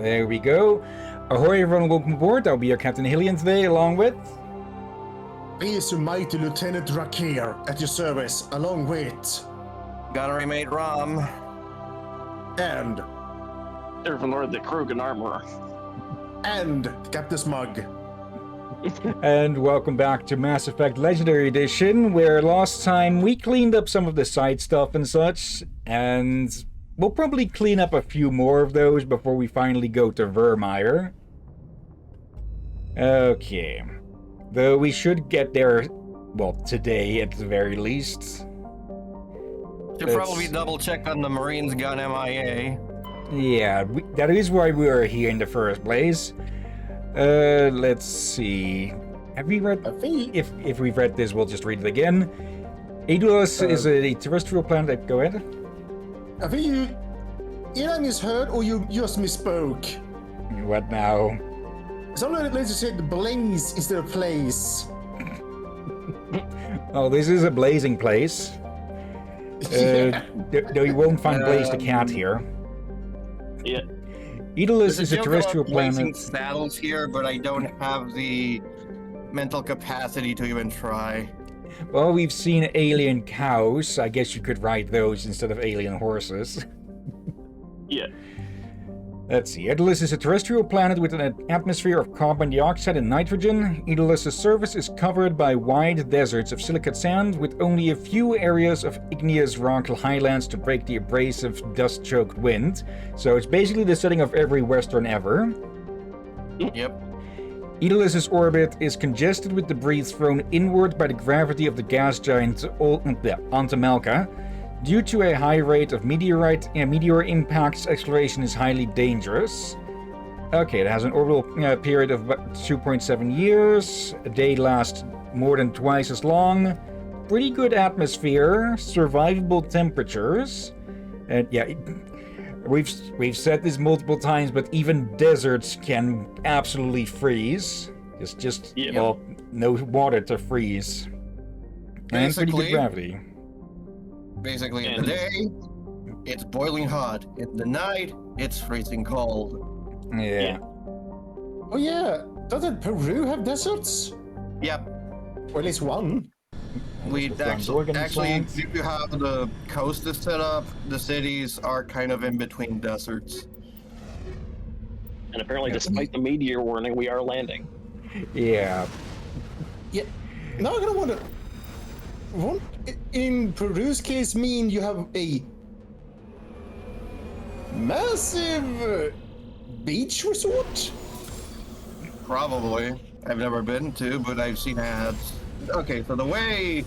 There we go. Ahoy everyone, welcome aboard. I'll be your Captain Hillyan today, along with... Is your mighty Lieutenant Rakir at your service, along with... Gunnery Mate Rom. And... Servant the Krogan Armorer. And Captain Smug. And welcome back to Mass Effect Legendary Edition, where last time we cleaned up some of the side stuff and such, and we'll probably clean up a few more of those before we finally go to Vermeer. Okay. Though we should get there, well, today at the very least. Should probably double check on the Marines gone MIA. Yeah, that is why we are here in the first place. Let's see. Have we read? If we've read this, we'll just read it again. Aedulos is a terrestrial planet. Go ahead. I think you either misheard or you just misspoke. What now? Somebody let's just say the blaze instead of place. Oh, this is a blazing place. Though you won't find Blaze the cat here. Yeah. Aedulos is a terrestrial planet. Saddles here, but I don't have the mental capacity to even try. Well, we've seen alien cows. I guess you could ride those instead of alien horses. Yeah. Let's see. Aedulos is a terrestrial planet with an atmosphere of carbon dioxide and nitrogen. Aedulos' surface is covered by wide deserts of silicate sand with only a few areas of igneous rock highlands to break the abrasive, dust-choked wind. So it's basically the setting of every Western ever. Yep. Aedulos' orbit is congested with debris thrown inward by the gravity of the gas giant Antamelka. Due to a high rate of meteor impacts, exploration is highly dangerous. Okay, it has an orbital period of about 2.7 years. A day lasts more than twice as long. Pretty good atmosphere. Survivable temperatures. And yeah, we've said this multiple times, but even deserts can absolutely freeze. Just well, no water to freeze. And pretty good gravity. Basically, in the day, it's boiling hot. In the night, it's freezing cold. Yeah. Oh yeah, doesn't Peru have deserts? Yep. Or at least one. We actually, if you have the coast is set up, the cities are kind of in between deserts. And apparently, despite the meteor warning, we are landing. Yeah. Yeah. Now I'm gonna wonder. Won't in Peru's case mean you have a massive beach resort? Probably. I've never been to, but I've seen ads. Okay, so the way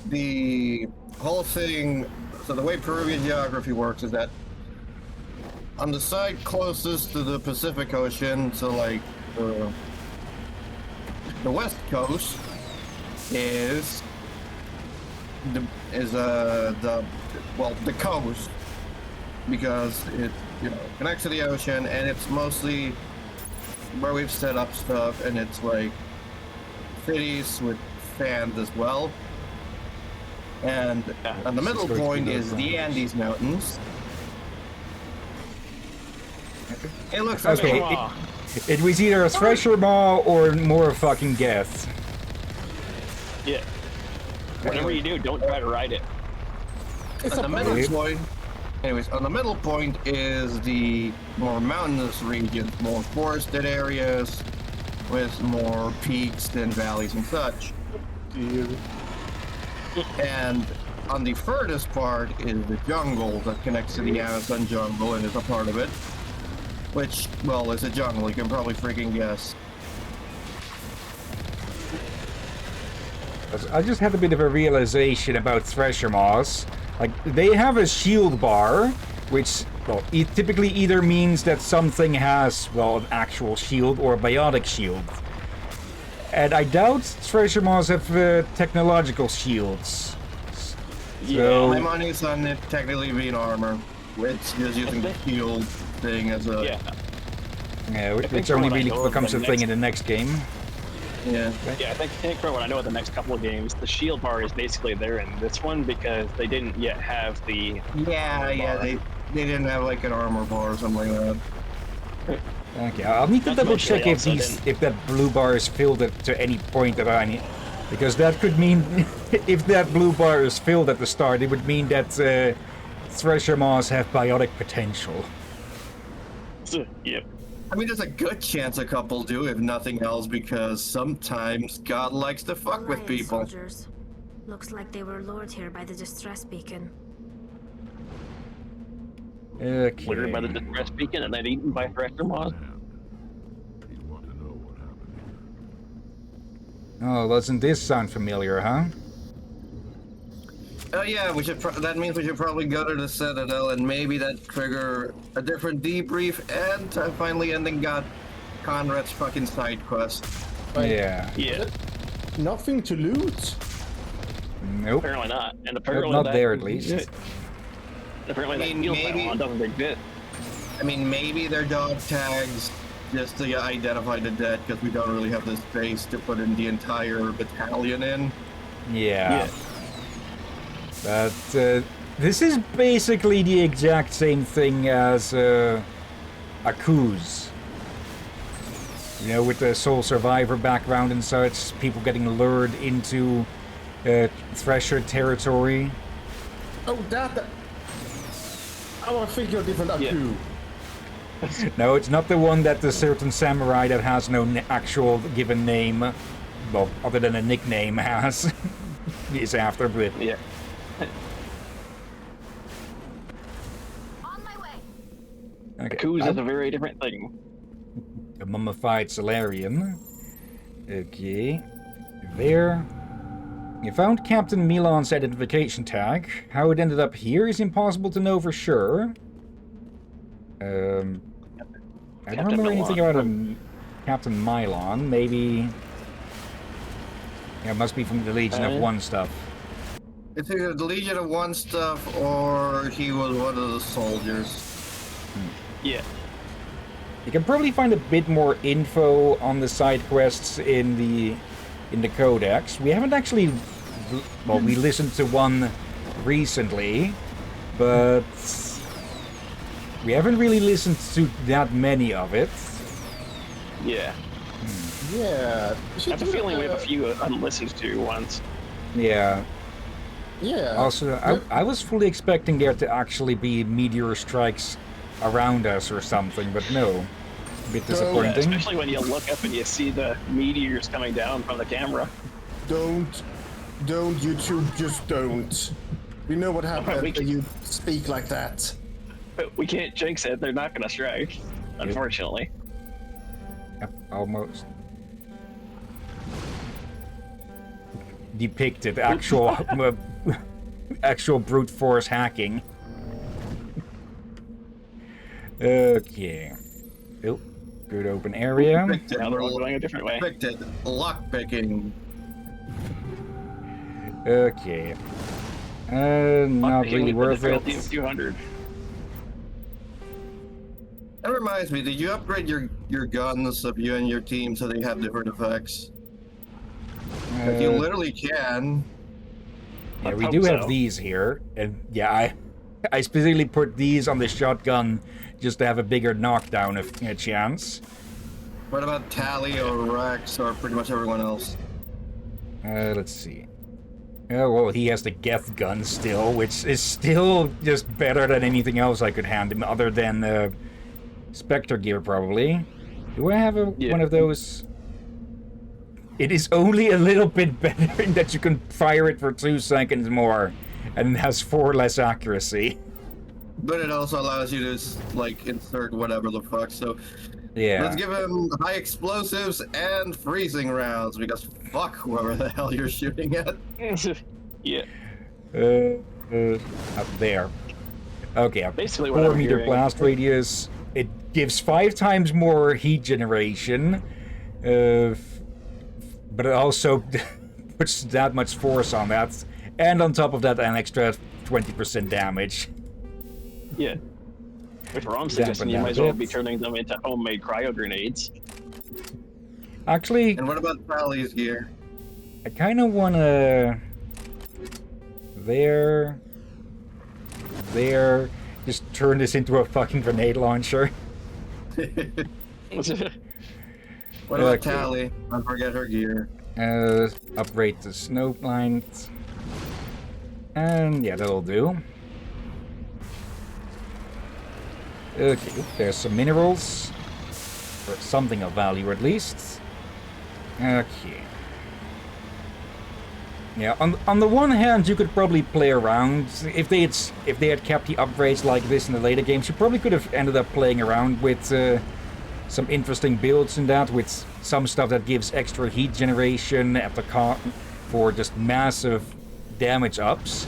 the whole thing, so the way Peruvian geography works is that on the side closest to the Pacific Ocean, so like the west coast is the coast, because it connects to the ocean, and it's mostly where we've set up stuff, and it's like cities with sand as well. And on the middle point is the Andes Mountains. It looks okay. It was either a thresher maw or more fucking Geth. Yeah. Whatever you do, don't try to ride it. On the middle point, on the middle point is the more mountainous regions, more forested areas with more peaks and valleys and such. And on the furthest part is the jungle that connects to the Amazon jungle and is a part of it. Which, well, is a jungle, you can probably freaking guess. I just had a bit of a realization about thresher maws. Like, they have a shield bar, which, well, it typically either means that something has, well, an actual shield or a biotic shield. And I doubt thresher maws have technological shields. So... my money's on it technically being armor. It's just using the shield thing as a... Yeah, which only really becomes a thing in the next game. Yeah. Yeah, I think from what I know of the next couple of games, the shield bar is basically there in this one because they didn't yet have the... Yeah, they didn't have like an armor bar or something like that. Okay, I'll need to Not to double mention check they if also if that blue bar is filled to any point that I need, because that could mean if that blue bar is filled at the start, it would mean that Thresher Maws have biotic potential. Yep. I mean, there's a good chance a couple do, if nothing else, because sometimes God likes to fuck with Alliance people. soldiers. Looks like they were lured here by the distress beacon. Okay. Lured by the distress beacon and then eaten by Thresher Maws. He'd want to know what happened here. Oh, doesn't this sound familiar, huh? Oh yeah, we should. That means we should probably go to the Citadel, and maybe that trigger a different debrief, and finally ending got Conrad's fucking side quest. Yeah. Yeah. Nothing to loot. Nope. Apparently not. And apparently Not that, there, at least. I Apparently that mean, field maybe- pylon doesn't exist. I mean, maybe they're dog tags just to identify the dead, because we don't really have the space to put in the entire battalion in. Yeah. But this is basically the exact same thing as Aku's. You know, with the sole survivor background and such, people getting lured into Thresher territory. Oh, that. Oh, I think you're different Aku. No, it's not the one that the certain samurai that has no actual given name, well, other than a nickname, has, is after, but... Yeah. On my way. Okay. Kuz is a very different thing. A mummified Solarian. Okay. There. You found Captain Milan's identification tag. How it ended up here is impossible to know for sure. I don't Captain remember anything Milan. about Captain Milan. Maybe... Yeah, it must be from the Legion of One stuff. It's either the Legion of One stuff, or he was one of the soldiers. Yeah. You can probably find a bit more info on the side quests in the Codex. We haven't actually... Well, we listened to one recently, but... We haven't really listened to that many of it. Yeah. Yeah. I have a feeling we have a few unlistened to ones. Yeah. Yeah. Also, I was fully expecting there to actually be meteor strikes around us or something, but no. A bit Yeah, disappointing. especially when you look up and you see the meteors coming down from the camera. Don't, YouTube, just don't. You know what happens when you speak like that. But we can't jinx it. They're not going to strike, unfortunately. Yep, almost. Depicted actual actual brute force hacking. Okay. Oh, good open area. Now they're all going a different way. Depicted lockpicking. Okay. Not really worth it. 200. That reminds me, did you upgrade your guns of you and your team so they have different effects? You literally can. Yeah, we hope do have so. these here, and yeah, I specifically put these on the shotgun just to have a bigger knockdown chance. What about Tally or Rex or pretty much everyone else? Let's see. Oh, well, he has the Geth gun still, which is still just better than anything else I could hand him, other than Spectre gear, probably. Do I have one of those? It is only a little bit better in that you can fire it for 2 seconds more, and it has 4 less accuracy. But it also allows you to, like, insert whatever the fuck, so... Yeah. Let's give him high explosives and freezing rounds, because fuck whoever the hell you're shooting at. Yeah. Up there. Okay, Basically what 4 I'm meter hearing. blast radius. It gives 5 times more heat generation, but it also puts that much force on that, and on top of that, an extra 20% damage. Yeah. Which I'm suggesting you that might as well bit. be turning them into homemade cryo grenades. Actually, And what about Tally's gear? I kind of want to... There... Just turn this into a fucking grenade launcher. What about Okay. Tally? Don't forget her gear. Upgrade the snowblind. And yeah, that'll do. Okay, there's some minerals. Or something of value at least. Okay. Yeah, on the one hand, you could probably play around. If they had kept the upgrades like this in the later games, you probably could have ended up playing around with some interesting builds in that, with some stuff that gives extra heat generation at the for just massive damage ups.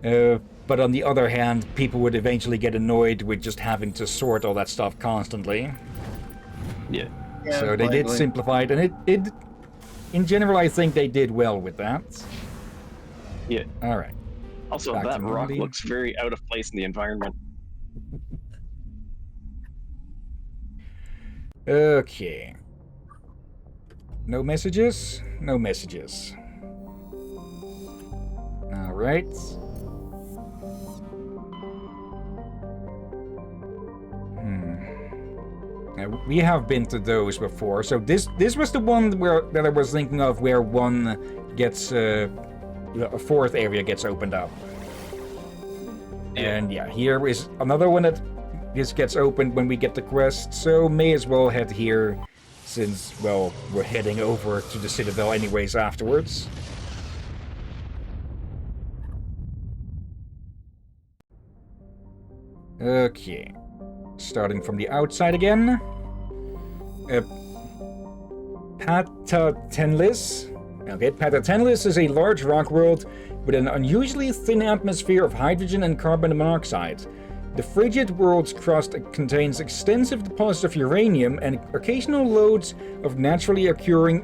But on the other hand, people would eventually get annoyed with just having to sort all that stuff constantly. Yeah. So they did simplify it, and it in general, I think they did well with that. Yeah. All right. Also, Back that to rock Normandy. looks very out of place in the environment. Okay. No messages? No messages. All right. We have been to those before, so this was the one that I was thinking of, where one gets a fourth area gets opened up. And yeah, here is another one that this gets opened when we get the quest, so may as well head here, since, well, we're heading over to the Citadel anyways afterwards. Okay. Starting from the outside again. Patatenlis. Okay, Patatenlis is a large rock world with an unusually thin atmosphere of hydrogen and carbon monoxide. The frigid world's crust contains extensive deposits of uranium and occasional loads of naturally occurring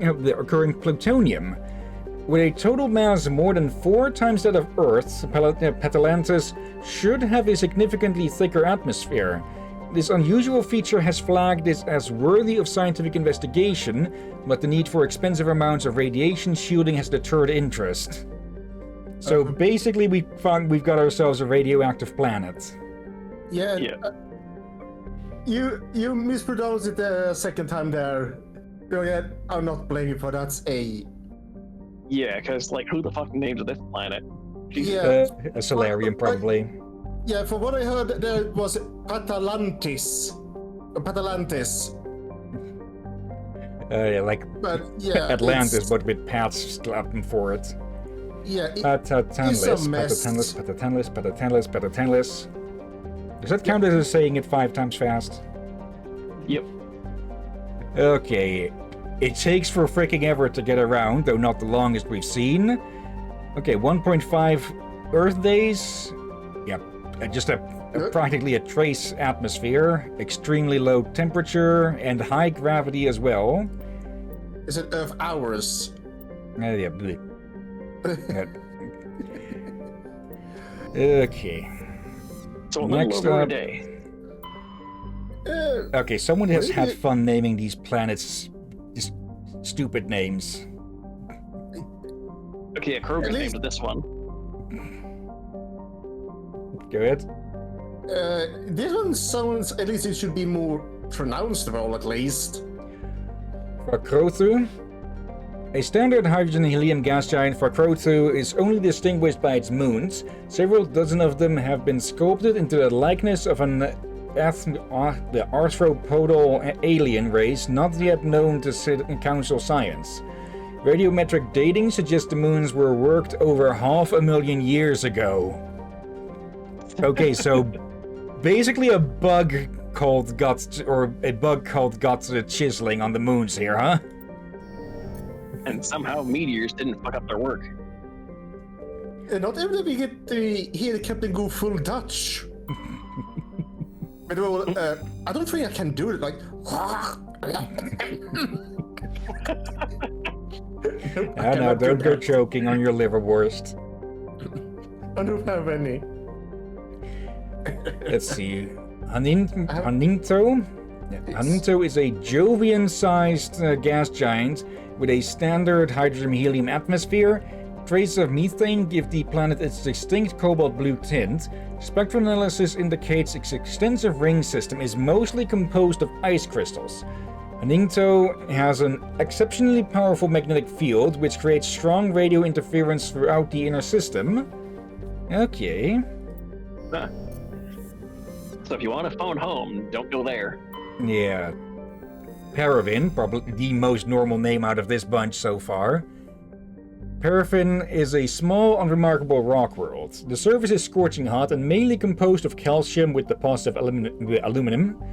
plutonium. With a total mass more than 4 times that of Earth, Patalantis should have a significantly thicker atmosphere. This unusual feature has flagged this as worthy of scientific investigation, but the need for expensive amounts of radiation shielding has deterred interest. So basically, we've got ourselves a radioactive planet. Yeah. Yeah. You mispronounced it the second time there. I'm not blaming you for that. Yeah, because, like, who the fuck named this planet? Yeah. A solarium, probably. Yeah, from what I heard, there was Patalantis. Yeah, like But yeah, Atlantis, but with paths slapping for it. Yeah, Patatenlis. Does that count as saying it 5 times fast? Yep. Okay. It takes for freaking ever to get around, though not the longest we've seen. Okay, 1.5 Earth days. Yep, just practically a trace atmosphere, extremely low temperature, and high gravity as well. Is it Earth hours? Yeah. Okay. So a Next little over up- a day. Okay, someone has had Really? fun naming these planets just stupid names. Okay, a Kroger's At least- named this one. Go ahead. This one sounds, at least it should be more pronounceable at least. Fakrothu. A standard hydrogen helium gas giant, Fakrothu is only distinguished by its moons. Several dozen of them have been sculpted into the likeness of the arthropodal alien race not yet known to Council science. Radiometric dating suggests the moons were worked over 500,000 years ago. Okay, so basically a bug called chiseling on the moons here, huh? And somehow meteors didn't fuck up their work. Not even we get the helicopter go full Dutch. But well, I don't think I can do it like. No, don't go choking on your liverwurst. I don't have any. Let's see. Haninto? Yeah, Haninto is a Jovian-sized gas giant with a standard hydrogen-helium atmosphere, traces of methane give the planet its distinct cobalt blue tint. Spectral analysis indicates its extensive ring system is mostly composed of ice crystals. Aninto has an exceptionally powerful magnetic field, which creates strong radio interference throughout the inner system. Okay. Huh. So if you want to phone home, don't go there. Yeah. Paraffin, probably the most normal name out of this bunch so far. Paraffin is a small, unremarkable rock world. The surface is scorching hot and mainly composed of calcium with deposits of aluminum.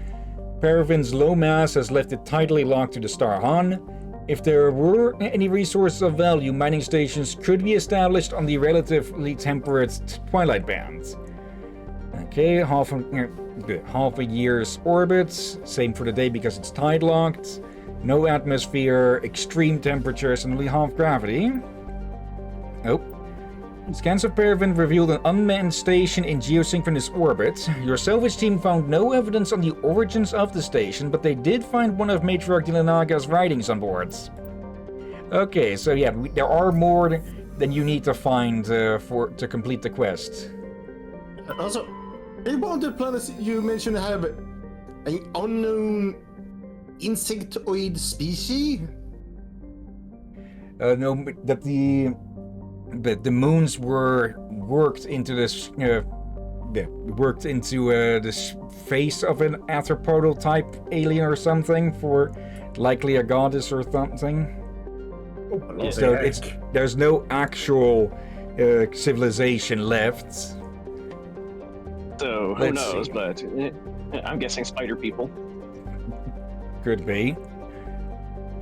Paraffin's low mass has left it tightly locked to the star Han. If there were any resources of value, mining stations could be established on the relatively temperate twilight band. Okay, half a year's orbit. Same for the day because it's tide locked. No atmosphere, extreme temperatures, and only half gravity. Oh. Scans of Paraffin revealed an unmanned station in geosynchronous orbit. Your salvage team found no evidence on the origins of the station, but they did find one of Matriarch Dilanaga's writings on board. Okay, so yeah, there are more than you need to find to complete the quest. Also, in one of the planets you mentioned have an unknown insectoid species? No, that the moons were worked into this this face of an arthropodal type alien or something, for likely a goddess or something. Oh, so there's no actual civilization left. So who knows? But I'm guessing spider people. Could be.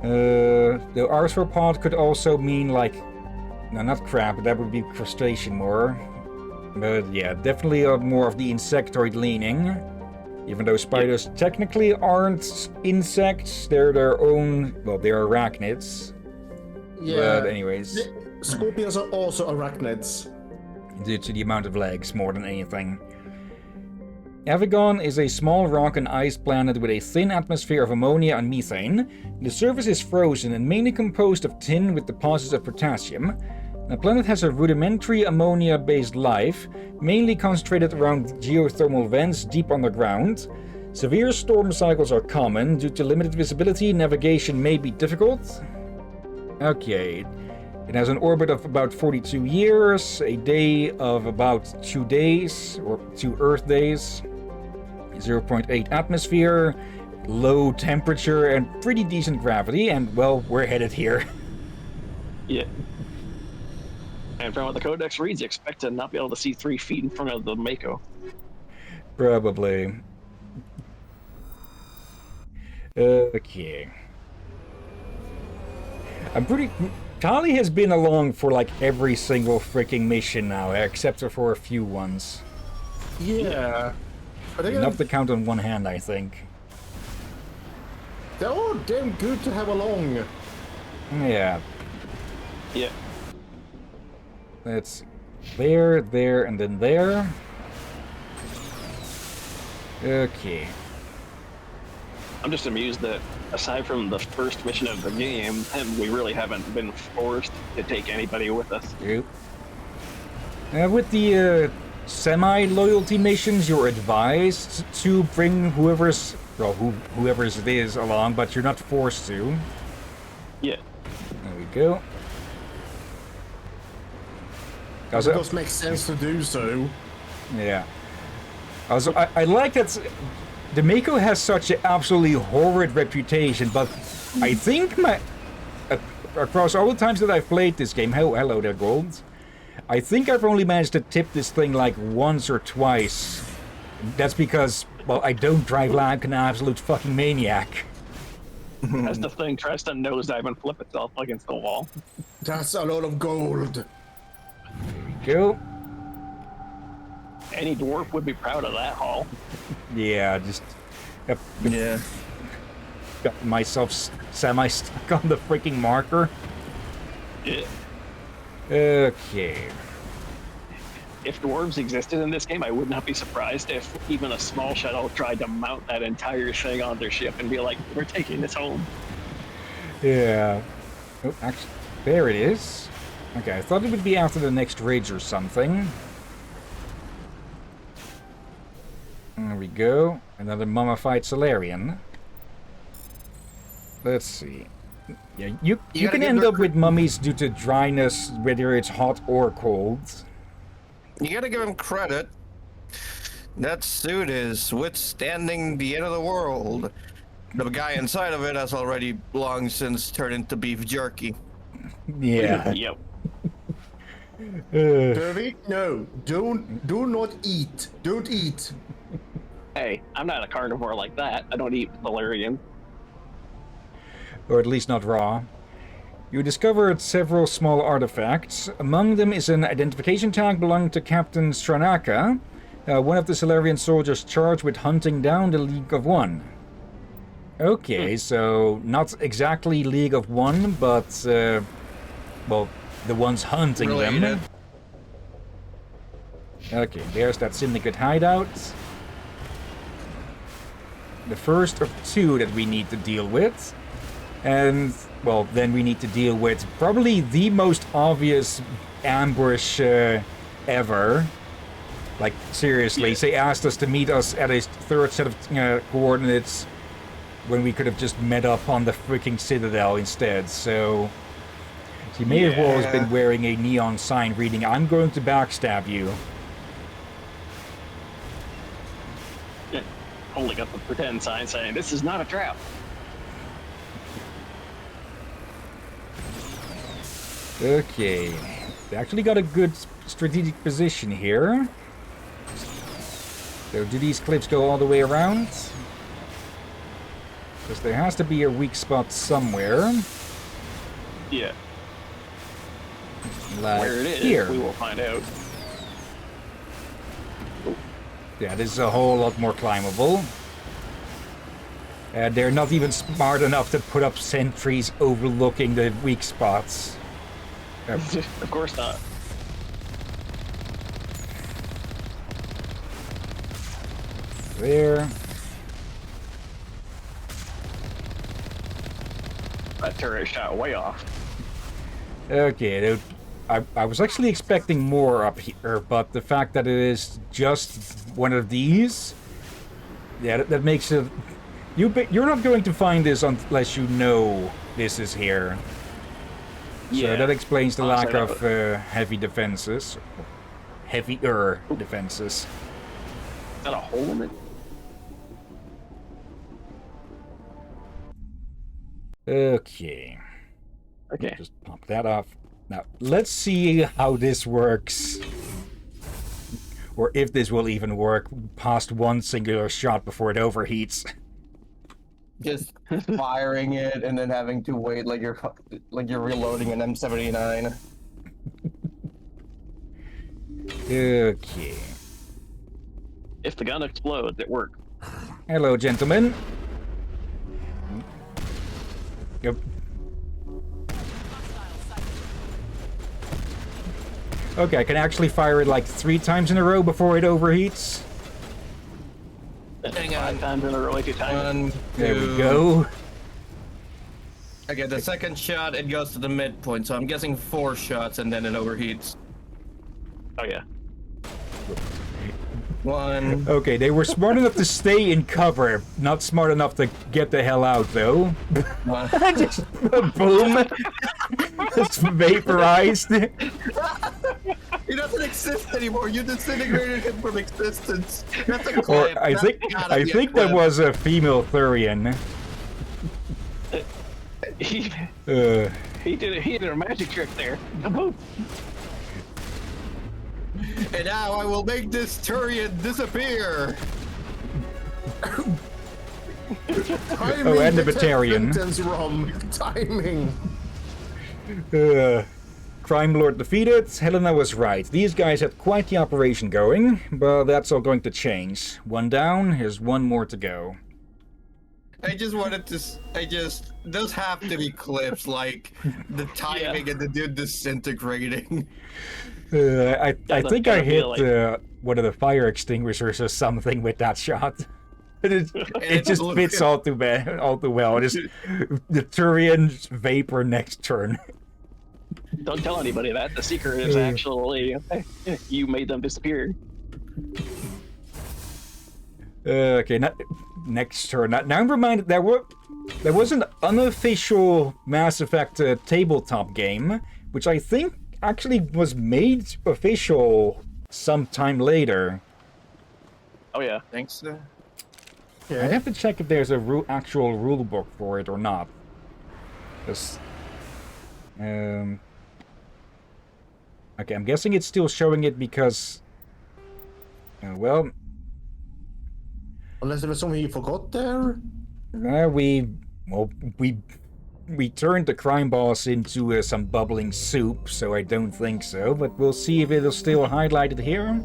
The arthropod could also mean like. No, not crab, that would be crustacean more. But yeah, definitely more of the insectoid leaning. Even though spiders technically aren't insects, they're their own... Well, they're arachnids. Yeah. But anyways. Scorpions are also arachnids. Due to the amount of legs, more than anything. Avigon is a small rock and ice planet with a thin atmosphere of ammonia and methane. The surface is frozen and mainly composed of tin with deposits of potassium. The planet has a rudimentary ammonia-based life, mainly concentrated around geothermal vents deep underground. Severe storm cycles are common. Due to limited visibility, navigation may be difficult. Okay. It has an orbit of about 42 years, a day of about 2 days, or 2 Earth days. 0.8 atmosphere, low temperature, and pretty decent gravity, and, well, we're headed here. Yeah. And from what the codex reads, you expect to not be able to see 3 feet in front of the Mako. Probably. Okay. I'm pretty... Tali has been along for, like, every single freaking mission now, except for a few ones. Yeah. But Enough to count on one hand, I think. They're all damn good to have along. Yeah. Yeah. That's there, and then there. Okay. I'm just amused that, aside from the first mission of the game, we really haven't been forced to take anybody with us. Yep. With the semi-loyalty missions, you're advised to bring whoever's it is along, but you're not forced to. Yeah. There we go. It does make sense to do so. Yeah. Also, I like that the Mako has such an absolutely horrid reputation, but I think across all the times that I've played this game, hello there, Gold. I think I've only managed to tip this thing like once or twice. That's because, well, I don't drive like an absolute fucking maniac. As the thing tries to nosedive and flip itself against the wall. That's a lot of gold. Go. Any dwarf would be proud of that haul. Yeah, just... Yeah. Got myself semi-stuck on the freaking marker. Yeah. Okay. If dwarves existed in this game, I would not be surprised if even a small shuttle tried to mount that entire thing on their ship and be like, we're taking this home. Yeah. Oh, actually, there it is. Okay, I thought it would be after the next ridge or something. There we go. Another mummified Solarian. Let's see. Yeah, you can end up with mummies due to dryness, whether it's hot or cold. You gotta give him credit. That suit is withstanding the end of the world. The guy inside of it has already long since turned into beef jerky. Yeah. Yep. Derby, no, do not eat. Don't eat. Hey, I'm not a carnivore like that. I don't eat valerian. Or at least not raw. You discovered several small artifacts. Among them is an identification tag belonging to Captain Stranaka, one of the Solarian soldiers charged with hunting down the League of One. Okay, so not exactly League of One, but, well, the ones hunting them. Okay, there's that Syndicate hideout. The first of two that we need to deal with. And, well, then we need to deal with probably the most obvious ambush ever. Like, seriously, Yes. they asked us to meet us at a third set of coordinates when we could have just met up on the freaking Citadel instead, so... She may have well have been wearing a neon sign reading, "I'm going to backstab you." Yeah. Holding up a pretend sign saying, "This is not a trap." Okay. They actually got a good strategic position here. So do these cliffs go all the way around? Because there has to be a weak spot somewhere. Yeah. Like Where it is, here. we will find out. Yeah, this is a whole lot more climbable. They're not even smart enough to put up sentries overlooking the weak spots. Of course not. There. That turret shot way off. Okay, I was actually expecting more up here, but the fact that it is just one of these, yeah, that makes it... You're not going to find this unless you know this is here. Yeah. So that explains the lack Honestly, of heavy defenses. Heavier defenses. Is that a hole in it? Okay. Okay. Just pop that off. Now, let's see how this works. Or if this will even work past one singular shot before it overheats. Just firing it and then having to wait like you're reloading an M79. Okay. If the gun explodes, it works. Hello, gentlemen. Yep. Okay, I can actually fire it like 3 times in a row before it overheats. Hang 5 on. times in a row, 2 times. 1, There 2. we go. Okay, the second shot, it goes to the midpoint, so I'm guessing 4 shots and then it overheats. Oh yeah. 1. Okay, they were smart enough to stay in cover, not smart enough to get the hell out, though. 1. Just boom. Just vaporized. He doesn't exist anymore. You disintegrated him from existence. That's a Or clip. I think Gotta be a that clip. was a female Thurian. He Uh, did a magic trick there. Boom. And now I will make this Turian disappear. Timing and the detect Batarian. sentence wrong. Timing. Crime Lord defeated. Helena was right. These guys had quite the operation going, but that's all going to change. 1 down, here's 1 more to go. I just wanted to. Those have to be clips like the timing and the dude disintegrating. I think I gotta be hit like- one of the fire extinguishers or something with that shot. It just look- fits all too well. Just the Turian vapor next turn. Don't tell anybody that. The secret is actually you made them disappear. Okay, next turn. Now I'm reminded there was an unofficial Mass Effect tabletop game, which I think actually was made official sometime later. Oh yeah. Thanks. So. I'd have to check if there's a actual rule book for it or not. Just, okay, I'm guessing it's still showing it because, well, unless there was something you forgot there. we turned the crime boss into some bubbling soup, so I don't think so. But we'll see if it'll still highlighted here.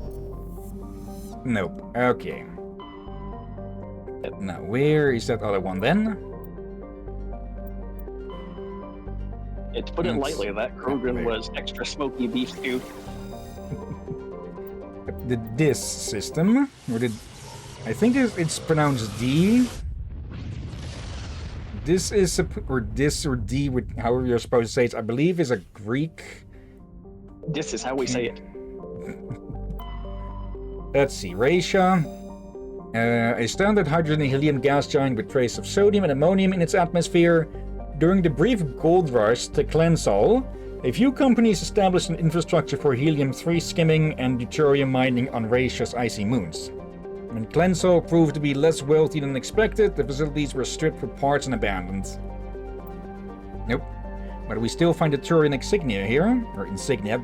Nope. Okay. Now, where is that other one then? To put it lightly, that Krogan was extra smoky beef stew. This system, or I think it's pronounced D. This is or D, however you're supposed to say it. I believe is a Greek. This is how we say it. Let's see, Raisha. A standard hydrogen and helium gas giant with trace of sodium and ammonium in its atmosphere. During the brief gold rush to Klensal, a few companies established an infrastructure for helium-3 skimming and deuterium mining on Raisha's icy moons. When Klensal proved to be less wealthy than expected, the facilities were stripped for parts and abandoned. Nope. But we still find the Turian insignia here, or insignia.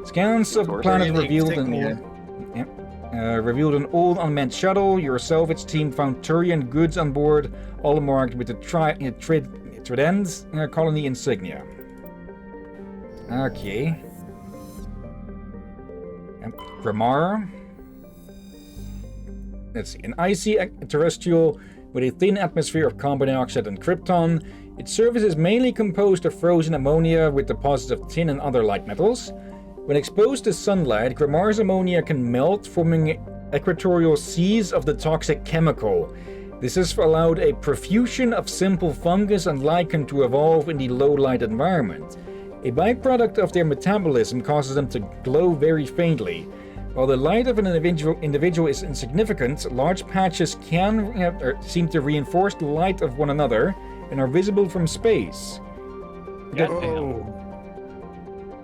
Scans of the planet revealed revealed an old unmanned shuttle. Your salvage team found Turian goods on board, all marked with the Trident colony insignia. Okay. Grammar. Let's see. An icy terrestrial with a thin atmosphere of carbon dioxide and krypton. Its surface is mainly composed of frozen ammonia with deposits of tin and other light metals. When exposed to sunlight, Grammar's ammonia can melt, forming equatorial seas of the toxic chemical. This has allowed a profusion of simple fungus and lichen to evolve in the low-light environment. A byproduct of their metabolism causes them to glow very faintly. While the light of an individual is insignificant, large patches can seem to reinforce the light of one another and are visible from space.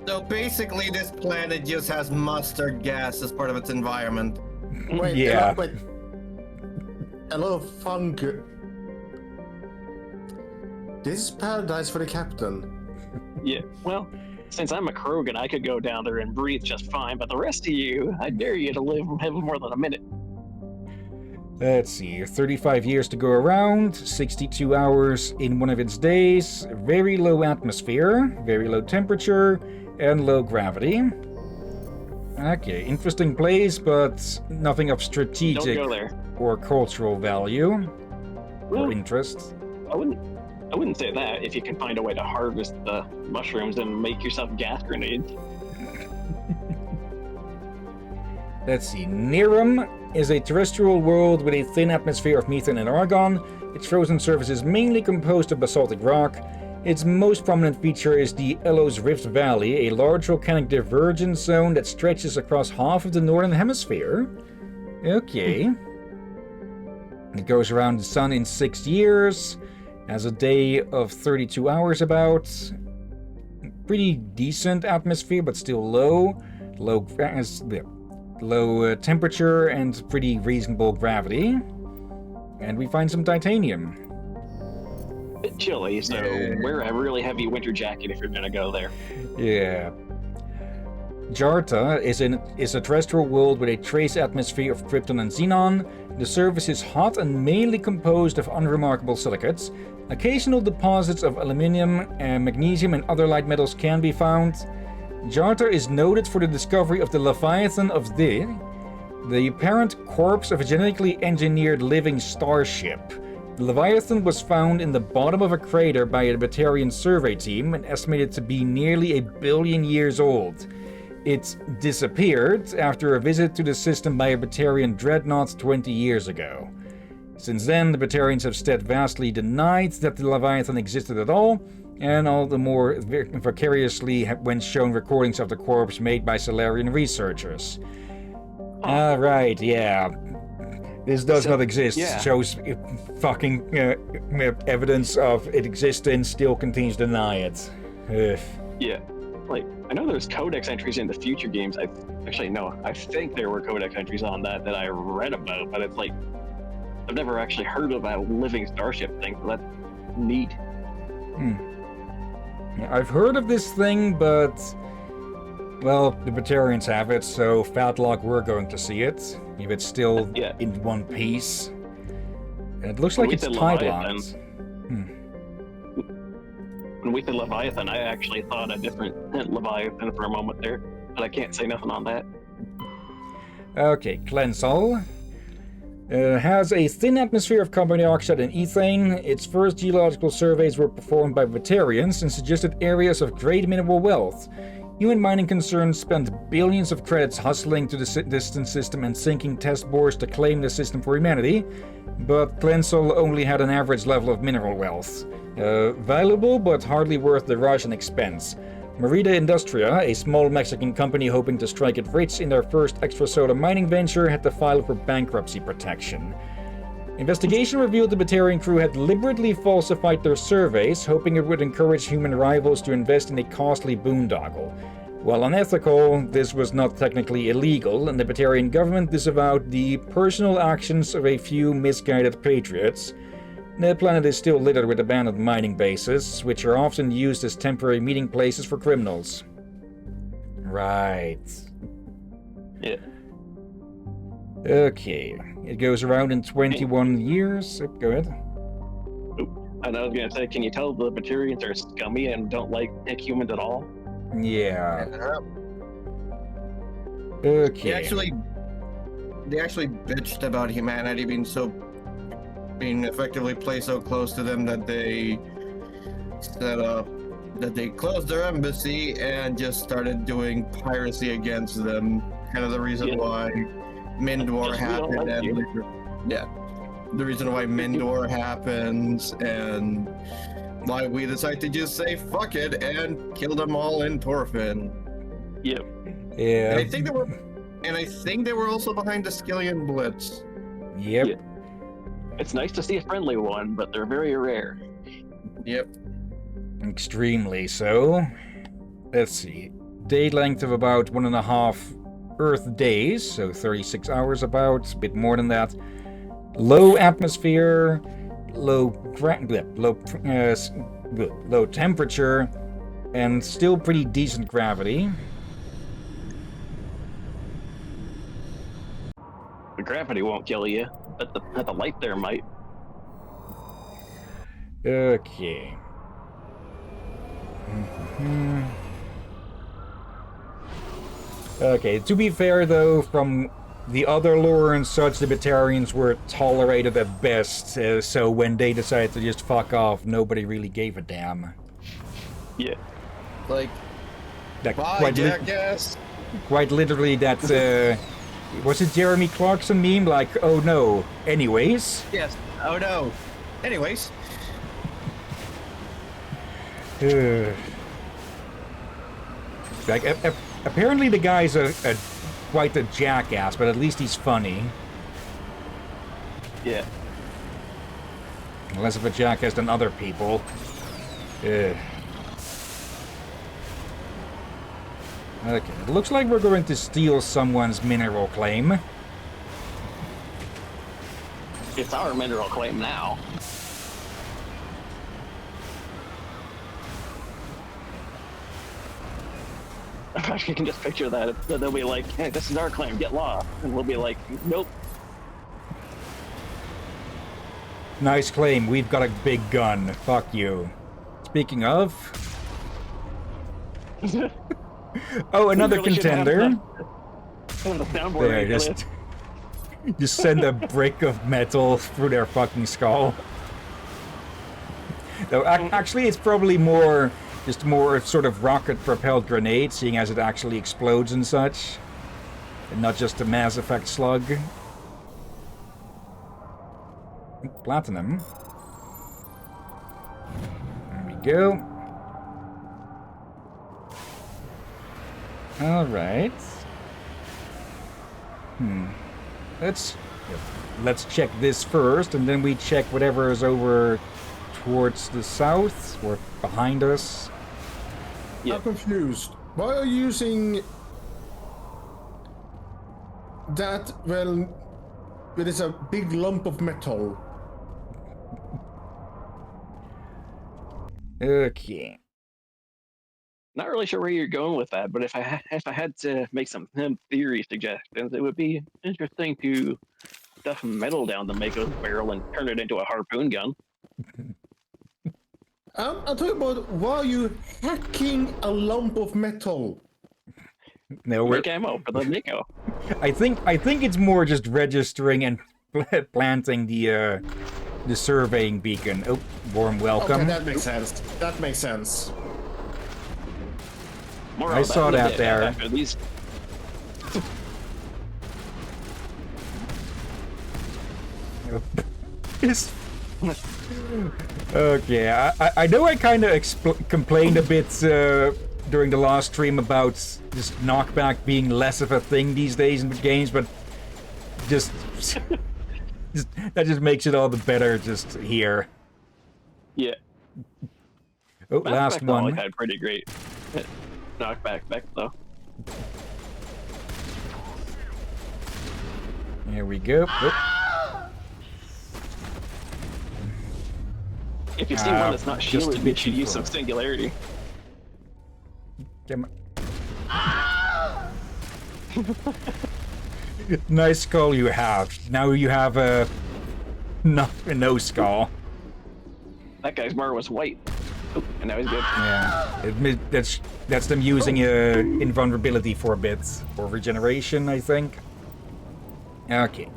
So basically, this planet just has mustard gas as part of its environment. Wait, yeah. A lot of fungus. This is paradise for the captain. Yeah, well, since I'm a Krogan, I could go down there and breathe just fine, but the rest of you, I dare you to have more than a minute. Let's see, 35 years to go around, 62 hours in one of its days, very low atmosphere, very low temperature, and low gravity. Okay, interesting place, but nothing of strategic or cultural value or interest. I wouldn't say that if you can find a way to harvest the mushrooms and make yourself gas grenades. Let's see, Niram is a terrestrial world with a thin atmosphere of methane and argon. Its frozen surface is mainly composed of basaltic rock. Its most prominent feature is the Elos Rift Valley, a large volcanic divergence zone that stretches across half of the northern hemisphere. Okay. It goes around the sun in 6 years, has a day of 32 hours about. Pretty decent atmosphere, but still low. Low temperature and pretty reasonable gravity. And we find some titanium. Bit chilly, so wear a really heavy winter jacket if you're gonna go there. Yeah. Jarta is a terrestrial world with a trace atmosphere of krypton and xenon. The surface is hot and mainly composed of unremarkable silicates. Occasional deposits of aluminium, magnesium, and other light metals can be found. Jarta is noted for the discovery of the Leviathan of the apparent corpse of a genetically engineered living starship. The Leviathan was found in the bottom of a crater by a Batarian survey team and estimated to be nearly 1 billion years old. It disappeared after a visit to the system by a Batarian dreadnought 20 years ago. Since then, the Batarians have steadfastly denied that the Leviathan existed at all. and all the more vicariously when shown recordings of the corpse made by Solarian researchers. Right, yeah. This does not exist. yeah. Shows fucking evidence of its existence, still continues to deny it. Ugh. Yeah. Like, I know there's codex entries in the future games. I think there were codex entries on that I read about, but it's like, I've never actually heard of a living starship thing, so that's neat. Yeah, I've heard of this thing, but... well, the Batarians have it, so fat luck we're going to see it. If it's still in one piece. And it looks like it's time-locked. When we said Leviathan, I actually thought a different Leviathan for a moment there, but I can't say nothing on that. Okay, Klensal has a thin atmosphere of carbon dioxide and ethane. Its first geological surveys were performed by Batarians and suggested areas of great mineral wealth. Human mining concerns spent billions of credits hustling to the distant system and sinking test bores to claim the system for humanity, but Klensal only had an average level of mineral wealth. Valuable, but hardly worth the rush and expense. Merida Industria, a small Mexican company hoping to strike it rich in their first extrasolar mining venture, had to file for bankruptcy protection. Investigation revealed the Batarian crew had deliberately falsified their surveys, hoping it would encourage human rivals to invest in a costly boondoggle. While unethical, this was not technically illegal, and the Batarian government disavowed the personal actions of a few misguided patriots. The planet is still littered with abandoned mining bases, which are often used as temporary meeting places for criminals. Right. Yeah. Okay. It goes around in 21 years. Go ahead. And I was gonna say, can you tell the Batarians are scummy and don't like humans at all? Yeah. Okay. They actually bitched about humanity being effectively placed so close to them that they closed their embassy and just started doing piracy against them. Kind of the reason why Mindor happened, the reason why Mindor happens, and why we decide to just say fuck it and kill them all in Torfin. Yep. Yeah. And I think they were also behind the Skillian Blitz. Yep. Yeah. It's nice to see a friendly one, but they're very rare. Yep. Extremely so. Let's see. Day length of about 1.5 Earth days, so 36 hours about, a bit more than that. Low atmosphere, low temperature, and still pretty decent gravity. The gravity won't kill you, but the light there might. Okay. Okay, to be fair though, from the other lore and such, the Batarians were tolerated at best, so when they decided to just fuck off, nobody really gave a damn. Yeah. Like, That bye, jackass. quite literally, that, was it Jeremy Clarkson meme? Like, oh no, anyways? Yes. Oh no. Anyways. Like, apparently the guy's quite a jackass, but at least he's funny. Yeah. Less of a jackass than other people. Okay, it looks like we're going to steal someone's mineral claim. It's our mineral claim now. I can just picture that. They'll be like, hey, this is our claim, get lost. And we'll be like, nope. Nice claim, we've got a big gun. Fuck you. Speaking of... oh, another Really should have contender. the soundboard There, right for just send a brick of metal through their fucking skull. Though, actually, it's probably more... just more sort of rocket-propelled grenade, seeing as it actually explodes and such. And not just a Mass Effect slug. Platinum. There we go. All right. Let's check this first, and then we check whatever is over towards the south or behind us. Yeah. I'm confused. Why are you using that? Well, it is a big lump of metal. Okay. Not really sure where you're going with that, but if I had to make some theory suggestions, it would be interesting to stuff metal down the Mako's barrel and turn it into a harpoon gun. I'm talking about why are you hacking a lump of metal? No, Make ammo for the Mako. I think it's more just registering and planting the surveying beacon. Oh, warm welcome. Okay, that makes sense. That makes sense. More I on saw in a that bit there. After these. Okay, I know I kind of complained a bit during the last stream about just knockback being less of a thing these days in the games, but just that just makes it all the better just here. Yeah. Oh, Mass last Effect always one. had pretty great knockback back though. Here we go. Oh. If you see one that's not just a shielded, you bit should too use far. some singularity. Come on. Nice skull you have. Now you have a no skull. That guy's Mar was white. Oh, and now he's good. Yeah, that's them using invulnerability for a bit, or regeneration, I think. Okay,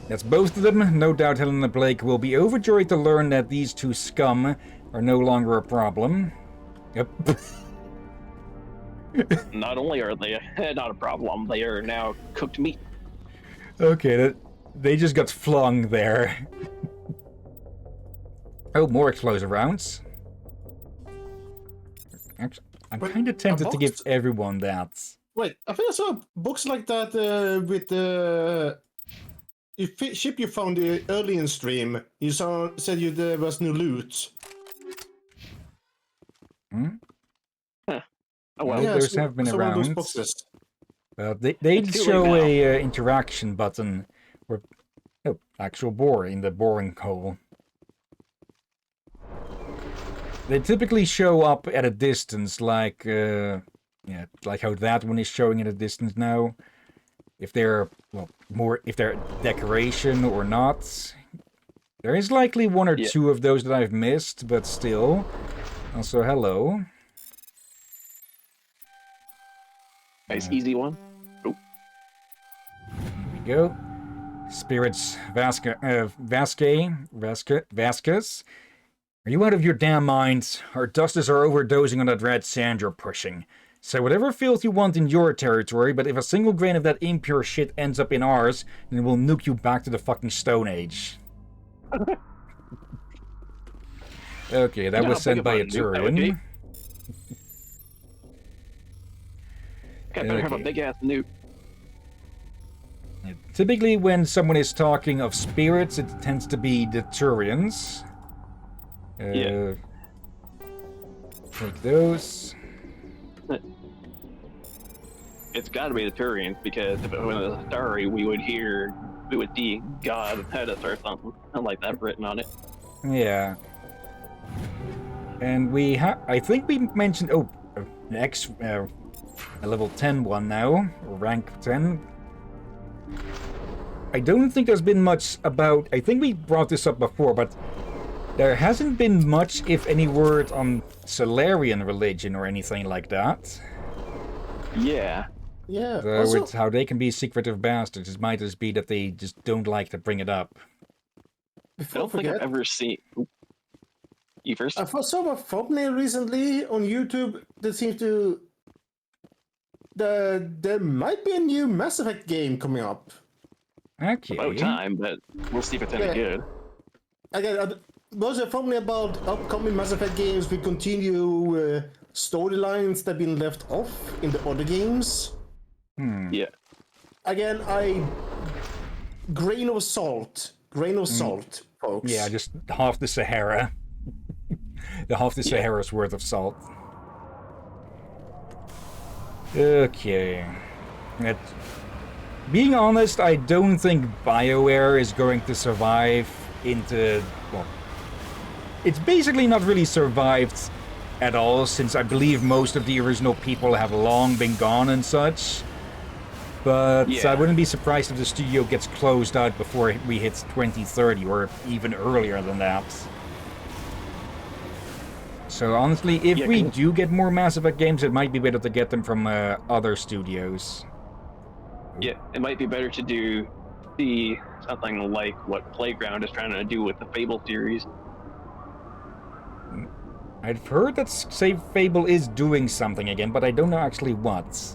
that's both of them. No doubt Helena Blake will be overjoyed to learn that these two scum are no longer a problem. Yep. Not only are they not a problem, they are now cooked meat. Okay, they just got flung there. Oh, more explosive rounds. Actually, I'm Wait, kind of tempted a to give box? everyone that. Wait, I think I saw books like that with the ship you found early in stream. You said there was new loot. Hmm? Oh Well, well. Yeah, those have been one of those around. boxes. They It's too late show now. a interaction button, or actual bore in the boring hole. They typically show up at a distance, like like how that one is showing at a distance now. If they're if they're decoration or not. There is likely one or two of those that I've missed, but still. Also, hello. Nice easy one. Oh. Here we go. Spirits Vasquez. Are you out of your damn mind? Our dusters are overdosing on that red sand you're pushing. So whatever filth you want in your territory, but if a single grain of that impure shit ends up in ours, then we'll nuke you back to the fucking Stone Age. Okay, that was sent by a Turian. I better have a big ass nuke. Typically, when someone is talking of spirits, it tends to be the Turians. Yeah. Take those. It's got to be the Turians because if it was a story, we would see God had us or something like that written on it. Yeah. And I think we mentioned, next, a level 10 one now, or rank 10. I don't think there's been much about, I think we brought this up before, but there hasn't been much, if any, word on Solarian religion or anything like that. Yeah. Yeah. So Also, it's how they can be secretive bastards. It might just be that they just don't like to bring it up. I don't think I've ever seen. You first? I saw a thumbnail recently on YouTube that seems to. There might be a new Mass Effect game coming up. Okay. About time, but we'll see if it's any good. Again, Was it probably about upcoming Mass Effect games? We continue storylines that have been left off in the other games. Yeah. Again, grain of salt, folks. Yeah, just half the Sahara. Half the Sahara's worth of salt. Okay. Being honest, I don't think BioWare is going to survive into... Well, it's basically not really survived at all, since I believe most of the original people have long been gone and such. But I wouldn't be surprised if the studio gets closed out before we hit 2030, or even earlier than that. So honestly, if we do get more Mass Effect games, it might be better to get them from other studios. Yeah, it might be better to do something like what Playground is trying to do with the Fable series. I've heard that Fable is doing something again, but I don't know actually what.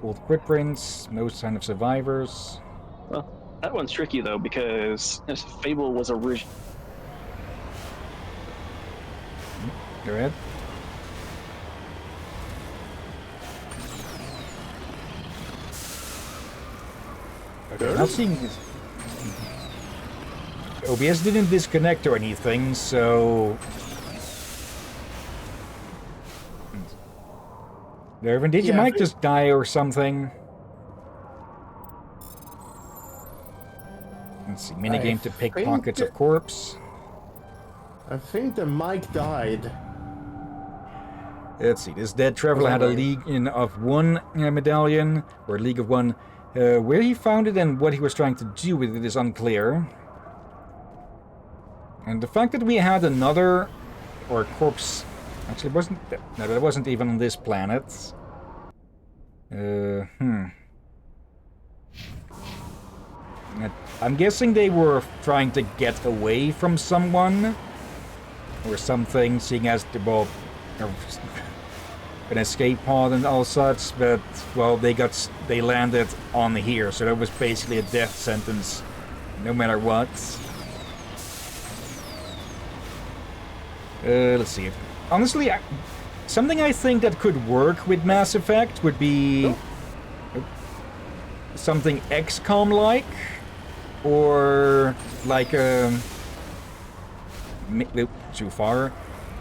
Old footprints, no sign of survivors. Well, that one's tricky though, because Fable was original. Go ahead. Okay, not seeing this. OBS didn't disconnect or anything, so... Dervin, did you might just die or something? Let's see, minigame to pick pockets of corpse. I think the mic died. Let's see, this dead traveler had a League of One medallion, or League of One. Where he found it and what he was trying to do with it is unclear. And the fact that we had another, or corpse, actually wasn't, no, that wasn't even on this planet. I'm guessing they were trying to get away from someone, or something, seeing as the, well, an escape pod and all such, but, well, they landed on here, so that was basically a death sentence, no matter what. Let's see. Honestly, something I think that could work with Mass Effect would be something XCOM-like, or like too far,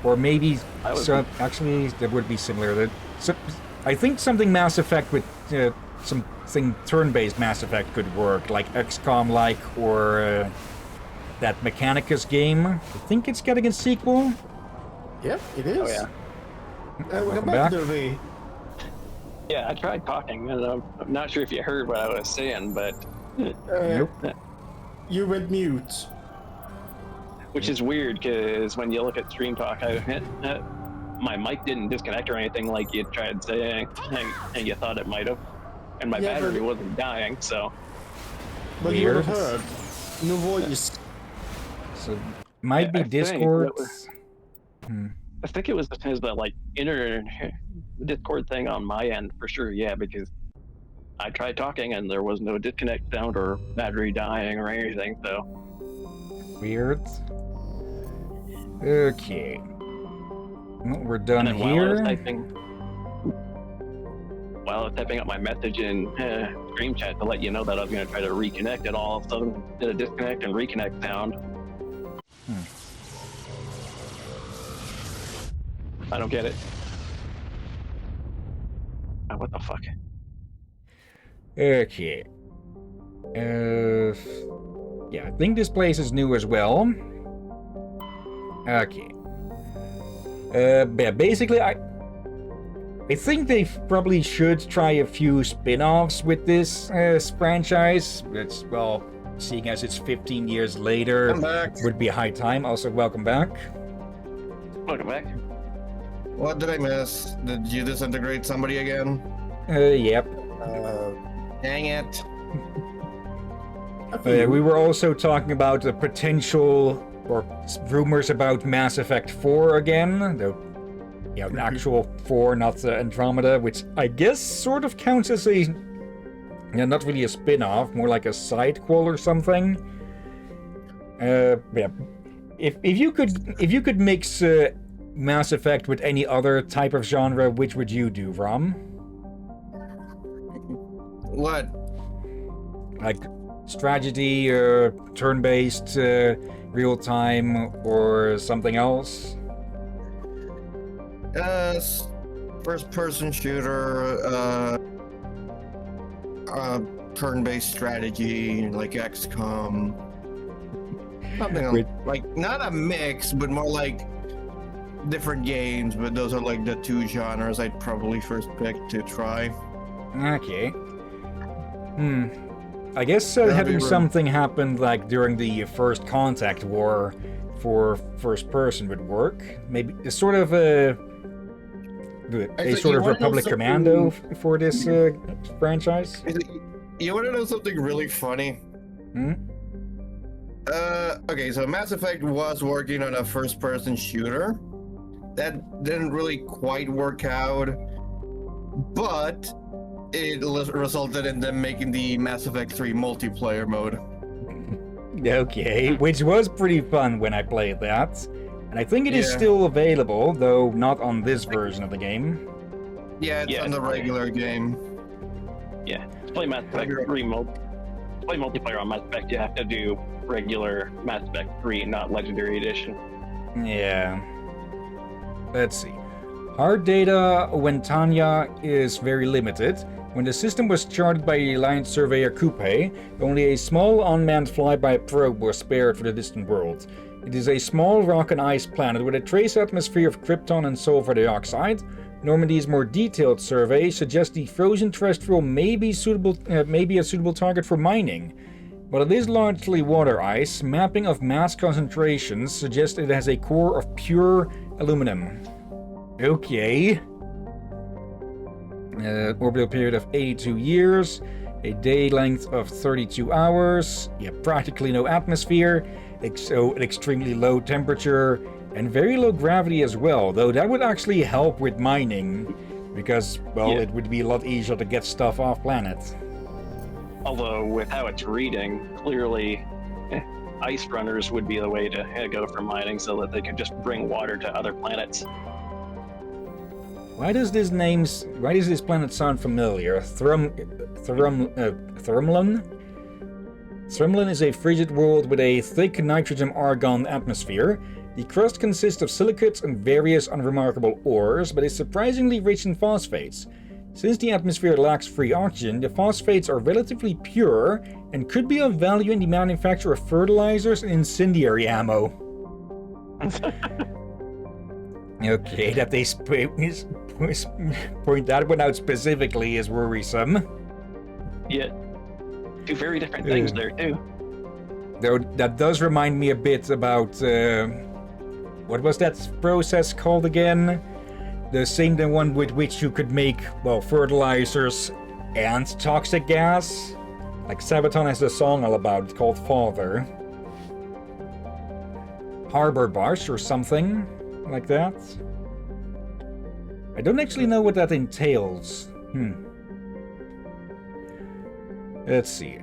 or maybe actually that would be similar. I think something Mass Effect with something turn-based Mass Effect could work, like XCOM-like, or that Mechanicus game. I think it's getting a sequel. Yep, it is. Oh yeah. Welcome back, Derby. Yeah, I tried talking, and I'm not sure if you heard what I was saying, but Nope. You went mute. Which is weird, because when you look at Stream Talk, my mic didn't disconnect or anything like you tried saying, and you thought it might have, and my battery wasn't dying, so. But you would have heard no voice. So might be Discord. I think it was the like inner Discord thing on my end for sure. Yeah, because I tried talking and there was no disconnect sound or battery dying or anything. So weird. Okay. Well, we're done and here. While I was typing up my message in Stream Chat to let you know that I was going to try to reconnect, and all of a sudden did a disconnect and reconnect sound. I don't get it. Oh, what the fuck? Okay. Yeah, I think this place is new as well. Okay. Yeah, basically, I think they probably should try a few spin-offs with this franchise. It's, well, seeing as it's 15 years later, would be high time. Also, welcome back. Welcome back. What did I miss? Did you disintegrate somebody again? Yep. Dang it. We were also talking about the potential, or rumors about Mass Effect 4 again. The actual 4, not Andromeda, which I guess sort of counts as a, not really a spin-off, more like a side qual or something. Yeah. If you could mix Mass Effect with any other type of genre, which would you do, Rom? What? Like strategy, turn-based, real-time, or something else? First-person shooter, turn-based strategy like XCOM. Something like not a mix, but more like different games. But those are like the two genres I'd probably first pick to try. Okay. I guess having something happen like during the First Contact War for first person would work. Maybe it's sort of a sort of Republic Commando for this franchise. You want to know something really funny? Okay, so Mass Effect was working on a first-person shooter. That didn't really quite work out, but it resulted in them making the Mass Effect 3 multiplayer mode. Okay, which was pretty fun when I played that. And I think it is still available, though not on this version of the game. Yeah, it's on the regular game. Yeah, to play Mass Effect 3 play multiplayer on Mass Effect, you have to do regular Mass Effect 3, not Legendary Edition. Yeah. Let's see. Hard data when Tanya is very limited. When the system was charted by Alliance surveyor Coupe, only a small unmanned flyby probe was spared for the distant world. It is a small rock and ice planet with a trace atmosphere of krypton and sulfur dioxide. Normandy's more detailed survey suggests the frozen terrestrial may be a suitable target for mining. While it is largely water ice, mapping of mass concentrations suggests it has a core of pure aluminum. Okay. Orbital period of 82 years, a day length of 32 hours, practically no atmosphere, so an extremely low temperature, and very low gravity as well, though that would actually help with mining, because, well, it would be a lot easier to get stuff off planet. Although, with how it's reading, clearly ice runners would be the way to go for mining so that they could just bring water to other planets. Why does this planet sound familiar? Thrumlin? Thrumlin is a frigid world with a thick nitrogen-argon atmosphere. The crust consists of silicates and various unremarkable ores, but is surprisingly rich in phosphates. Since the atmosphere lacks free oxygen, the phosphates are relatively pure and could be of value in the manufacture of fertilizers and incendiary ammo. Okay, that they point that one out specifically is worrisome. Yeah, two very different things there too. Though that does remind me a bit about what was that process called again? The same one with which you could make, well, fertilizers and toxic gas. Like Sabaton has a song all about it called Father. Harbor Bosch or something like that. I don't actually know what that entails. Let's see.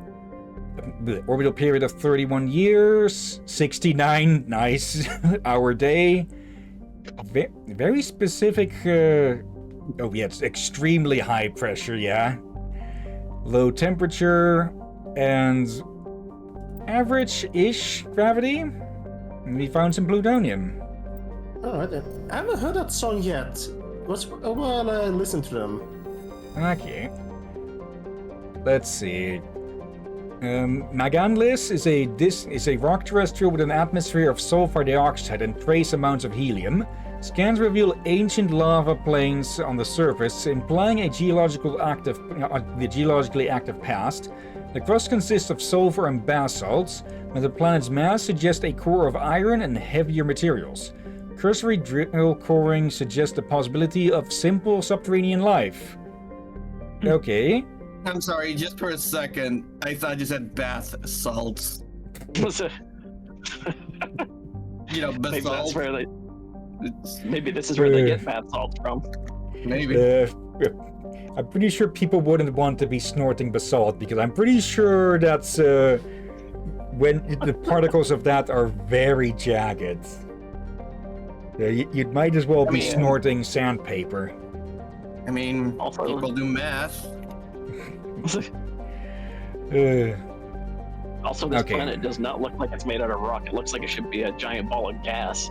The orbital period of 31 years, 69, nice, hour day. Very specific, oh yeah, it's extremely high pressure, yeah. Low temperature, and average-ish gravity. And we found some plutonium. Oh, I haven't heard that song yet. Well, listen to them. Okay. Let's see. Maganlis is a rock terrestrial with an atmosphere of sulfur dioxide and trace amounts of helium. Scans reveal ancient lava plains on the surface, implying the geologically active past. The crust consists of sulfur and basalts, but the planet's mass suggests a core of iron and heavier materials. Cursory drill coring suggests the possibility of simple subterranean life. Okay. I'm sorry, just for a second, I thought you said bath salts. You know, basalt. Maybe this is where they get bath salts from. Maybe. I'm pretty sure people wouldn't want to be snorting basalt, because I'm pretty sure that's when the particles of that are very jagged. You might as well be snorting sandpaper. I mean, Also- people do math. Also, this Okay. planet does not look like it's made out of rock. It looks like it should be a giant ball of gas.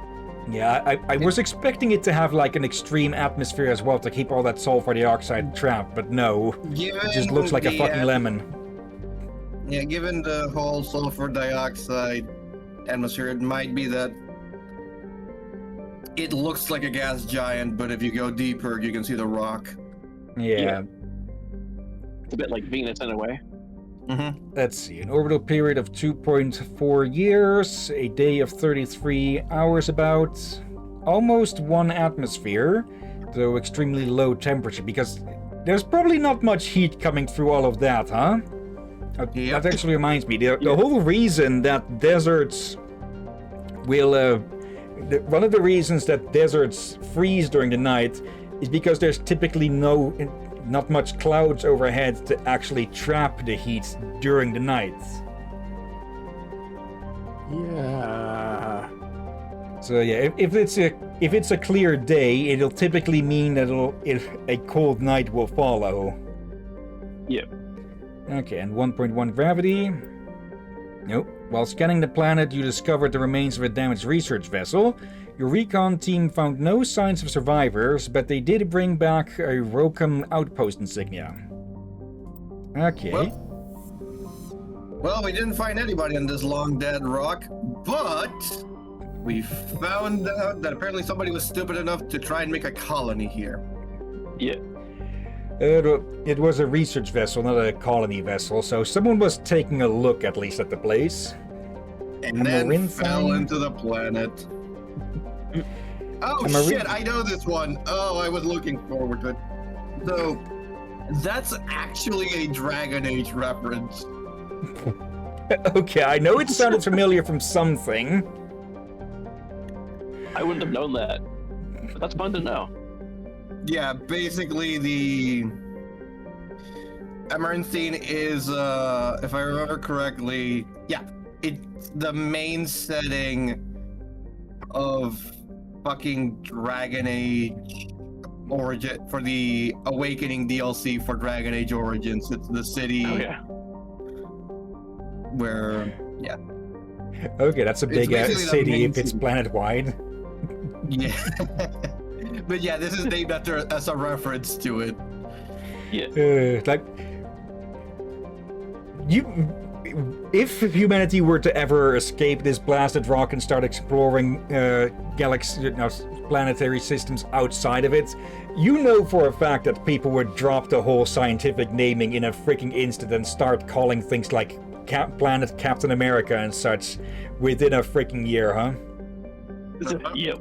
Yeah, I was expecting it to have like an extreme atmosphere as well to keep all that sulfur dioxide trapped, but no. It just looks like a fucking lemon. Yeah, given the whole sulfur dioxide atmosphere, it might be that it looks like a gas giant, but if you go deeper, you can see the rock. Yeah. It's a bit like Venus in a way. Mm-hmm. Let's see, an orbital period of 2.4 years, a day of 33 hours about, almost 1 atmosphere, though extremely low temperature, because there's probably not much heat coming through all of that, huh? Yep. That actually reminds me, the whole reason that deserts will, one of the reasons that deserts freeze during the night is because there's typically not much clouds overhead to actually trap the heat during the night. Yeah. So yeah, if it's a clear day, it'll typically mean that a cold night will follow. Yep. Okay, and 1.1 gravity. Nope. While scanning the planet, you discovered the remains of a damaged research vessel. Your recon team found no signs of survivors, but they did bring back a Rokum outpost insignia. Okay. Well, we didn't find anybody on this long dead rock, but we found out that apparently somebody was stupid enough to try and make a colony here. Yeah. It was a research vessel, not a colony vessel, so someone was taking a look at least at the place. And then fell into the planet. Oh shit, I know this one. Oh, I was looking forward to it. So, that's actually a Dragon Age reference. Okay, I know it sounded familiar from something. I wouldn't have known that. But that's fun to know. Yeah, basically the Amaranthine is, if I remember correctly, yeah, it's the main setting of fucking Dragon Age Origin for the Awakening DLC for Dragon Age Origins. It's the city where, yeah. Okay, that's a big basically the city main if it's city. planet-wide. Yeah. But yeah, this is named after as a reference to it. Yeah. If humanity were to ever escape this blasted rock and start exploring planetary systems outside of it, you know for a fact that people would drop the whole scientific naming in a freaking instant and start calling things like Planet Captain America and such within a freaking year, huh? Yep.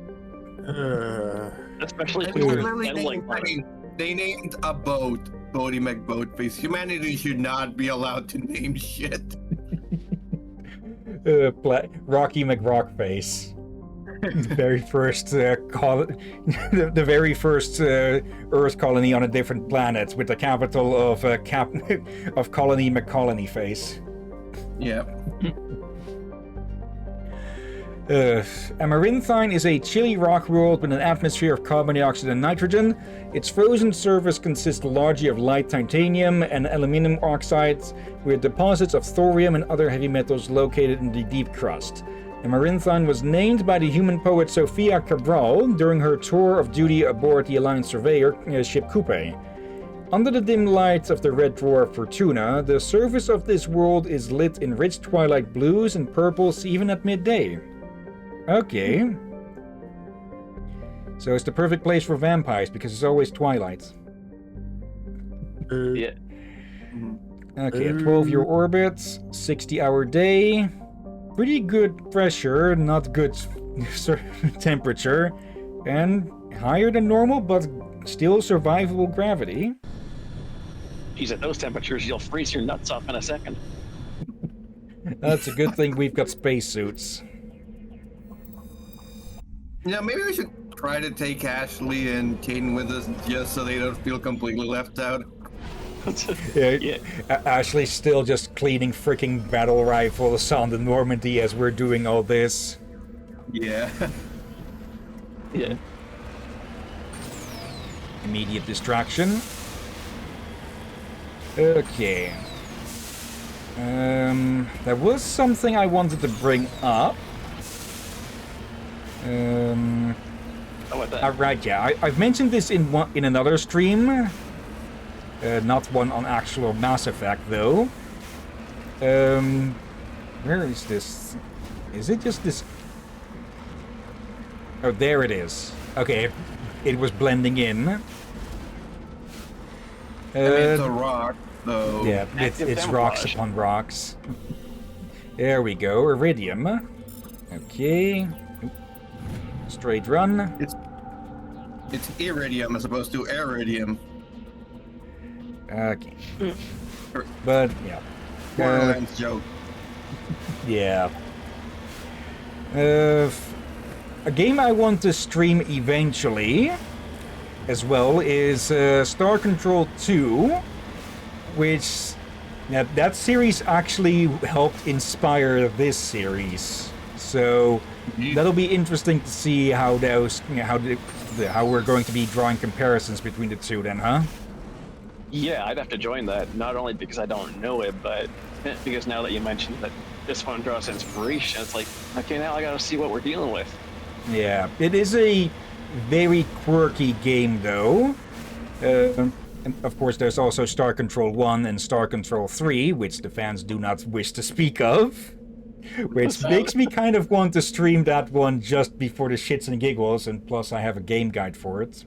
Especially if They we were literally settling on it. they named a boat Bodie McBoatface. Humanity should not be allowed to name shit. Rocky McRockface. The very first the very first Earth colony on a different planet with the capital of of Colony McColony Face. Yeah. Amaranthine is a chilly rock world with an atmosphere of carbon dioxide and nitrogen. Its frozen surface consists largely of light titanium and aluminum oxides, with deposits of thorium and other heavy metals located in the deep crust. Amaranthine was named by the human poet Sofia Cabral during her tour of duty aboard the Alliance Surveyor ship Coupe. Under the dim light of the red dwarf Fortuna, the surface of this world is lit in rich twilight blues and purples even at midday. Okay. So it's the perfect place for vampires because it's always twilight. Yeah. Okay, a 12-year orbit, 60-hour day. Pretty good pressure, not good temperature, and higher than normal, but still survivable gravity. Geez, at those temperatures, you'll freeze your nuts off in a second. That's a good thing we've got spacesuits. Yeah, maybe we should try to take Ashley and Caden with us just so they don't feel completely left out. Yeah. Ashley's still just cleaning freaking battle rifles on the Normandy as we're doing all this. Yeah. Yeah. Immediate distraction. Okay. There was something I wanted to bring up. How about that? Right, yeah. I've mentioned this in another stream. Not one on actual Mass Effect, though. Where is this? Is it just this? Oh, there it is. Okay, it was blending in. I mean, it's a rock, though. Yeah, it's rocks camouflage. upon rocks. There we go, iridium. Okay. Straight run. It's iridium as opposed to iridium. Okay. But, yeah. Borderlands joke. Yeah. A game I want to stream eventually, as well, is Star Control 2, which that series actually helped inspire this series. So that'll be interesting to see how those, how we're going to be drawing comparisons between the two, then, huh? Yeah, I'd have to join that, not only because I don't know it, but because now that you mentioned that this one draws inspiration, it's like, okay, now I gotta see what we're dealing with. Yeah, it is a very quirky game, though. And of course, there's also Star Control 1 and Star Control 3, which the fans do not wish to speak of. Which makes me kind of want to stream that one just before the shits and giggles, and plus I have a game guide for it.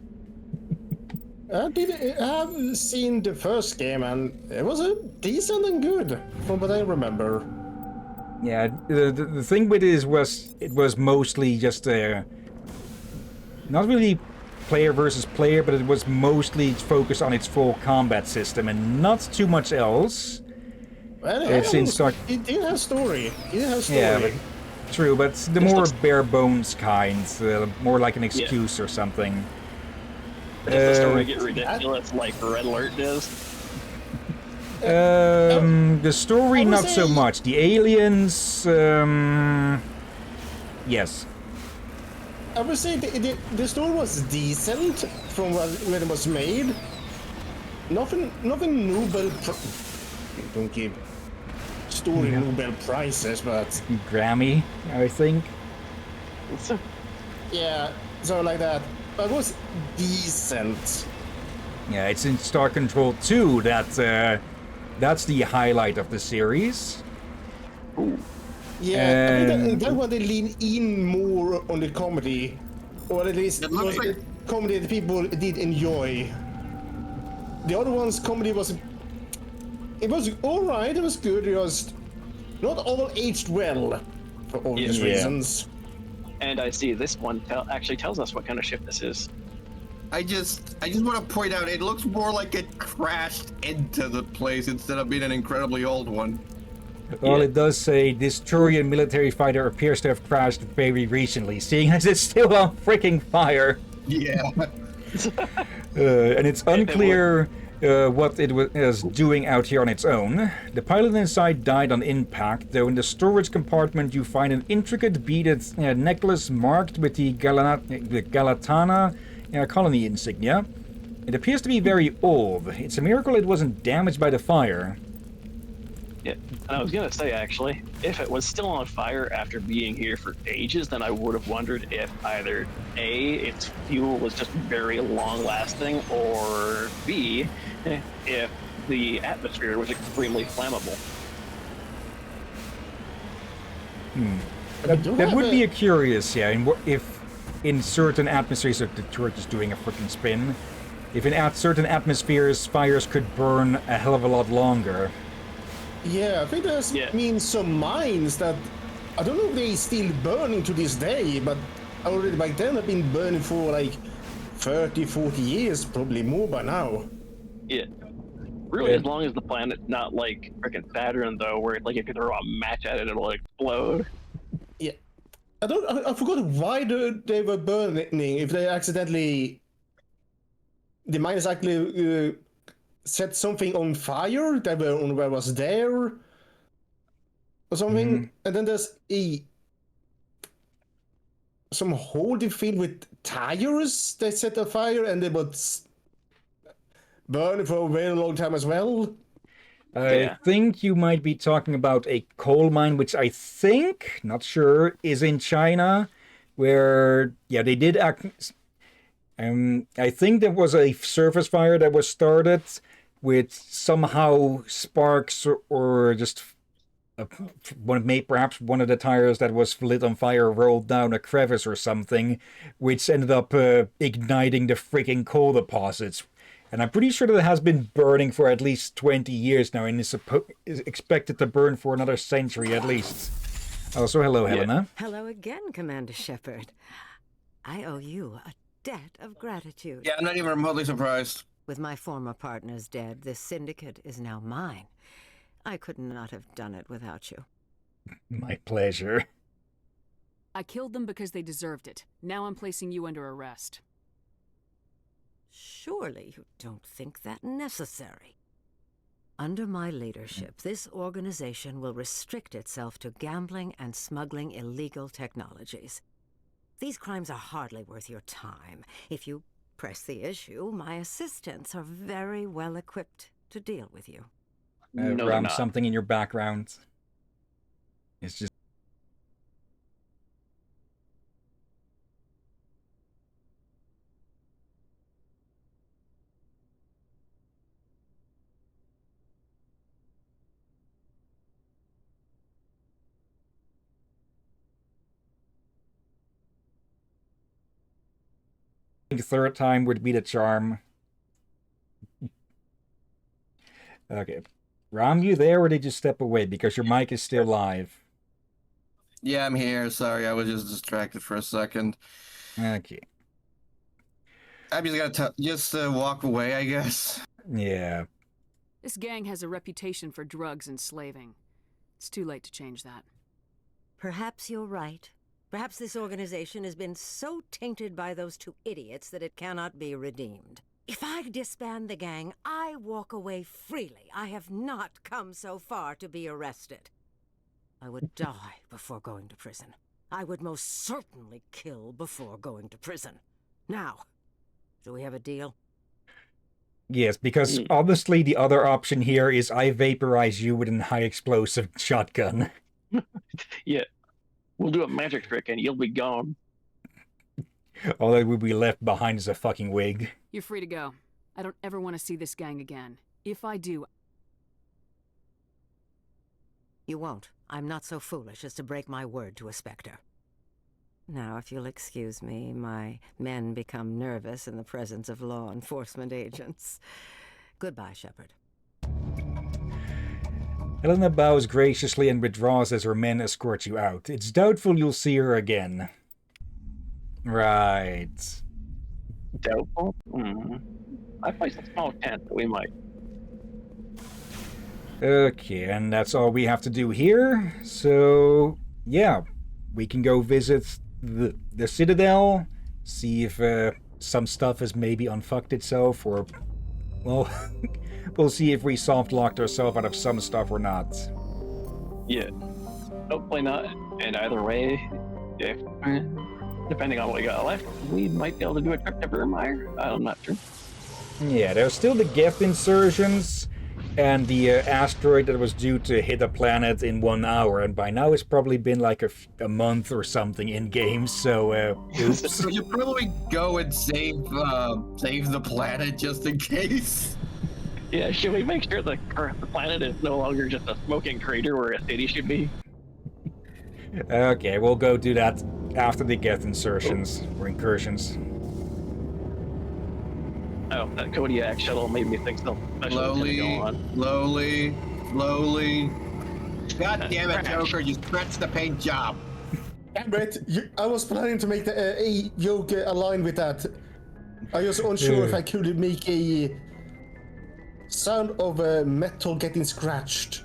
I have seen the first game, and it was decent and good, from what I remember. Yeah, the thing with it was mostly just not really player versus player, but it was mostly focused on its full combat system and not too much else. Well, It's in Star. It did have story. It has story. Yeah, but true, but the more bare bones kind, more like an excuse or something. Does the story get ridiculous like Red Alert does? The story I would not so say- much. The aliens, yes. I would say the story was decent from when it was made. Nothing Nobel. Don't give story Nobel prizes, but Grammy, I think. yeah, so like that. But it was decent. Yeah, it's in Star Control 2 that's the highlight of the series. Yeah, I mean, that one they lean in more on the comedy, or at least It looks like- comedy that people did enjoy. The other one's comedy was all right. It was good. It was not all aged well for obvious Yeah. reasons. And I see this one actually tells us what kind of ship this is. I just want to point out, it looks more like it crashed into the place instead of being an incredibly old one. Well, Yeah. it does say this Turian military fighter appears to have crashed very recently, seeing as it's still on freaking fire. Yeah. And it's unclear what it was doing out here on its own. The pilot inside died on impact, though in the storage compartment you find an intricate beaded necklace marked with the Galatana colony insignia. It appears to be very old. It's a miracle it wasn't damaged by the fire. Yeah, and I was gonna say actually, if it was still on fire after being here for ages, then I would have wondered if either A, its fuel was just very long lasting, or B, if the atmosphere was extremely flammable. That would be a curious, yeah, if in certain atmospheres, if the turret is doing a freaking spin, if in certain atmospheres fires could burn a hell of a lot longer. Yeah, I think there's means some mines that I don't know if they still burning to this day, but already back then have been burning for like 30, 40 years, probably more by now. Yeah. Really, as long as the planet's not like freaking Saturn, though, where like if you throw a match at it, it'll explode. Yeah, I forgot why they were burning. If they accidentally, the mine is actually set something on fire that was there or something. And then there's some hole they filled with tires they set on fire and they would burn for a very long time as well. I think you might be talking about a coal mine, which I think, not sure, is in China, where, yeah, they did act. I think there was a surface fire that was started with somehow sparks or just perhaps one of the tires that was lit on fire rolled down a crevice or something, which ended up igniting the freaking coal deposits. And I'm pretty sure that it has been burning for at least 20 years now and is expected to burn for another century at least. Also, hello, Helena. Hello again, Commander Shepard. I owe you a debt of gratitude. Yeah, I'm not even remotely surprised. With my former partners dead, this syndicate is now mine. I could not have done it without you. My pleasure. I killed them because they deserved it. Now I'm placing you under arrest. Surely you don't think that necessary. Under my leadership, this organization will restrict itself to gambling and smuggling illegal technologies. These crimes are hardly worth your time. If you press the issue, my assistants are very well equipped to deal with you. Around something in your background. It's just... Third time would be the charm. Okay. Ram, you there, or did you step away? Because your mic is still live. Yeah, I'm here. Sorry, I was just distracted for a second. Okay. I'm just gotta walk away, I guess. Yeah. This gang has a reputation for drugs and slaving. It's too late to change that. Perhaps you're right. Perhaps this organization has been so tainted by those two idiots that it cannot be redeemed. If I disband the gang, I walk away freely. I have not come so far to be arrested. I would die before going to prison. I would most certainly kill before going to prison. Now, do we have a deal? Yes, because honestly, the other option here is I vaporize you with a high explosive shotgun. Yeah. We'll do a magic trick and you'll be gone. All that will be left behind is a fucking wig. You're free to go. I don't ever want to see this gang again. If I do... You won't. I'm not so foolish as to break my word to a Spectre. Now, if you'll excuse me, my men become nervous in the presence of law enforcement agents. Goodbye, Shepard. Helena bows graciously and withdraws as her men escort you out. It's doubtful you'll see her again. Right. Doubtful? I placed a small tent, but we might. Okay, and that's all we have to do here. So, yeah, we can go visit the Citadel, see if some stuff has maybe unfucked itself, or, well, we'll see if we soft-locked ourselves out of some stuff or not. Yeah. Hopefully not. And either way, if, depending on what we got left, we might be able to do a trip to Vermeer. I'm not sure. Yeah, there's still the Geth insurgents, and the asteroid that was due to hit a planet in 1 hour, and by now it's probably been like a month or something in game, so oops. So you probably go and save the planet just in case. Yeah, should we make sure the planet is no longer just a smoking crater where a city should be? Okay, we'll go do that after the Geth insertions, or incursions. Oh, that Kodiak shuttle made me think something special was gonna go on. Slowly. God damn it, Joker, you stretched the paint job. Damn it, I was planning to make the A joke align with that. I was unsure if I could make a sound of metal getting scratched.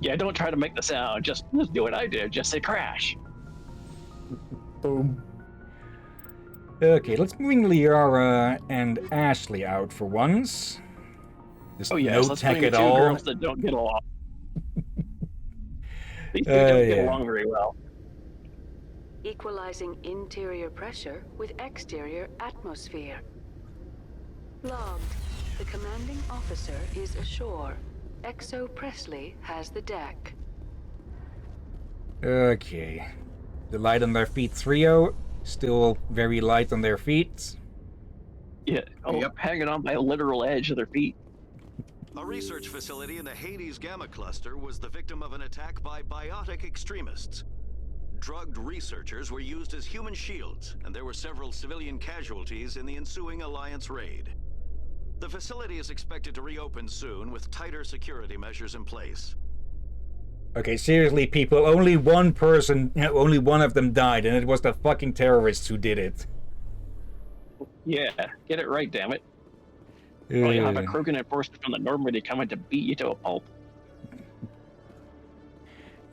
Yeah, don't try to make the sound. Just do what I did. Just say crash. Boom. Okay, let's bring Liara and Ashley out for once. There's Oh yeah, no so let's tech bring the at two all. girls that don't get along. These two don't get Yeah. along very well. Equalizing interior pressure with exterior atmosphere. Logged. The commanding officer is ashore. Exo Presley has the deck. Okay. The light on their feet trio. Still very light on their feet. Yeah. Oh, Yep. hanging on by a literal edge of their feet. A research facility in the Hades Gamma Cluster was the victim of an attack by biotic extremists. Drugged researchers were used as human shields, and there were several civilian casualties in the ensuing Alliance raid. The facility is expected to reopen soon with tighter security measures in place. Okay, seriously, people, only one of them died, and it was the fucking terrorists who did it. Yeah, get it right, damn it. Well, you'll have a Krogan enforcement from the Normandy coming to beat you to a pulp.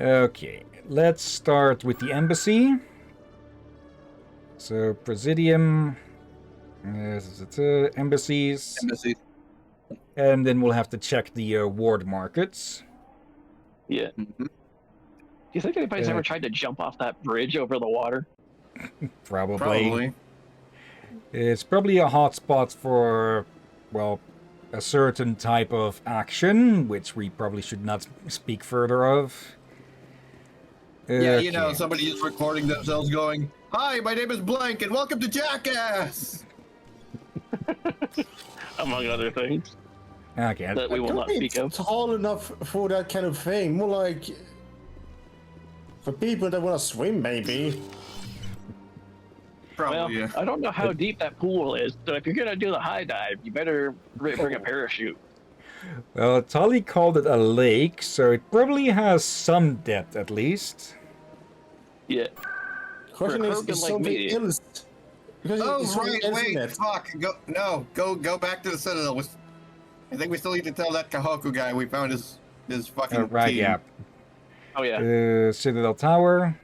Okay, let's start with the embassy. So, Presidium, embassies, Embassy. and then we'll have to check the ward markets. Yeah. Mhm. Do you think anybody's ever tried to jump off that bridge over the water? Probably. It's probably a hotspot for, well, a certain type of action, which we probably should not speak further of. Yeah, you know, Okay. somebody is recording themselves going, "Hi, my name is Blank, and welcome to Jackass." Among other things Okay. that we will not speak of. Tall enough for that kind of thing. More like for people that want to swim, maybe. Probably, Well, yeah. I don't know how deep that pool is, so if you're gonna do the high dive, you better bring a parachute. Well, Tully called it a lake, so it probably has some depth at least. Yeah. Question For a is Krogan like something me. else. Because Oh, it's something right, else wait, in it. fuck. Go back to the Citadel. I think we still need to tell that Kahoku guy we found his fucking Right, team. yeah. Oh yeah. Citadel Tower.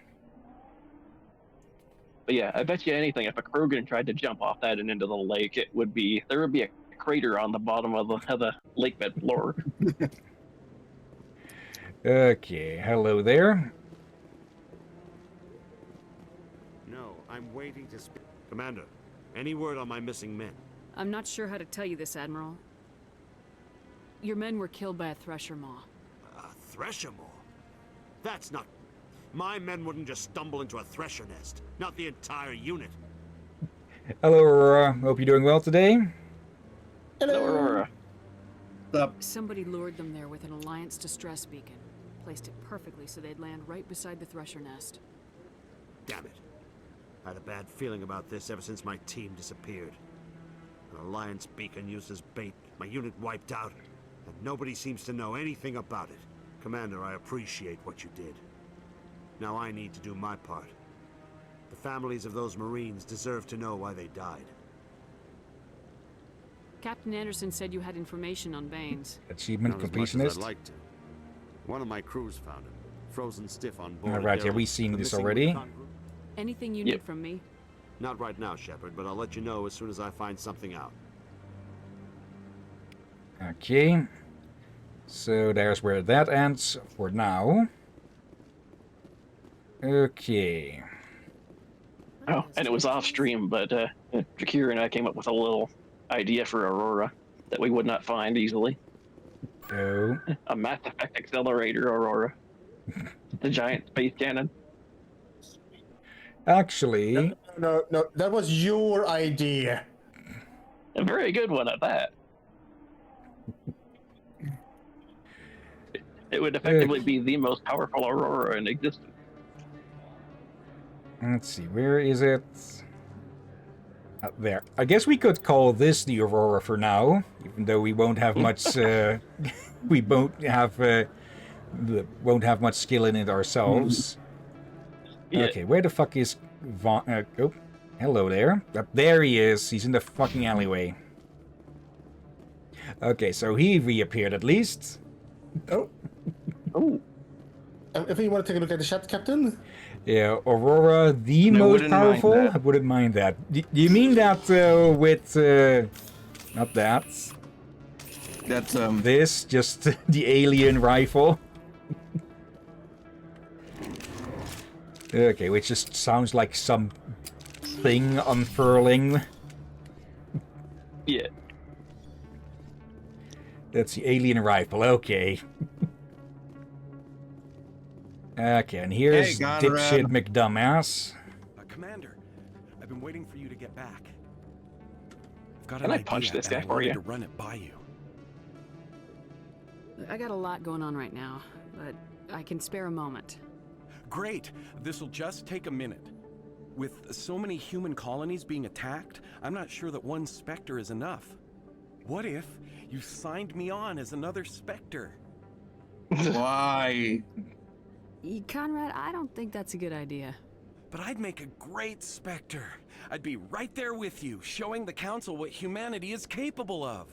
But yeah, I bet you anything, if a Krogan tried to jump off that and into the lake, there would be a crater on the bottom of the lake bed floor. Okay, hello there. No, I'm waiting to speak. Commander, any word on my missing men? I'm not sure how to tell you this, Admiral. Your men were killed by a thresher maw. A thresher maw? That's not... My men wouldn't just stumble into a thresher nest. Not the entire unit. Hello, Aurora. Hope you're doing well today. Hello, Aurora. Somebody lured them there with an Alliance distress beacon. Placed it perfectly so they'd land right beside the thresher nest. Damn it. I had a bad feeling about this ever since my team disappeared. An Alliance beacon used as bait, my unit wiped out, and nobody seems to know anything about it. Commander, I appreciate what you did. Now I need to do my part. The families of those Marines deserve to know why they died. Captain Anderson said you had information on Baines. Achievement Not as much as I'd completionist. like to. One of my crews found him, frozen stiff on board. a Alright, yeah, derelict. we've seen The this missing already. recon group? Anything you Yep. need from me? Not right now, Shepard, but I'll let you know as soon as I find something out. Okay. So there's where that ends for now. Okay. Oh, and it was off stream, but Jakir and I came up with a little idea for Aurora that we would not find easily. Oh. A Mass Effect accelerator Aurora. The giant space cannon. Actually, No, that was your idea. A very good one at that. It would effectively be the most powerful Aurora in existence. let's see, where is it? There. I guess we could call this the Aurora for now, even though we won't have much. We won't have much skill in it ourselves. Yeah. Okay, where the fuck is Vaughn? Oh, hello there. There he is. He's in the fucking alleyway. Okay, so he reappeared at least. Oh, Oh, if you want to take a look at the chat, Captain. Yeah, Aurora, the No, most wouldn't mind powerful? that. I wouldn't mind that. Do you mean that with... not that. That's This, just the alien rifle. Okay, which just sounds like some thing unfurling. Yeah. That's the alien rifle, okay. Okay, and here's Hey, Conrad. dipshit McDumbass. Commander, I've been waiting for you to get back. I've got Can an I idea, punch this and guy I for wanted you? to run it by you. I got a lot going on right now, but I can spare a moment. Great. This'll just take a minute. With so many human colonies being attacked, I'm not sure that one Spectre is enough. What if you signed me on as another Spectre? why. Conrad, I don't think that's a good idea. But I'd make a great Spectre. I'd be right there with you, showing the Council what humanity is capable of.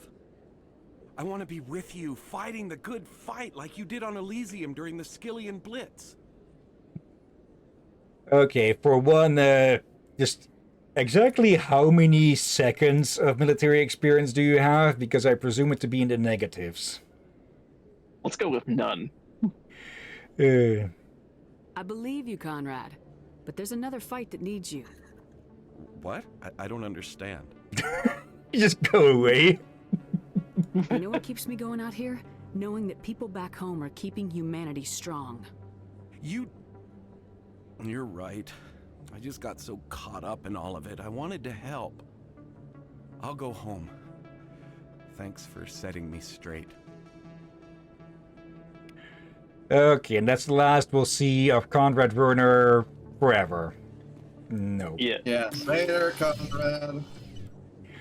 I want to be with you, fighting the good fight like you did on Elysium during the Skillian Blitz. Okay, for one, just exactly how many seconds of military experience do you have? Because I presume it to be in the negatives. Let's go with none. I believe you, Conrad, but there's another fight that needs you. What? I don't understand. You just go away. You know what keeps me going out here? Knowing that people back home are keeping humanity strong. You're right. I just got so caught up in all of it. I wanted to help. I'll go home. Thanks for setting me straight. Okay, and that's the last we'll see of Conrad Werner forever. No. Yeah. Yeah, later, Conrad.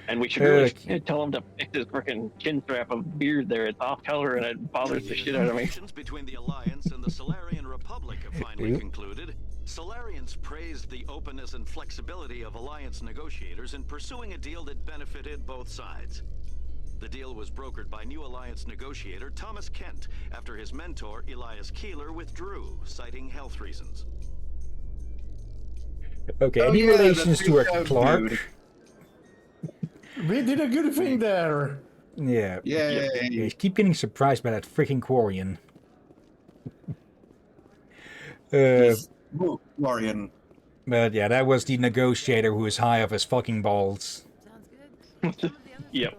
And we should really tell him to fix his frickin' chin strap of beard there. It's off color and it bothers the shit out of me. Relations between the Alliance and the Solarian Republic have finally concluded. Solarians praised the openness and flexibility of Alliance negotiators in pursuing a deal that benefited both sides. The deal was brokered by new Alliance negotiator Thomas Kent after his mentor Elias Keeler withdrew, citing health reasons. Okay, Oh, any yeah, relations the to a big Clark? dude. We did a good thing there. Yeah. Yay. Yeah, you keep getting surprised by that freaking Quarian. Lorian. But yeah, that was the negotiator who was high off his fucking balls. Yep.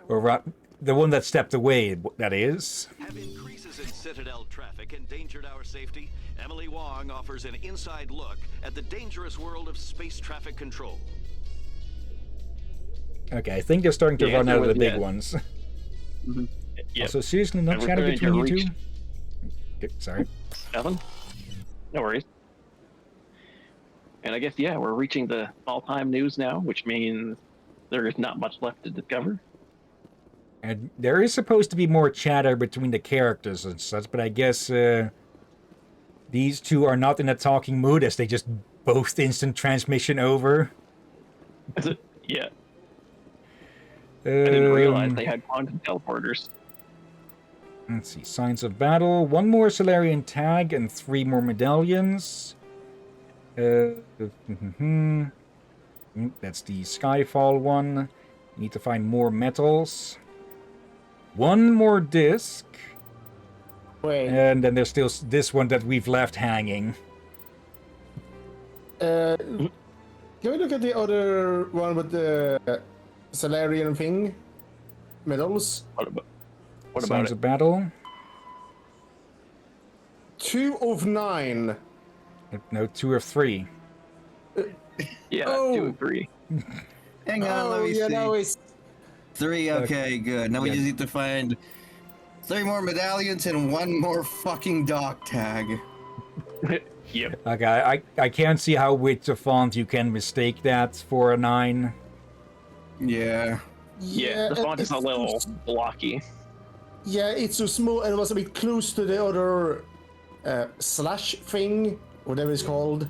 Or the one that stepped away, that is. Have increases in Citadel traffic endangered our safety? Emily Wong offers an inside look at the dangerous world of space traffic control. Okay, I think they're starting to run out of the big ones. Yep. Also, seriously, no And we're chatter starting to between you reach- two? Okay, sorry. Nothing? No worries. And I guess, yeah, we're reaching the all-time news now, which means there is not much left to discover. And there is supposed to be more chatter between the characters and such, but I guess these two are not in a talking mood as they just both instant transmission over. Yeah. I didn't Um, realize they had quantum teleporters. Let's see. Signs of battle. One more Solarian tag and 3 more medallions. That's the Skyfall one. Need to find more metals. One more disc. Wait. And then there's still this one that we've left hanging. Can we look at the other one with the Solarian thing? Medals? What about Signs it? of battle. 2 of 9. No, 2 of 3. Yeah, Oh. 2 and 3. Hang on, let me see. No, it's 3, okay, good. Now we Yeah. just need to find 3 more medallions and 1 more fucking dock tag. Yep. Okay, I can't see how with the font you can mistake that for a 9. Yeah. Yeah, the font is a little blocky. Yeah, it's so small and it was a bit close to the other slash thing, whatever it's called.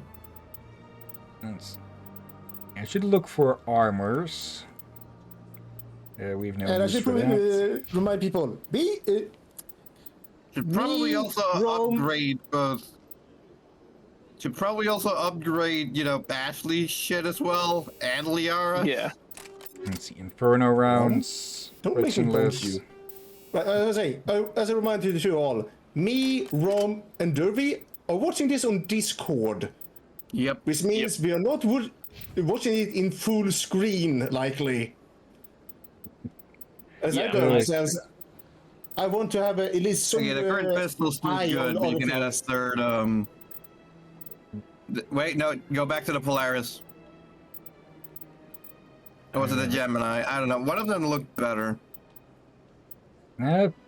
I should look for armors. We've no And I use should for that. remind people, Should probably also upgrade both. Should probably also upgrade, Ashley's shit as well, and Liara. Yeah. Let's see, Inferno rounds. Don't make me But as I say, as a reminder to you all, me, Rom, and Derby are watching this on Discord. Yep. Which means we are not watching it in full screen, likely. As I go, since I want to have at least some. Okay, the current pistol's still good, but you can add a third. Wait, no, go back to the Polaris. Or was it the Gemini? I don't know. One of them looked better.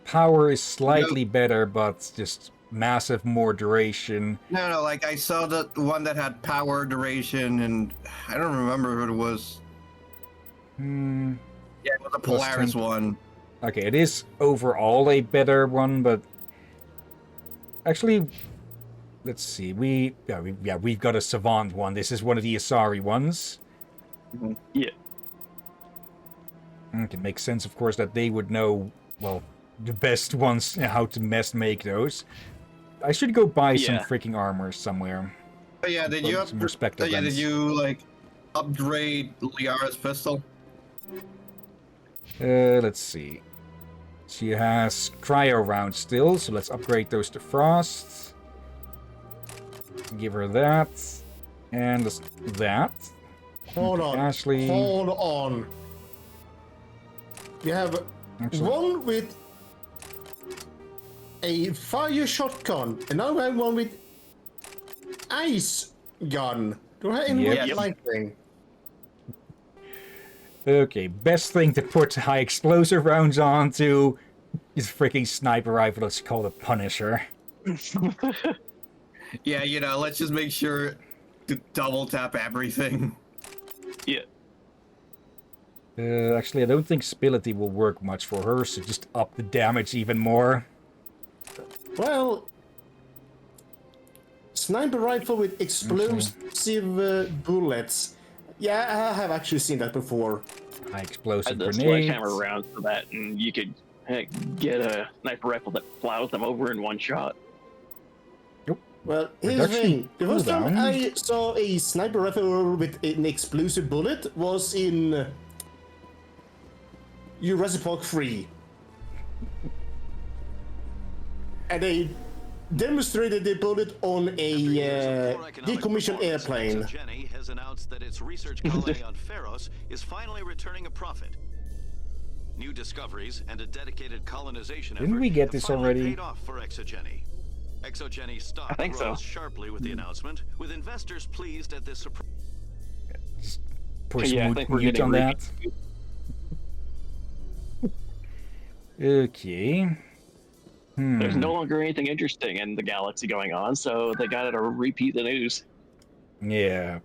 Power is slightly better, but just massive more duration. No, like I saw the one that had power, duration, and I don't remember what it was. Yeah, it was a Polaris one. Okay, it is overall a better one, but actually, let's see. We've got a Savant one. This is one of the Asari ones. Yeah. It makes sense, of course, that they would know, well, the best ones, how to best make those. I should go buy some freaking armor somewhere. Oh yeah, did you did you like upgrade Liara's pistol? Let's see. She has cryo rounds still, so let's upgrade those to frost. Give her that. And that. Hold on. Ashley. Hold on. You have one with a fire shotgun, and now I have one with ice gun. Do I have any with lightning? Okay, best thing to put high explosive rounds onto is freaking sniper rifle. Let's call it Punisher. Yeah, you know, let's just make sure to double tap everything. Yeah. Actually, I don't think Spility will work much for her, so just up the damage even more. Well, sniper rifle with explosive bullets. Yeah, I have actually seen that before. High explosive grenades. Sledgehammer rounds for that, and you could get a sniper rifle that plows them over in one shot. Well, here's the thing. The first time I saw a sniper rifle with an explosive bullet was in Jurassic Park 3. And they demonstrated the bullet on a decommissioned airplane. ExoGeni has announced that its research colony on Pharos is finally returning a profit. New discoveries and a dedicated colonization effort. Didn't we get this already? Paid off for ExoGeni. ExoGeni stock rose sharply with the announcement, with investors pleased at this surprise. Push mute on that. Okay. There's no longer anything interesting in the galaxy going on, so they gotta repeat the news. Yeah.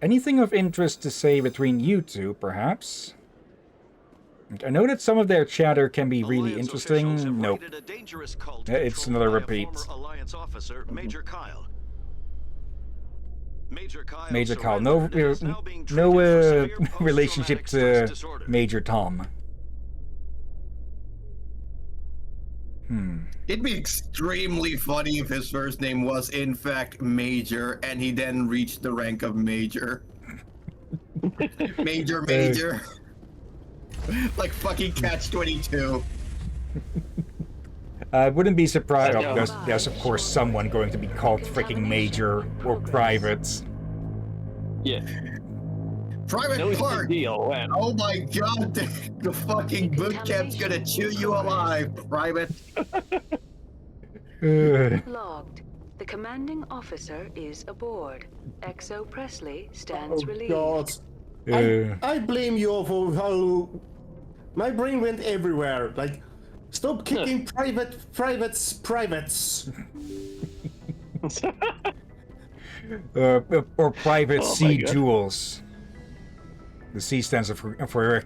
Anything of interest to say between you two, perhaps? I know that some of their chatter can be really interesting. Nope. It's another repeat. Alliance officer, Major Kyle. Major Kyle. No relationship to Major Tom. It'd be extremely funny if his first name was in fact Major, and he then reached the rank of Major. Major. Like fucking Catch-22. I wouldn't be surprised. There's of course someone going to be called freaking Major or Private. Yeah. Private Clark! Oh my god, the fucking boot camp's gonna chew you alive, Private. Logged. The commanding officer is aboard. Exo Presley stands relieved. God. I blame you for how my brain went everywhere. Like, stop kicking privates. Or Private C Jewels. The C stands for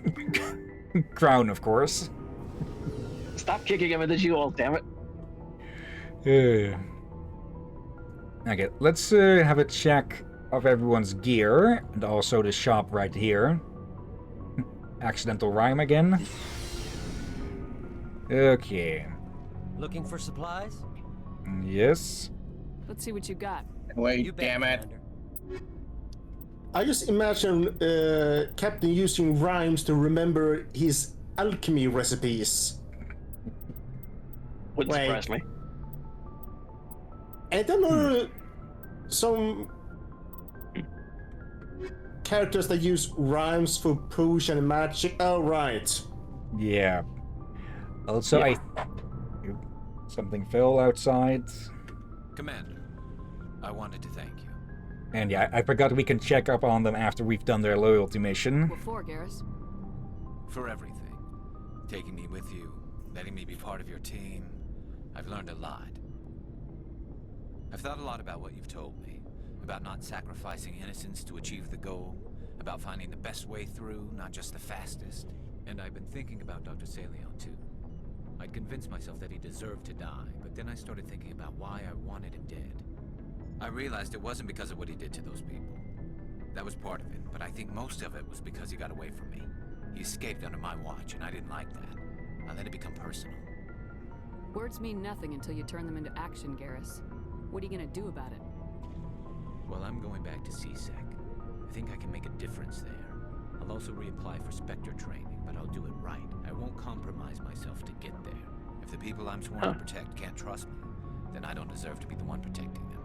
crown, of course. Stop kicking him in the jewels, damn it. Okay, let's have a check of everyone's gear, and also the shop right here. Accidental rhyme again. Okay. Looking for supplies? Yes. Let's see what you got. Wait, damn it. I just imagine Captain using rhymes to remember his alchemy recipes. Wouldn't surprise me. And then there are some characters that use rhymes for potion and magic. Oh, right. Yeah. Also, something fell outside. Commander, I wanted to thank you. And yeah, I forgot we can check up on them after we've done their loyalty mission. What for, Garrus? For everything. Taking me with you, letting me be part of your team. I've learned a lot. I've thought a lot about what you've told me. About not sacrificing innocence to achieve the goal. About finding the best way through, not just the fastest. And I've been thinking about Dr. Salion too. I'd convinced myself that he deserved to die, but then I started thinking about why I wanted him dead. I realized it wasn't because of what he did to those people. That was part of it, but I think most of it was because he got away from me. He escaped under my watch, and I didn't like that. I let it become personal. Words mean nothing until you turn them into action, Garrus. What are you gonna do about it? Well, I'm going back to CSEC. I think I can make a difference there. I'll also reapply for Spectre training, but I'll do it right. I won't compromise myself to get there. If the people I'm sworn to protect can't trust me, then I don't deserve to be the one protecting them.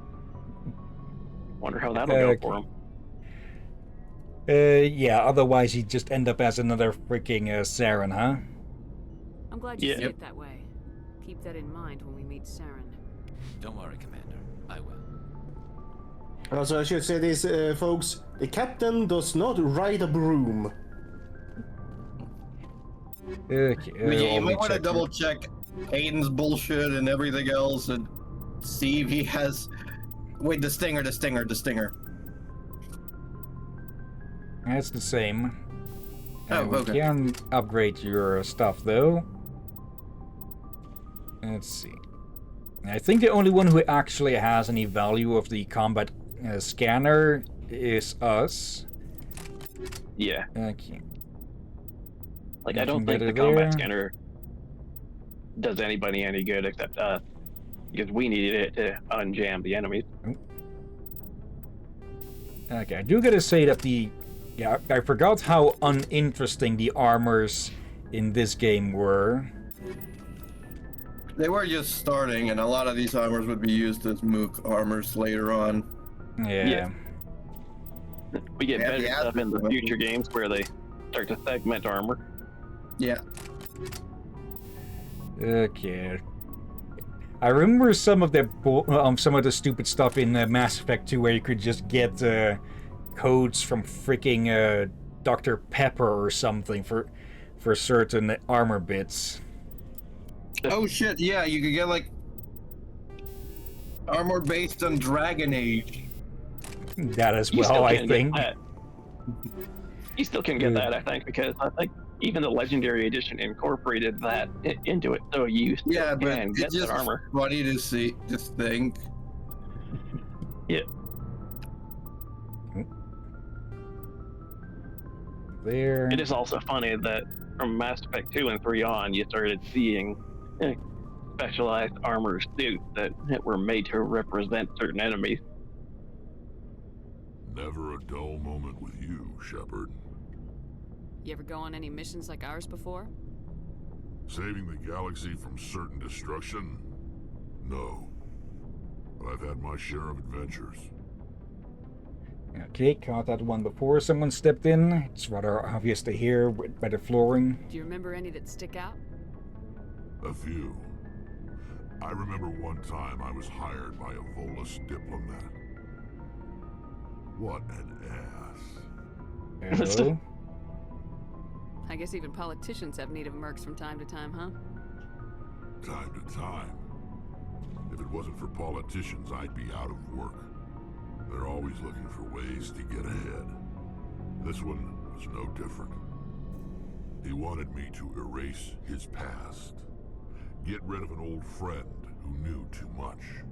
Wonder how that'll go for him. Yeah, otherwise he'd just end up as another freaking Saren, huh? I'm glad you see it that way. Keep that in mind when we meet Saren. Don't worry, Commander. I will. Also, I should say this, folks. The captain does not ride a broom. You might want to double check Aiden's bullshit and everything else and see if he has... Wait, the stinger. That's the same. Okay. We can upgrade your stuff, though. Let's see. I think the only one who actually has any value of the combat scanner is us. Yeah. Okay. Like, I don't think the combat scanner does anybody any good except us. Because we needed it to unjam the enemies. Okay, I do gotta say that yeah, I forgot how uninteresting the armors in this game were. They were just starting, and a lot of these armors would be used as Mook armors later on. Yeah. We get better stuff in the future games where they start to segment armor. Yeah. Okay. I remember some of the stupid stuff in Mass Effect 2 where you could just get codes from freaking Dr. Pepper or something for certain armor bits. Oh shit, yeah, you could get like armor based on Dragon Age. That as well, I think. You still can get that, I think, because I think even the Legendary Edition incorporated that into it, so you still can get that armor. Funny to see, just think. Yeah. There. It is also funny that from Mass Effect 2 and 3 on, you started seeing specialized armor suits that were made to represent certain enemies. Never a dull moment with you, Shepard. You ever go on any missions like ours before? Saving the galaxy from certain destruction? No. But I've had my share of adventures. Okay, caught that one before someone stepped in. It's rather obvious to hear by the flooring. Do you remember any that stick out? A few. I remember one time I was hired by a Volus diplomat. What an ass. Hello? I guess even politicians have need of mercs from time to time, huh? Time to time. If it wasn't for politicians, I'd be out of work. They're always looking for ways to get ahead. This one was no different. He wanted me to erase his past. Get rid of an old friend who knew too much.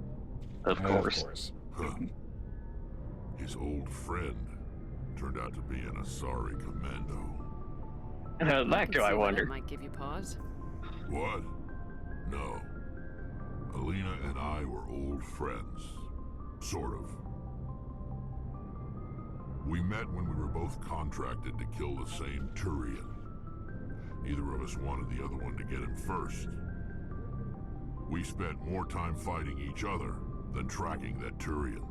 Of course. Huh. His old friend turned out to be an Asari commando. And how did that go, I wonder? That might give you pause. What? No. Alina and I were old friends. Sort of. We met when we were both contracted to kill the same Turian. Neither of us wanted the other one to get him first. We spent more time fighting each other than tracking that Turian.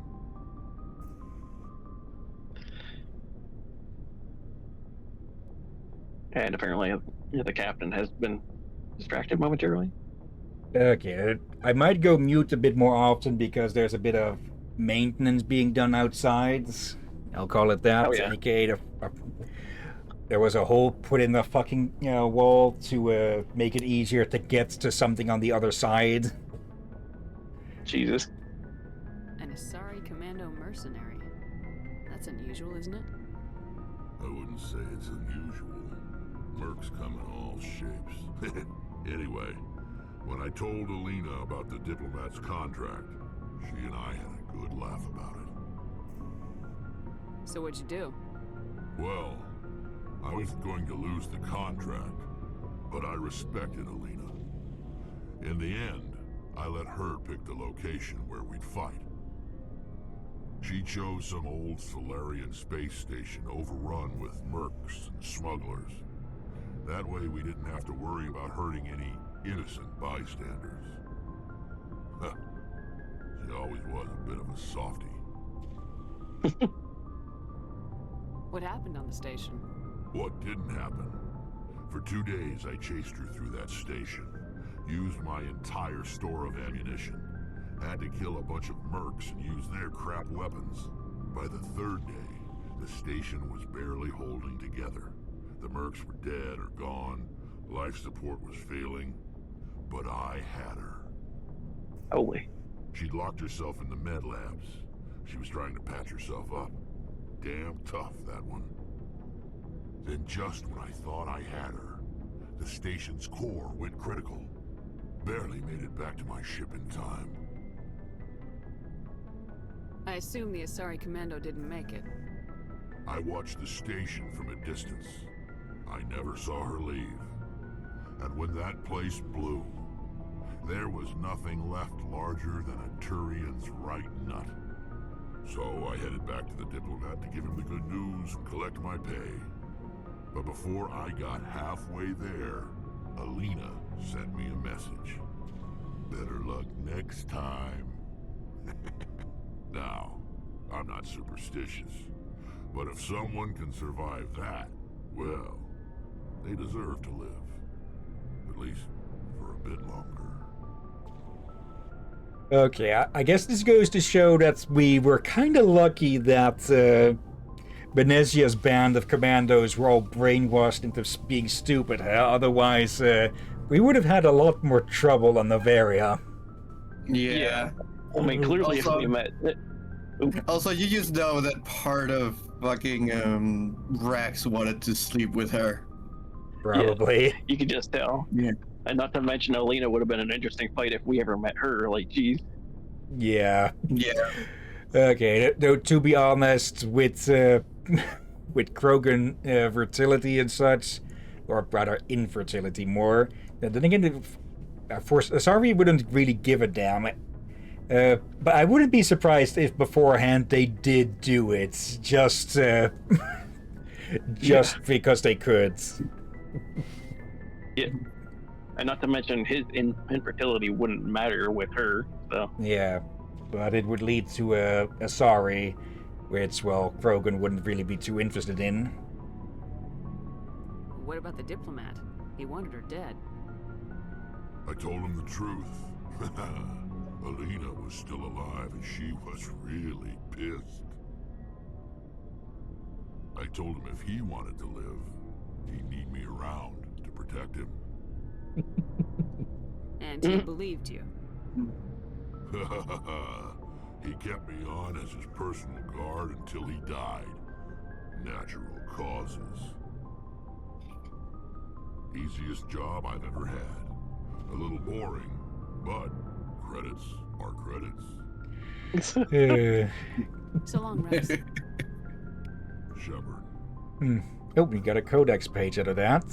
And apparently the captain has been distracted momentarily. Okay, I might go mute a bit more often because there's a bit of maintenance being done outside. I'll call it that. Oh, yeah. AKA there was a hole put in the fucking wall to make it easier to get to something on the other side. Jesus. An Asari commando mercenary. That's unusual, isn't it? I wouldn't say it's unusual. Mercs come in all shapes. Anyway, when I told Alina about the diplomat's contract, she and I had a good laugh about it. So what'd you do? Well, I was going to lose the contract, but I respected Alina. In the end, I let her pick the location where we'd fight. She chose some old Solarian space station overrun with mercs and smugglers. That way we didn't have to worry about hurting any innocent bystanders. Huh. She always was a bit of a softie. What happened on the station? What didn't happen? For 2 days I chased her through that station, used my entire store of ammunition, had to kill a bunch of mercs and use their crap weapons. By the 3rd day, the station was barely holding together. The mercs were dead or gone, life support was failing, but I had her. Holy. She'd locked herself in the med labs. She was trying to patch herself up. Damn tough, that one. Then just when I thought I had her, the station's core went critical. Barely made it back to my ship in time. I assume the Asari commando didn't make it. I watched the station from a distance. I never saw her leave. And when that place blew, there was nothing left larger than a Turian's right nut. So I headed back to the diplomat to give him the good news and collect my pay. But before I got halfway there, Alina sent me a message. Better luck next time. Now, I'm not superstitious, but if someone can survive that, well, they deserve to live. At least for a bit longer. Okay, I guess this goes to show that we were kind of lucky that Benezia's band of commandos were all brainwashed into being stupid. Otherwise, we would have had a lot more trouble on Novaria. Yeah. I mean, clearly Also- if we met... Also, you just know that part of fucking Rex wanted to sleep with her. Probably. Yeah, you could just tell. Yeah. And not to mention, Alina would have been an interesting fight if we ever met her. Like, geez. Yeah. Yeah. Okay, though to be honest, with with Krogan fertility and such, or rather infertility more, then again, for Asari wouldn't really give a damn. But I wouldn't be surprised if beforehand they did do it, just because they could. Yeah. And not to mention, his infertility wouldn't matter with her, so... Yeah, but it would lead to Asari, which, well, Krogan wouldn't really be too interested in. What about the diplomat? He wanted her dead. I told him the truth. Alina was still alive and she was really pissed. I told him if he wanted to live, he'd need me around to protect him. And he believed you. He kept me on as his personal guard until he died. Natural causes. Easiest job I've ever had. A little boring, but credits are credits. So long, Rex. Shepard. Oh, we got a codex page out of that.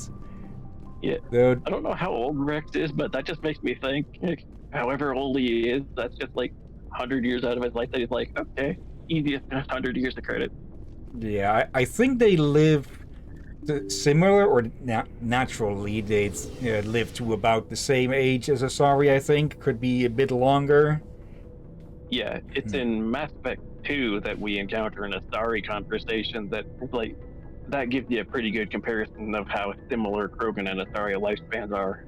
Yeah. I don't know how old Rex is, but that just makes me think, like, however old he is, that's just like 100 years out of his life that he's like, okay, easiest 100 years of credit. Yeah, I think they live similar, or naturally they live to about the same age as Asari, I think. Could be a bit longer. Yeah, it's in Mass Effect 2 that we encounter an Asari conversation that, like, that gives you a pretty good comparison of how similar Krogan and Asari lifespans are.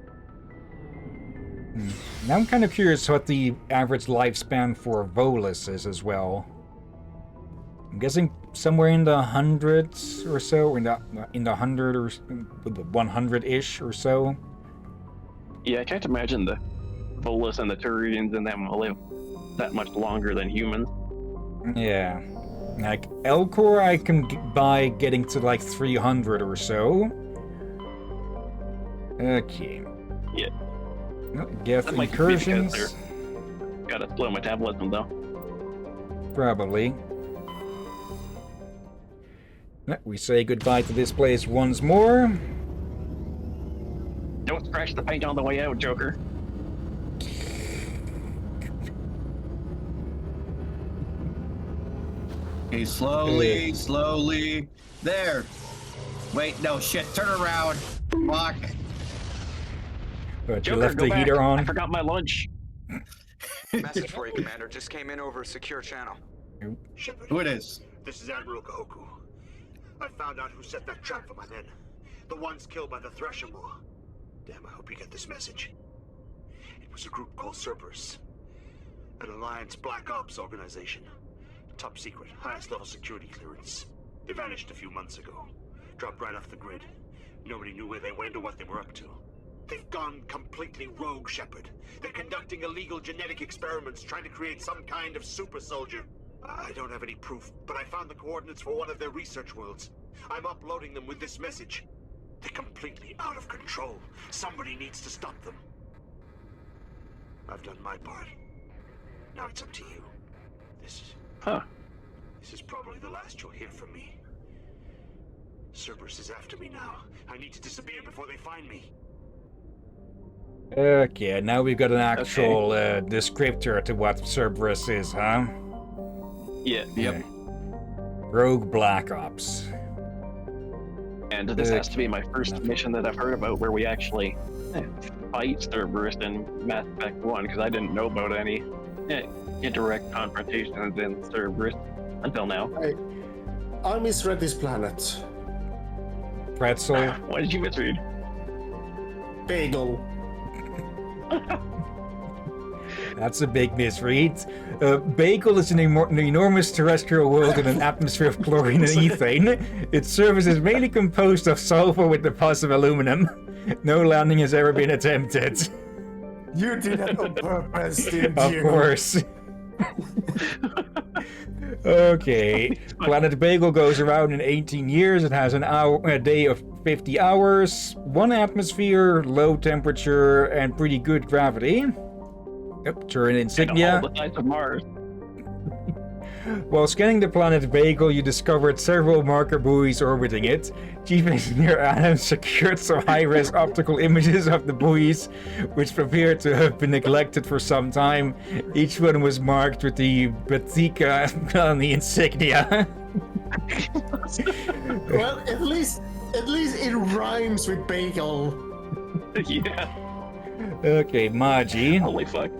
Now I'm kind of curious what the average lifespan for Volus is as well. I'm guessing somewhere in the hundreds or so, or in the 100 or 100-ish or so. Yeah, I can't imagine the Volus and the Turians and them will live that much longer than humans. Yeah. Like, Elcor I can buy getting to like 300 or so. Okay. Yeah. Geth That might just be because incursions. they're got a slow metabolism, though. Probably. We say goodbye to this place once more. Don't scratch the paint on the way out, Joker. Okay, slowly, slowly. There. Wait, no, shit. Turn around. Fuck. But you Joker, left go the back. heater on. I forgot my lunch. Message for you, Commander. Just came in over a secure channel. Shepard. Who it is? This is Admiral Kahoku. I found out who set that trap for my men. The ones killed by the Thresher Maw. Damn, I hope you get this message. It was a group called Cerberus. An Alliance Black Ops organization. Top secret, highest level security clearance. They vanished a few months ago. Dropped right off the grid. Nobody knew where they went or what they were up to. They've gone completely rogue, Shepard. They're conducting illegal genetic experiments, trying to create some kind of super soldier. I don't have any proof, but I found the coordinates for one of their research worlds. I'm uploading them with this message. They're completely out of control. Somebody needs to stop them. I've done my part. Now it's up to you. This is probably the last you'll hear from me. Cerberus is after me now. I need to disappear before they find me. Okay, now we've got an actual descriptor to what Cerberus is, huh? Yeah. Yep. Rogue Black Ops. And this has to be my first mission that I've heard about where we actually fight Cerberus in Mass Effect 1, because I didn't know about any indirect confrontations in Cerberus until now. I misread this planet. Pretzel. What did you misread? Bagel. That's a big misread. Bagel is an enormous terrestrial world in an atmosphere of chlorine and ethane. Its surface is mainly composed of sulfur with deposits of aluminum. No landing has ever been attempted. You did that on purpose, didn't you? Of course. Okay. Planet Bagel goes around in 18 years. It has a day of 50 hours, 1 atmosphere, low temperature, and pretty good gravity. Yep, turn insignia. And all the sides of Mars. While scanning the planet Bagel, you discovered several marker buoys orbiting it. Chief Engineer Adams secured some high-res optical images of the buoys, which appeared to have been neglected for some time. Each one was marked with the Batika on the insignia. Well, at least it rhymes with bagel. Yeah. Okay, Magi. Holy fuck.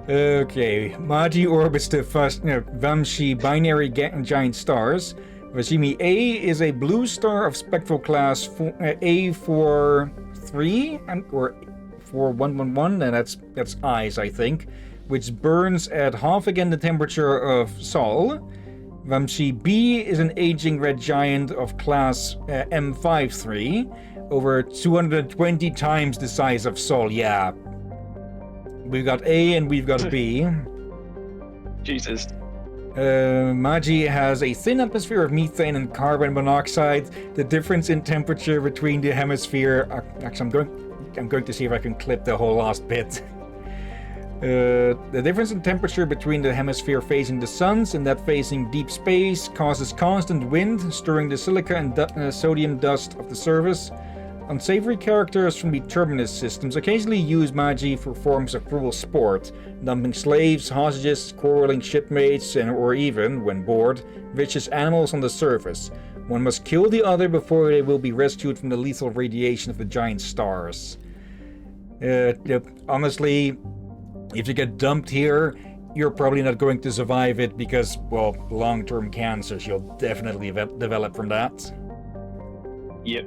Okay, Magi orbits the Vamshi binary giant stars. Vashimi A is a blue star of spectral class A43 or 4111, and that's eyes, I think, which burns at half again the temperature of Sol. Vamshi B is an aging red giant of class M53, over 220 times the size of Sol. Yeah. We've got A and we've got B. Jesus. Magi has a thin atmosphere of methane and carbon monoxide. The difference in temperature between the hemisphere... Actually, I'm going to see if I can clip the whole last bit. The difference in temperature between the hemisphere facing the suns and that facing deep space causes constant wind, stirring the silica and sodium dust of the surface. Unsavory characters from the Terminus systems occasionally use Magi for forms of cruel sport, dumping slaves, hostages, quarreling shipmates, and or even, when bored, vicious animals on the surface. One must kill the other before they will be rescued from the lethal radiation of the giant stars. Honestly, if you get dumped here, you're probably not going to survive it because, well, long-term cancers you'll definitely develop from that. Yep.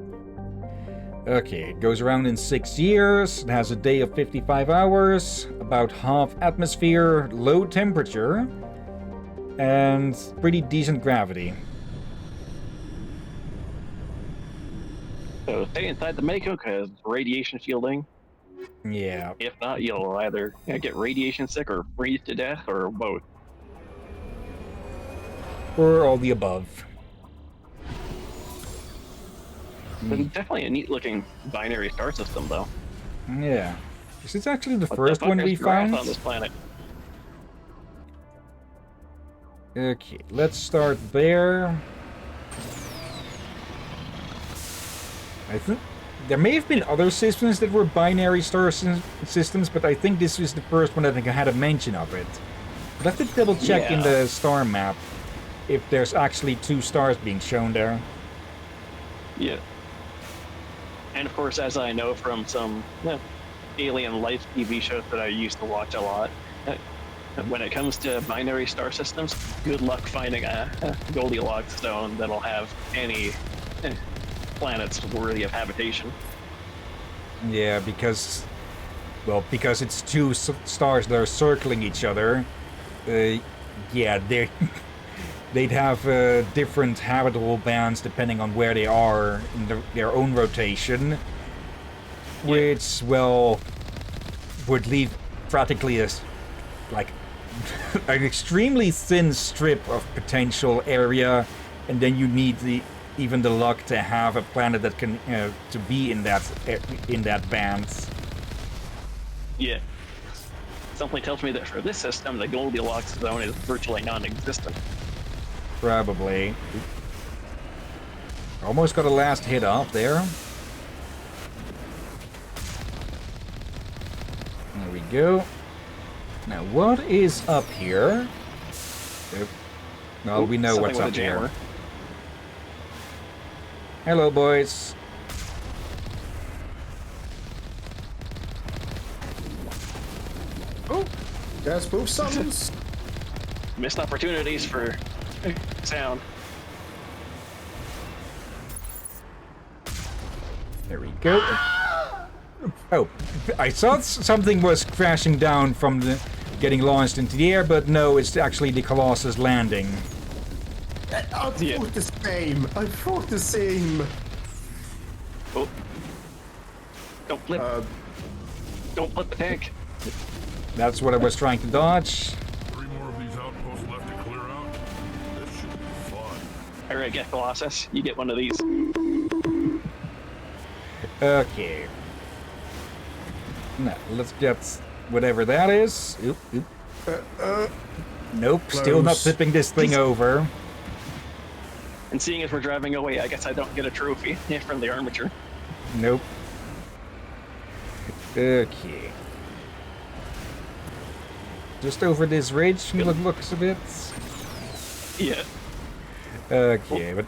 Okay, it goes around in 6 years, it has a day of 55 hours, about half atmosphere, low temperature, and pretty decent gravity. So stay inside the Mako because radiation shielding. Yeah. If not, you'll either get radiation sick or freeze to death or both. Or all the above. It's definitely a neat looking binary star system though. Yeah. Is this actually the What first the one fuck we is grass found? on this planet? Okay, let's start there. I think there may have been other systems that were binary star systems, but I think this was the first one that had a mention of it. But I have to double check in the star map if there's actually 2 stars being shown there. Yeah. And of course, as I know from some alien life TV shows that I used to watch a lot, when it comes to binary star systems, good luck finding a Goldilocks stone that'll have any planets worthy of habitation. Yeah, because it's 2 stars that are circling each other. Yeah, they'd have different habitable bands depending on where they are in their own rotation, which, well, would leave practically an extremely thin strip of potential area, and then you need even the luck to have a planet that can to be in that band. Yeah. Something tells me that for this system, the Goldilocks zone is virtually non-existent. Probably. Almost got a last hit off there. There we go. Now, what is up here? Well, we know what's up here. Hello, boys. Oh, gas proof summons. Missed opportunities for sound. There we go. Oh, I thought something was crashing down from getting launched into the air, but no, it's actually the Colossus landing. I thought the same. I thought the same. Oh. Don't flip. Don't flip the tank. That's what I was trying to dodge. 3 more of these outposts left to clear out. This should be fun. Alright, get Colossus. You get one of these. Okay. Now, let's get whatever that is. Oop, oop. Nope, Close. Still not flipping this thing over. And seeing as we're driving away, I guess I don't get a trophy from the armature. Nope. Okay. Just over this ridge from the looks of it. Yeah. Okay, but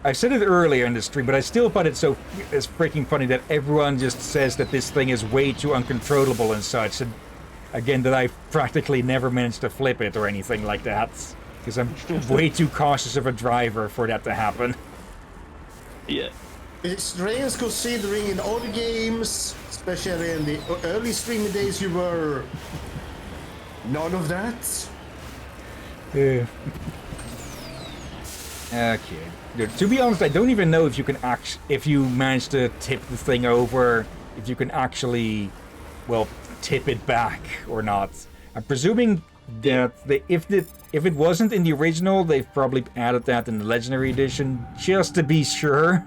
I said it earlier in the stream, but I still find it it's freaking funny that everyone just says that this thing is way too uncontrollable and such. And again, that I practically never managed to flip it or anything like that, because I'm way too cautious of a driver for that to happen. Yeah. It's strange considering in other games, especially in the early streaming days, you were none of that. Okay. To be honest, I don't even know if you can if you manage to tip the thing over, if you can actually, well, tip it back or not. I'm presuming that if it wasn't in the original, they've probably added that in the Legendary Edition just to be sure.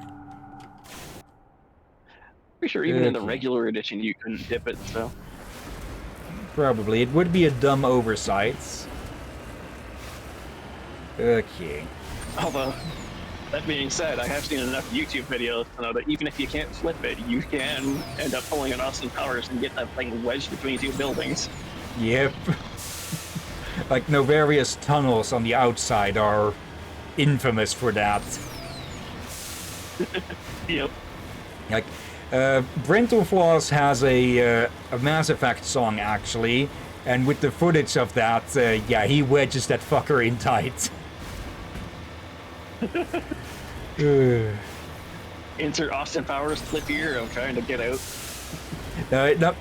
Pretty sure even in the regular edition you couldn't dip it, so. Probably. It would be a dumb oversight. Okay. Although, That being said, I have seen enough YouTube videos to know that even if you can't flip it, you can end up pulling an Austin Powers and get that thing wedged between two buildings. Yep. Like, various tunnels on the outside are infamous for that. Yep. Like, Brental Floss has a Mass Effect song, actually, and with the footage of that, yeah, he wedges that fucker in tight. Insert Austin Powers clip here of trying to get out.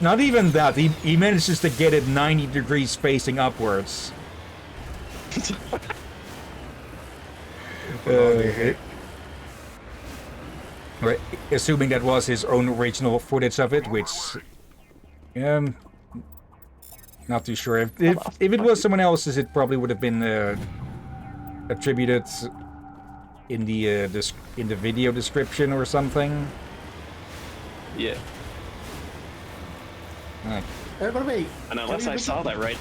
Not even that. He manages to get it 90 degrees facing upwards. Right, assuming that was his own original footage of it, which... not too sure. If it was someone else's, it probably would have been attributed in the video description or something. Yeah. Right. By the way, and unless I saw that right,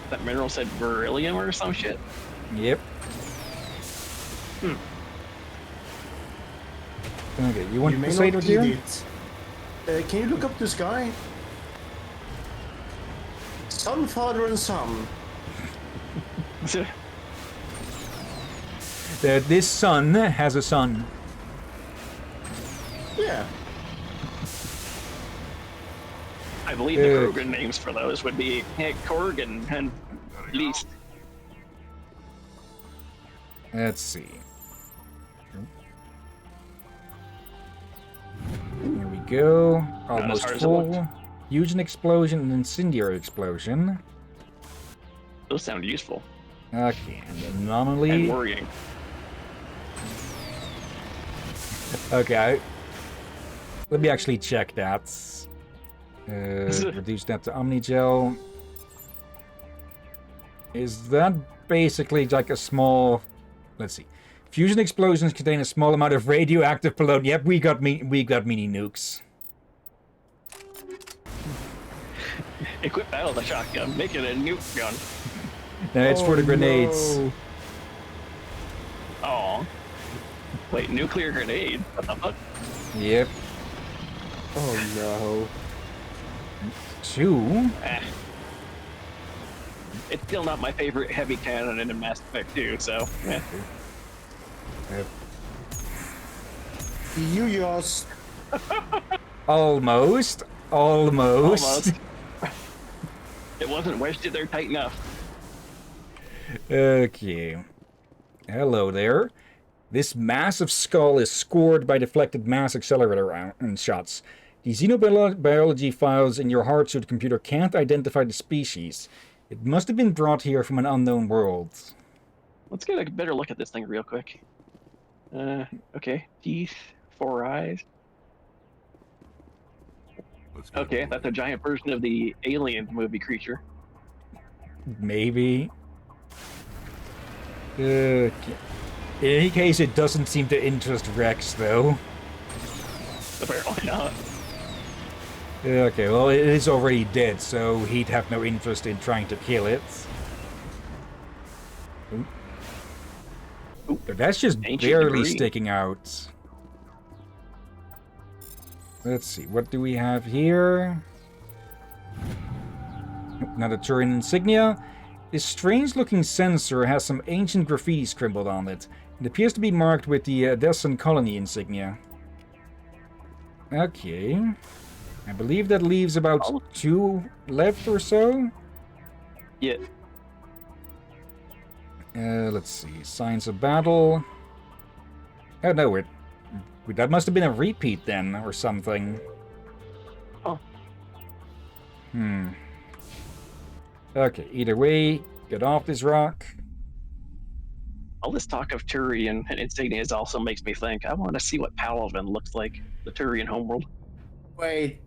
that mineral said beryllium or some shit. Yep. Okay, you want to say it here? Can you look up the sky? Son, father, and son. This son has a son. Yeah. I believe the Krogan names for those would be Korg and Least. Let's see. Here we go. Almost full. Fusion explosion and incendiary explosion. Those sound useful. Okay, and anomaly. And worrying. Okay. Let me actually check that. Reduce that to Omnigel. Is that basically like a small... Let's see. Fusion explosions contain a small amount of radioactive pollution. Yep, we got mini nukes. Equip battle the shotgun. Make it a nuke gun. No, it's for the grenades. No. Oh. Wait, nuclear grenade? What the fuck? Yep. Oh no. 2? It's still not my favorite heavy cannon in Mass Effect 2, so yeah. You just... Almost. It wasn't wedged in there tight enough. Okay. Hello there. This massive skull is scored by deflected mass accelerator shots. The xenobiology files in your hardsuit computer can't identify the species. It must have been brought here from an unknown world. Let's get a better look at this thing real quick. Okay. Teeth, 4 eyes. Okay, that's a giant version of the Alien movie creature. Maybe. In any case, it doesn't seem to interest Rex, though. Apparently not. Okay, well, it is already dead, so he'd have no interest in trying to kill it. Ooh. That's just barely sticking out. Let's see, what do we have here? Another Turian insignia. This strange-looking sensor has some ancient graffiti scribbled on it. It appears to be marked with the Descent Colony insignia. Okay. I believe that leaves about 2 left or so. Yeah. Let's see. Signs of battle. Oh, no, that must have been a repeat then, or something. Oh. Okay, either way, get off this rock. All this talk of Turian and insignias also makes me think, I want to see what Paladin looks like, the Turian homeworld. Wait.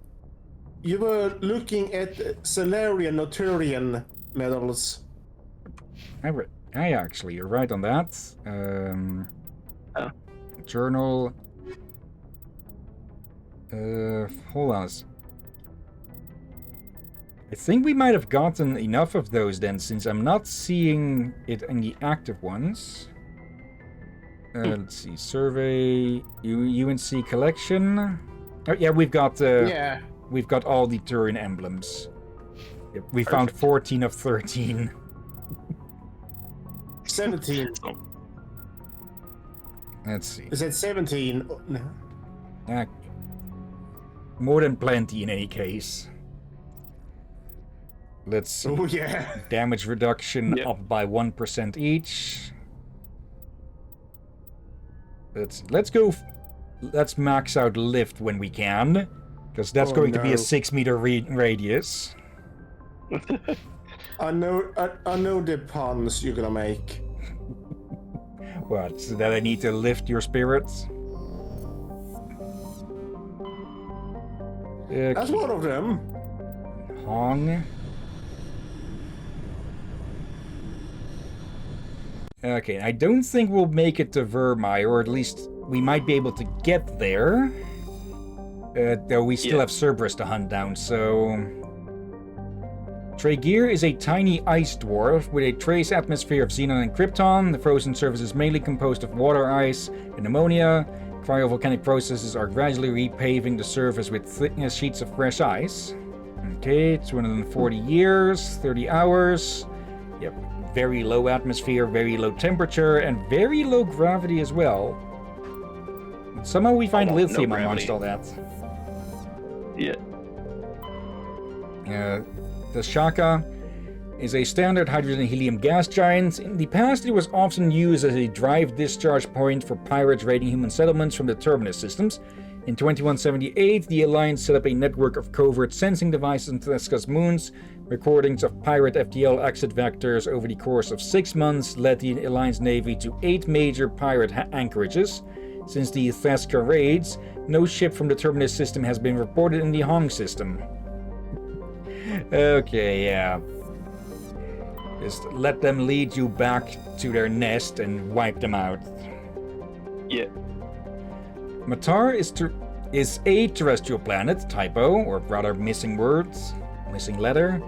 You were looking at Solarian or Turian medals. Actually, you're right on that. Journal. Hold on. I think we might have gotten enough of those then, since I'm not seeing it in the active ones. Let's see. Survey. UNC collection. Oh, yeah, we've got we've got all the Turin emblems. Yep, we found 14 of 13. 17. Let's see. Is it 17? No. More than plenty in any case. Let's see. Oh, yeah. Damage reduction up by 1% each. Let's go. Let's max out lift when we can, because that's going to be a 6-meter radius. I know the puns you're gonna make. What? So that I need to lift your spirits? Okay. That's one of them. Hong. Okay, I don't think we'll make it to Vermai, or at least we might be able to get there. Though we still have Cerberus to hunt down, so... Traegir is a tiny ice dwarf with a trace atmosphere of xenon and krypton. The frozen surface is mainly composed of water ice and ammonia. Cryovolcanic processes are gradually repaving the surface with thick sheets of fresh ice. Okay, 240 years, 30 hours. Yep, very low atmosphere, very low temperature, and very low gravity as well. Somehow we find lithium amongst all that. Yeah. The Shaka is a standard hydrogen and helium gas giant. In the past, it was often used as a drive discharge point for pirates raiding human settlements from the Terminus systems. In 2178, the Alliance set up a network of covert sensing devices on Thesca's moons. Recordings of pirate FTL exit vectors over the course of 6 months led the Alliance Navy to 8 major pirate anchorages. Since the Thesca raids, no ship from the Terminus system has been reported in the Hong system. Okay, yeah. Just let them lead you back to their nest and wipe them out. Yeah. Matar is a terrestrial planet, typo, or rather missing words, missing letter,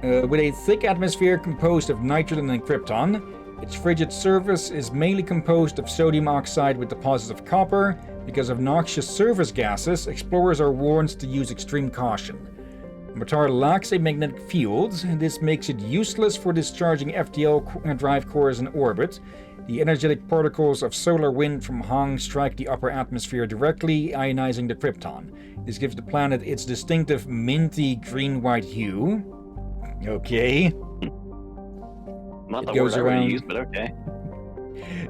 with a thick atmosphere composed of nitrogen and krypton. Its frigid surface is mainly composed of sodium oxide with deposits of copper. Because of noxious surface gases, explorers are warned to use extreme caution. Matar lacks a magnetic field. This makes it useless for discharging FTL drive cores in orbit. The energetic particles of solar wind from Hong strike the upper atmosphere directly, ionizing the krypton. This gives the planet its distinctive minty green-white hue. Okay. Not the word I would use, but okay.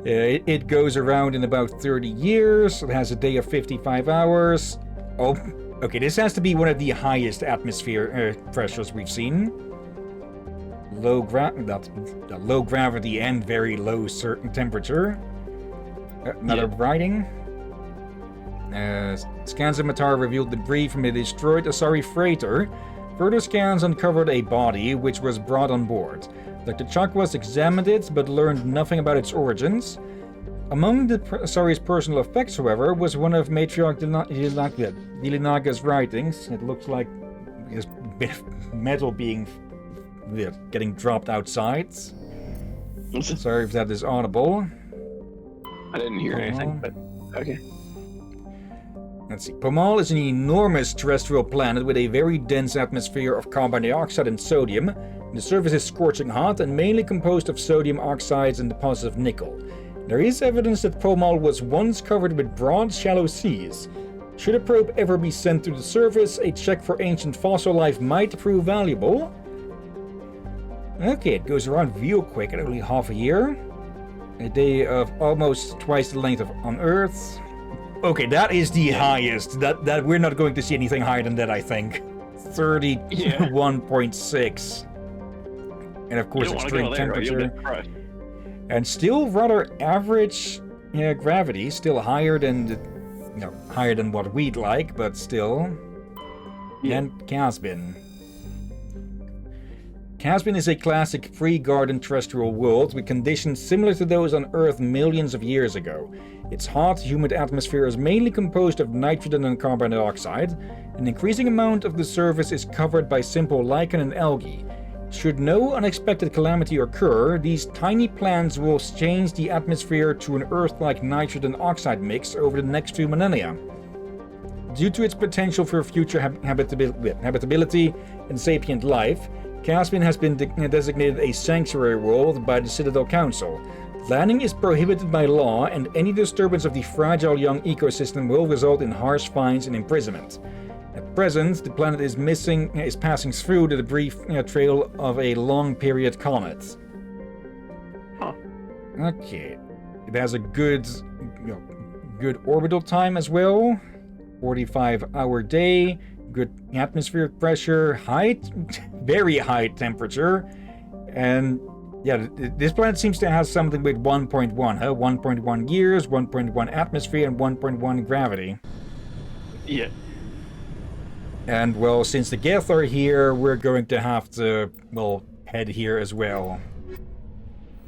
It goes around in about 30 years. It has a day of 55 hours. Oh, okay, this has to be one of the highest atmosphere pressures we've seen. Low gravity and very low certain temperature. Another writing. Scans of Matar revealed debris from a destroyed Asari freighter. Further scans uncovered a body which was brought on board. Dr. Chakwas examined it, but learned nothing about its origins. Among the Asari's personal effects, however, was one of Matriarch Dilinaga's writings. It looks like a bit of metal being getting dropped outside. Sorry if that is audible. I didn't hear anything, but okay. Let's see. Pomal is an enormous terrestrial planet with a very dense atmosphere of carbon dioxide and sodium. The surface is scorching hot and mainly composed of sodium oxides and deposits of nickel. There is evidence that Pomal was once covered with broad, shallow seas. Should a probe ever be sent to the surface, a check for ancient fossil life might prove valuable. Okay, it goes around real quick at only half a year. A day of almost twice the length of on Earth. Okay, that is the highest. That we're not going to see anything higher than that, I think. 31.6. And of course, extreme temperature. And still rather average gravity, still higher than higher than what we'd like, but still. And Casbin. Casbin is a classic pre-garden terrestrial world with conditions similar to those on Earth millions of years ago. Its hot, humid atmosphere is mainly composed of nitrogen and carbon dioxide. An increasing amount of the surface is covered by simple lichen and algae. Should no unexpected calamity occur, these tiny plants will change the atmosphere to an Earth-like nitrogen oxide mix over the next 2 millennia. Due to its potential for future habitability and sapient life, Caspian has been designated a sanctuary world by the Citadel Council. Landing is prohibited by law, and any disturbance of the fragile young ecosystem will result in harsh fines and imprisonment. At present, the planet is passing through the debris trail of a long-period comet. Huh. Okay. It has a good orbital time as well. 45-hour day, good atmospheric pressure, very high temperature, and yeah, this planet seems to have something with 1.1, 1.1 years, 1.1 atmosphere, and 1.1 gravity. Yeah. And well, since the Geth are here, we're going to have to, well, head here as well.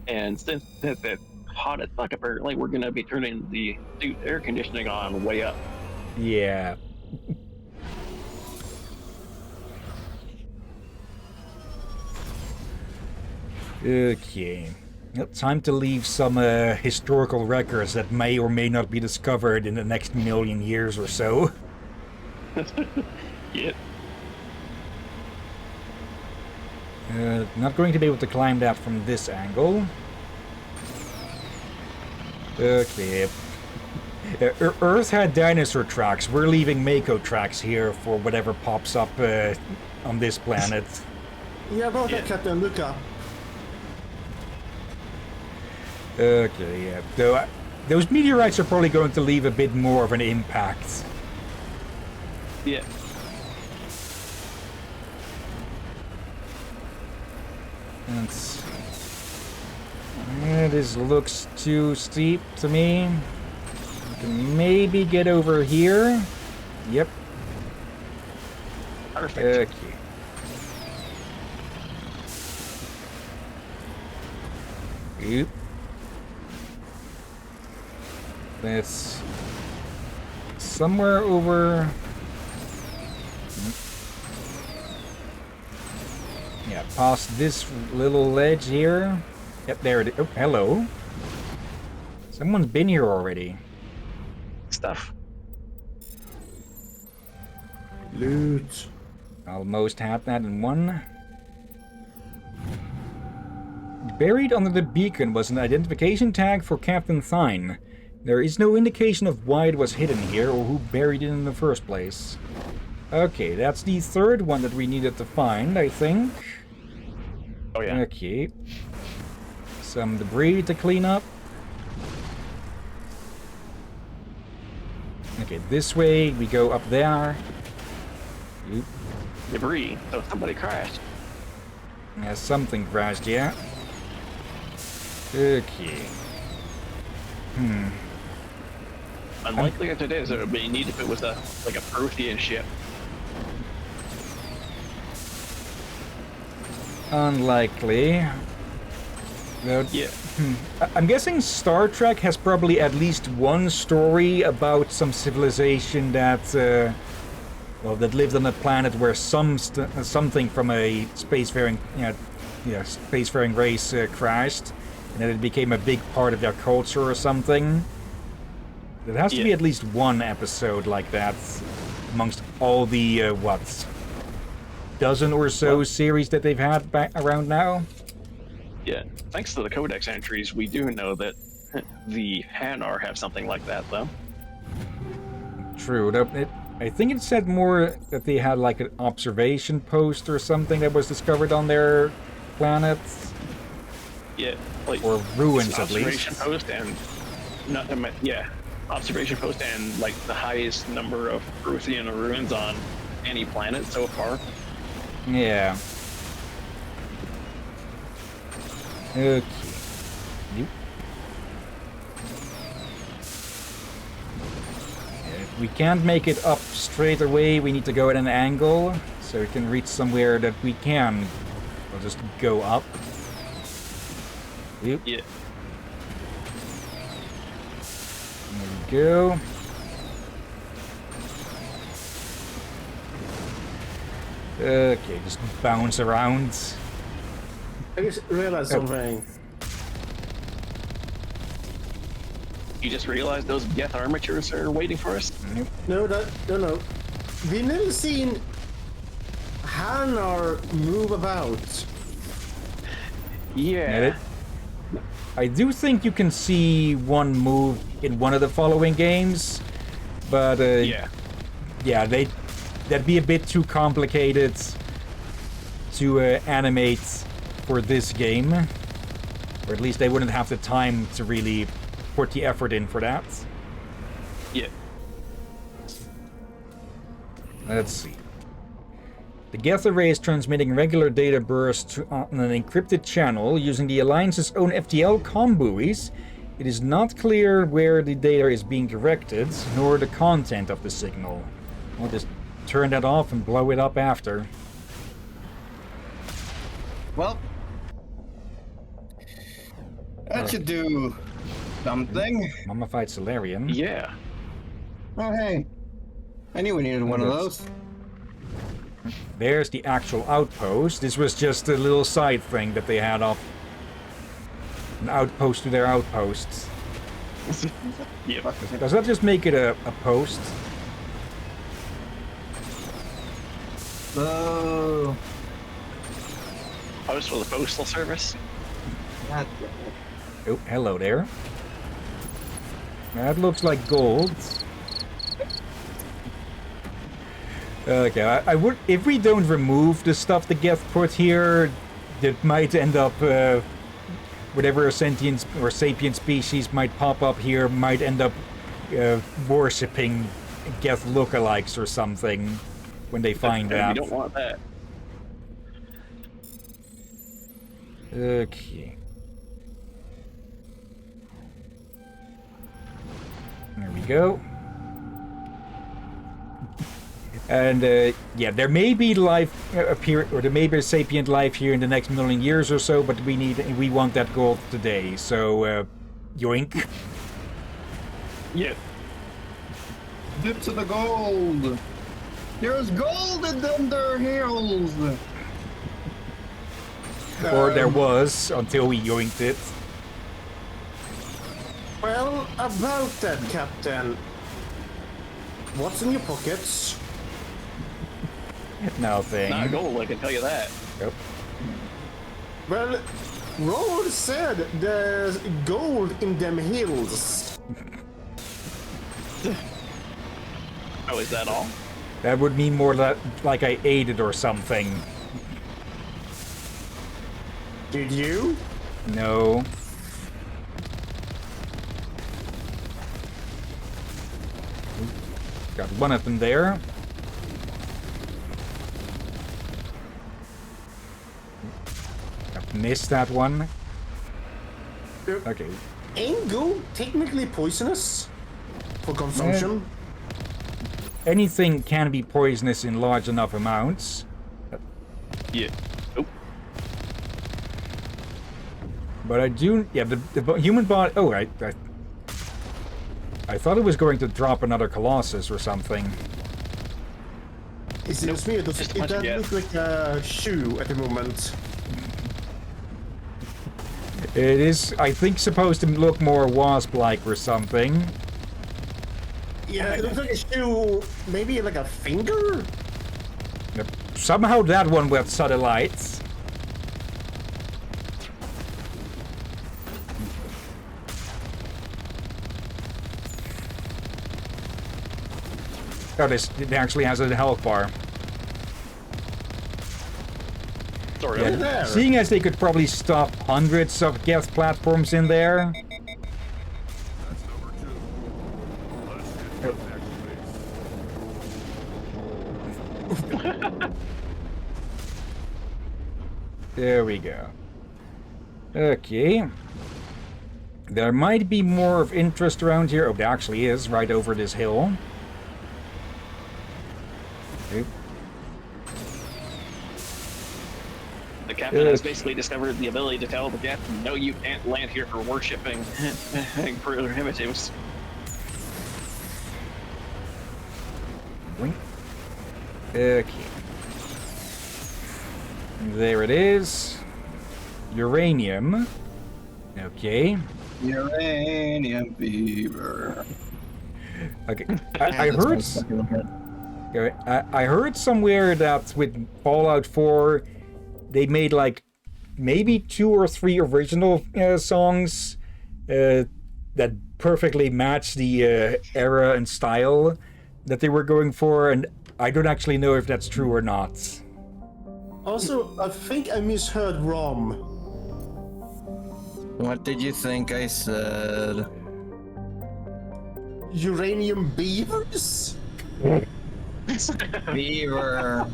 And since it's hot as fuck, apparently, we're gonna be turning the suit air conditioning on way up. Yeah. Okay. Time to leave some historical records that may or may not be discovered in the next million years or so. Yep. Not going to be able to climb that from this angle. Okay. Earth had dinosaur tracks. We're leaving Mako tracks here for whatever pops up on this planet. Yeah, about that, Captain Luca. Okay, yeah. Though, those meteorites are probably going to leave a bit more of an impact. Yeah. This looks too steep to me. We can maybe get over here. Yep. Perfect. Okay. Oop. That's somewhere over. Yeah, past this little ledge here. Yep, there it is. Oh, hello. Someone's been here already. Stuff. Loot. Almost had that in one. Buried under the beacon was an identification tag for Captain Thine. There is no indication of why it was hidden here or who buried it in the first place. Okay, that's the third one that we needed to find, I think. Oh yeah. Okay. Some debris to clean up. Okay, this way, we go up there. Oop. Debris. So somebody crashed. Yeah, something crashed, yeah. Okay. Unlikely as it is, it would be neat if it was like a Prothean ship. Unlikely. Yeah. I'm guessing Star Trek has probably at least one story about some civilization that, that lived on a planet where something from a spacefaring, spacefaring race crashed, and then it became a big part of their culture or something. There has to be at least one episode like that amongst all the dozen or so series that they've had back around now. Yeah, thanks to the Codex entries, we do know that the Hanar have something like that, though. True. I think it said more that they had like an observation post or something that was discovered on their planet. Yeah, like or ruins at least. Observation post and observation post and like the highest number of Prothean ruins on any planet so far. Yeah. Okay. Nope. If we can't make it up straight away, we need to go at an angle so we can reach somewhere that we can. We'll just go up. Yep. Yeah. There we go. Okay, just bounce around. I just realized something. You just realized those Geth armatures are waiting for us? No. We never seen Hanar move about. Yeah. I do think you can see one move in one of the following games, but yeah, that'd be a bit too complicated to animate for this game, or at least they wouldn't have the time to really put the effort in for that. Yeah. Let's see. The Geth array is transmitting regular data bursts on an encrypted channel using the Alliance's own FTL comm buoys. It is not clear where the data is being directed, nor the content of the signal. We'll just turn that off and blow it up after. Well, that should do something. Mummified Solarian. Yeah. Oh, hey. I knew we needed one of those. There's the actual outpost. This was just a little side thing that they had up. An outpost to their outposts. Yep. Does that just make it a post? Oh. Post for the postal service? Oh, hello there. That looks like gold. Okay, I would, if we don't remove the stuff the Geth put here, that might end up, whatever sentient or sapient species might pop up here might end up worshipping Geth lookalikes or something when they find out. You don't want that. Okay. There we go. And yeah, there may be life appear, or there may be sapient life here in the next million years or so, but we want that gold today. So, yoink. Yeah. Dip to the gold. There's gold in them there hills. Or there was until we yoinked it. Well, about that, Captain. What's in your pockets? Nothing. Not gold, I can tell you that. Yep. Well, Roll said there's gold in them hills. Oh, is that all? That would mean more like I ate it or something. Did you? No. Got one of them there. I've missed that one. Okay. Ain't gold technically poisonous for consumption? Anything can be poisonous in large enough amounts. Yeah. Oh. But I do... Yeah, the human body... Oh, I thought it was going to drop another Colossus or something. It seems me, it does look like a shoe at the moment. It is, I think, supposed to look more wasp-like or something. Yeah, it looks like a shoe, maybe like a finger? Yep. Somehow that one with satellites. Oh, it actually has a health bar. Yeah, seeing as they could probably stuff hundreds of Geth platforms in there. There we go. Okay. There might be more of interest around here. Oh, there actually is, right over this hill. Okay. The captain has basically discovered the ability to tell the Geth, no, you can't land here for worshipping primitives. Okay. There it is. uranium. Okay. Uranium beaver. Okay. I heard. Okay, I heard somewhere that with Fallout 4, they made like maybe 2 or 3 original songs that perfectly match the era and style that they were going for, and I don't actually know if that's true or not. Also, I think I misheard Rom. What did you think I said? Uranium beavers? Beaver.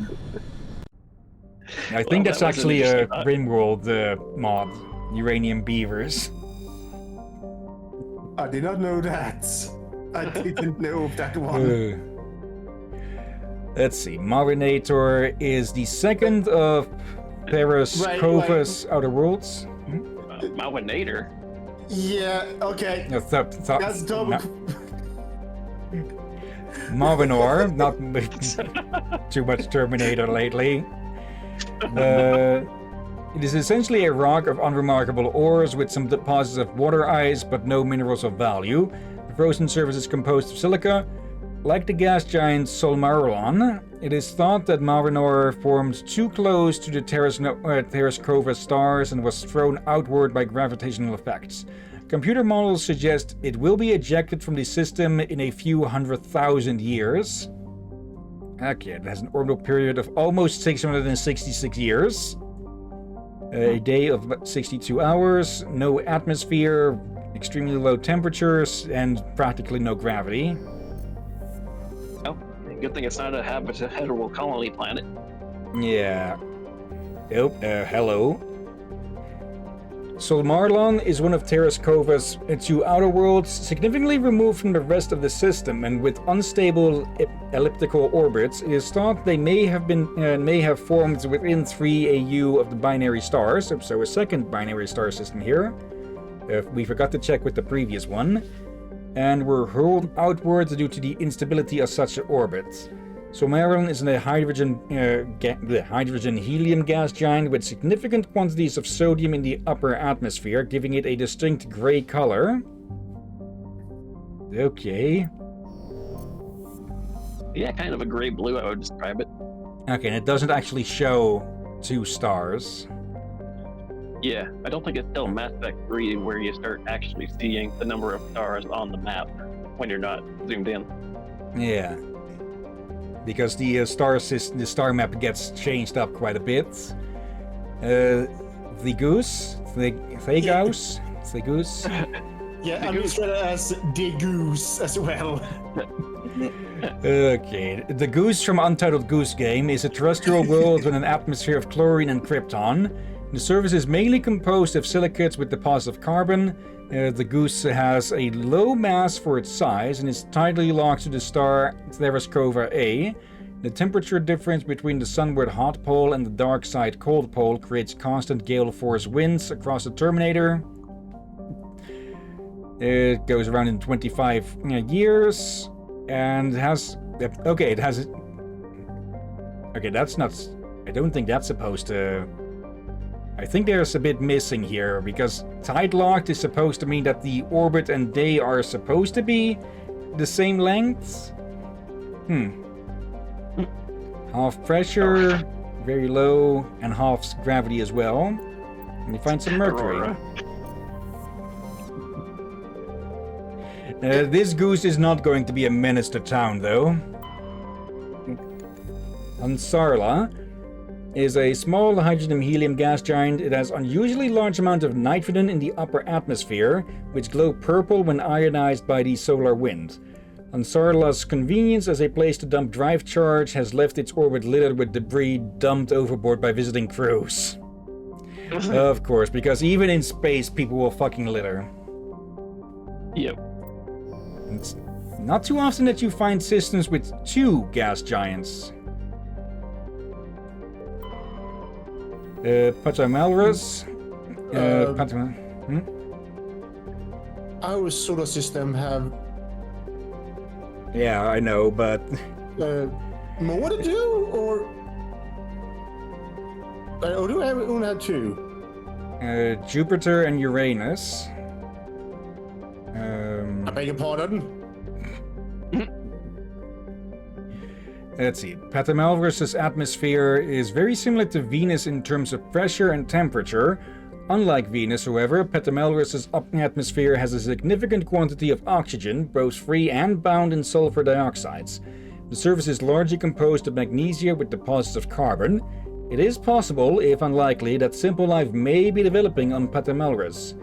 I think that's actually a RimWorld mod. Uranium beavers. I did not know that. I didn't know of that one. Let's see. Marinator is the second of Paris Covas Outer Worlds. Marinator? Yeah, okay. No, That's double. Marvinor, not too much Terminator lately. It is essentially a rock of unremarkable ores with some deposits of water ice, but no minerals of value. The frozen surface is composed of silica. Like the gas giant Solmarlon, it is thought that Marvinor formed too close to the Terras Cova stars and was thrown outward by gravitational effects. Computer models suggest it will be ejected from the system in a few 100,000 years. Okay, it has an orbital period of almost 666 years. A day of about 62 hours, no atmosphere, extremely low temperatures, and practically no gravity. Oh, good thing it's not a habitable colony planet. Yeah. Oh, hello. Solmarlon is one of Terras Cova's 2 outer worlds, significantly removed from the rest of the system, and with unstable elliptical orbits. It is thought they may have formed within 3 AU of the binary stars, so a second binary star system here. We forgot to check with the previous one, and were hurled outwards due to the instability of such an orbit. Solmarlon is a hydrogen helium gas giant with significant quantities of sodium in the upper atmosphere, giving it a distinct gray color. Okay. Yeah, kind of a gray-blue, I would describe it. Okay, and it doesn't actually show 2 stars. Yeah, I don't think it's still Mass Effect 3 where you start actually seeing the number of stars on the map when you're not zoomed in. Yeah. Because the star map gets changed up quite a bit. The goose? The goose? Yeah, I'm used to it as the goose as well. Okay, the Goose from Untitled Goose Game is a terrestrial world with an atmosphere of chlorine and krypton. The surface is mainly composed of silicates with deposits of carbon. The Goose has a low mass for its size and is tightly locked to the star Terras Cova A. The temperature difference between the sunward hot pole and the dark side cold pole creates constant gale force winds across the Terminator. It goes around in 25 years and has... Okay, it has... Okay, that's not... I don't think that's supposed to... I think there's a bit missing here, because tide-locked is supposed to mean that the orbit and day are supposed to be the same length? Half pressure, very low, and half gravity as well. And you find some mercury. This goose is not going to be a menace to town, though. Ansarla is a small hydrogen-helium gas giant. It has unusually large amount of nitrogen in the upper atmosphere, which glow purple when ionized by the solar wind. Ansarla's convenience as a place to dump drive charge has left its orbit littered with debris dumped overboard by visiting crews. Of course, because even in space, people will fucking litter. Yep. It's not too often that you find systems with 2 gas giants. Patamalras. Our solar system have... Yeah, I know, but... more to do, or do I only have 2? Jupiter and Uranus. I beg your pardon? Let's see. Patamalverus' atmosphere is very similar to Venus in terms of pressure and temperature. Unlike Venus, however, Patamalverus' atmosphere has a significant quantity of oxygen, both free and bound in sulfur dioxides. The surface is largely composed of magnesia with deposits of carbon. It is possible, if unlikely, that simple life may be developing on Patamalverus.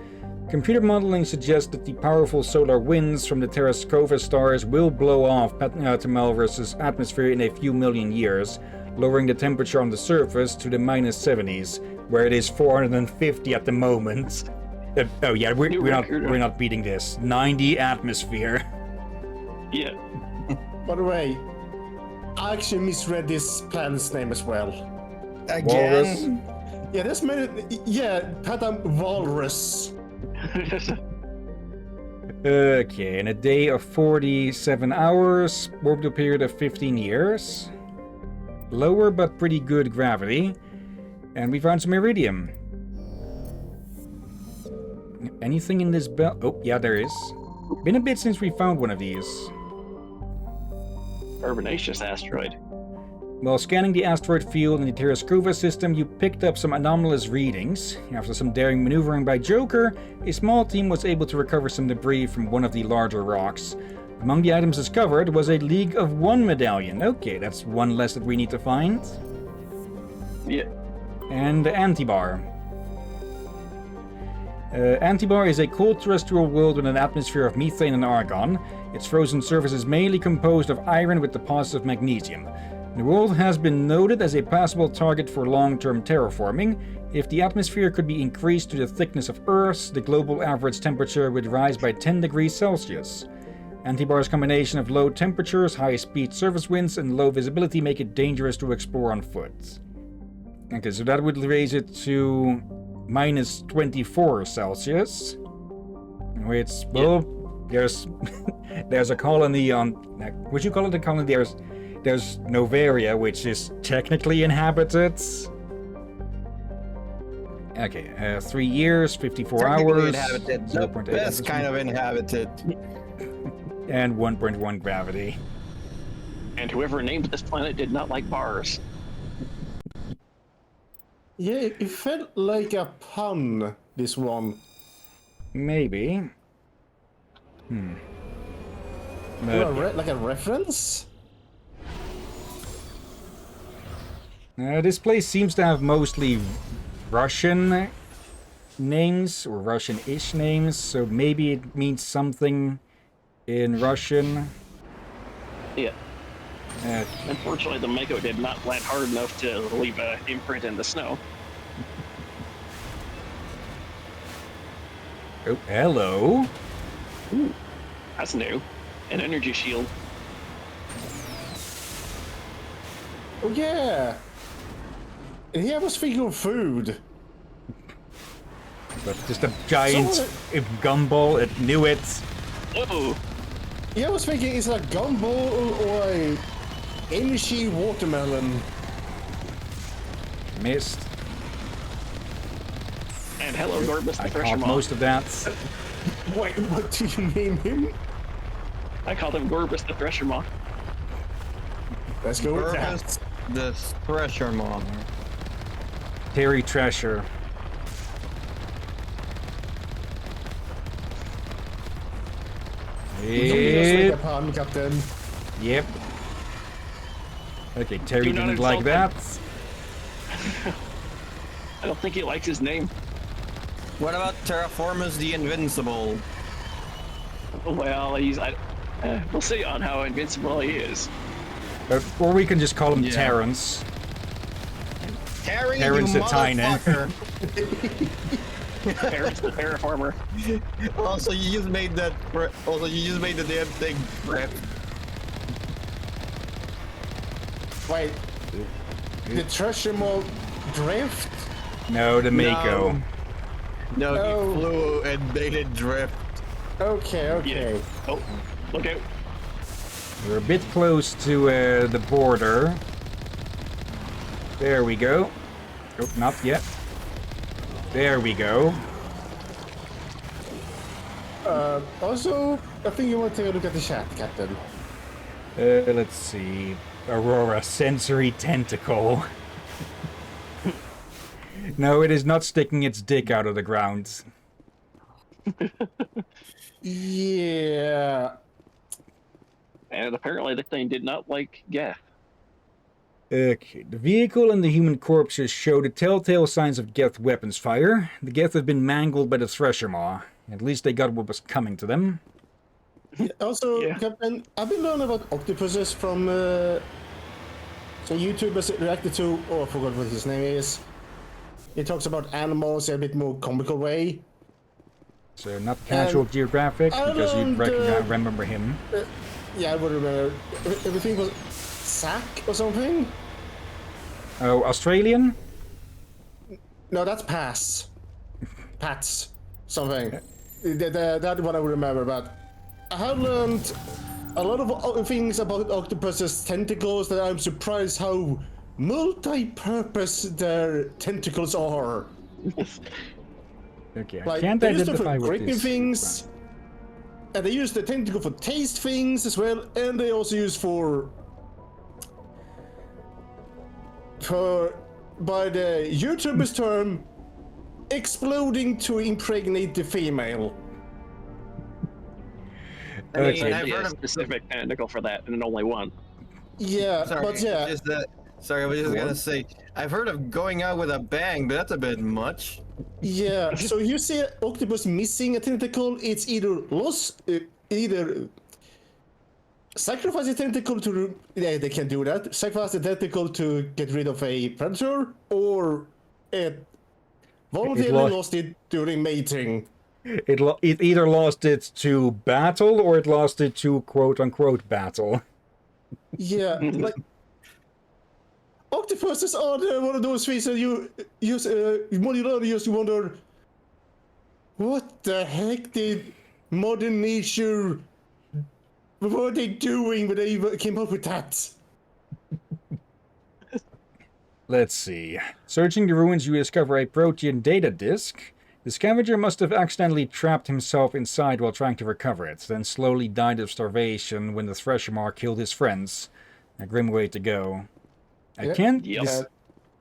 Computer modeling suggests that the powerful solar winds from the Terrascova stars will blow off Patamalverus' atmosphere in a few million years, lowering the temperature on the surface to the -70s, where it is 450 at the moment. Oh yeah, we're not beating this. 90 atmosphere. Yeah. By the way, I actually misread this planet's name as well. Again? Yeah, there's many. Yeah, Patamalverus. Okay, in a day of 47 hours, orbital period of 15 years. Lower but pretty good gravity. And we found some iridium. Anything in this belt? Oh, yeah, there is. Been a bit since we found one of these. Urbanatious asteroid. While scanning the asteroid field in the Terrascova system, you picked up some anomalous readings. After some daring maneuvering by Joker, a small team was able to recover some debris from one of the larger rocks. Among the items discovered was a League of One medallion. Okay, that's one less that we need to find. Yeah. And Antibar. Antibar is a cold terrestrial world with an atmosphere of methane and argon. Its frozen surface is mainly composed of iron with deposits of magnesium. The world has been noted as a possible target for long-term terraforming. If the atmosphere could be increased to the thickness of Earth's, the global average temperature would rise by 10 degrees Celsius. Antibar's combination of low temperatures, high-speed surface winds, and low visibility make it dangerous to explore on foot. Okay, so that would raise it to minus 24 Celsius. Which, well, there's there's a colony on... Would you call it a colony? There's Novaria, which is technically inhabited. Okay, 3 years, 54 hours. Inhabited. The best kind of inhabited. And 1.1 gravity. And whoever named this planet did not like bars. Yeah, it felt like a pun, this one. Maybe. Like a reference? This place seems to have mostly Russian names, or Russian-ish names, so maybe it means something in Russian. Yeah. Unfortunately, the Mako did not land hard enough to leave an imprint in the snow. Oh, hello. Ooh, that's new. An energy shield. Oh yeah! And here I was thinking of food. But just a giant gumball, it knew it. Oh! Yeah, I was thinking it's a gumball or a energy watermelon. Missed. And hello, Gorbus the Thresher caught Moth. most of that. Wait, what do you name him? I called him Gorbus the Thresher Moth. Let's go with that. Gorbus the Thresher Moth. Terry Treasure. Yep. Captain. Yep. Okay, Terry didn't like that. I don't think he likes his name. What about Terraformers the Invincible? Well, we'll see on how invincible he is. Or we can just call him Terrence. Terry, Terrence you the Tiny. Terrence the Terraformer. Also, you just made that. Also, you just made the damn thing rip. Wait, the Treasure Mode drift? No, the Mako. No, he flew and made it drift. Okay. Yeah. Oh, okay. We're a bit close to the border. There we go. Oh, not yet. There we go. Also, I think you want to take a look at the chat, Captain. Let's see. Aurora, sensory tentacle. No, it is not sticking its dick out of the ground. Yeah. And apparently the thing did not like gas. Okay, the vehicle and the human corpses show the telltale signs of Geth weapons fire. The Geth have been mangled by the Thresher Maw. At least they got what was coming to them. Also, Captain, I've been learning about octopuses from some YouTubers reacted to. Oh, I forgot what his name is. He talks about animals in a bit more comical way. So not Casual Geographic, because you'd remember him. Yeah, I would remember. Everything was Sack or something? Oh, Australian? No, that's Pass. Pats. Something. That one I would remember, but I have learned a lot of things about octopus's tentacles that I'm surprised how multi-purpose their tentacles are. Okay, like, I can't they use them identify for what gripping this things, and they use the tentacle for taste things as well, and they also use for by the YouTuber's term, exploding to impregnate the female. I mean, I've heard a specific tentacle for that, and only one. Yeah, sorry, but yeah. Sorry, I was just gonna say, I've heard of going out with a bang, but that's a bit much. Yeah, so you see an octopus missing a tentacle, it's either lost, either sacrifice a tentacle to, yeah, they can do that, sacrifice a tentacle to get rid of a predator, or it voluntarily lost it during mating. It either lost it to battle, or it lost it to quote-unquote battle. Yeah, like, octopuses are one of those things that you use, when you learn, you wonder, what the heck did modern nature, what were they doing when they came up with that? Let's see. Searching the ruins, you discover a Protean data disk. The scavenger must have accidentally trapped himself inside while trying to recover it, then slowly died of starvation when the Thresher Maw killed his friends. A grim way to go. I can't...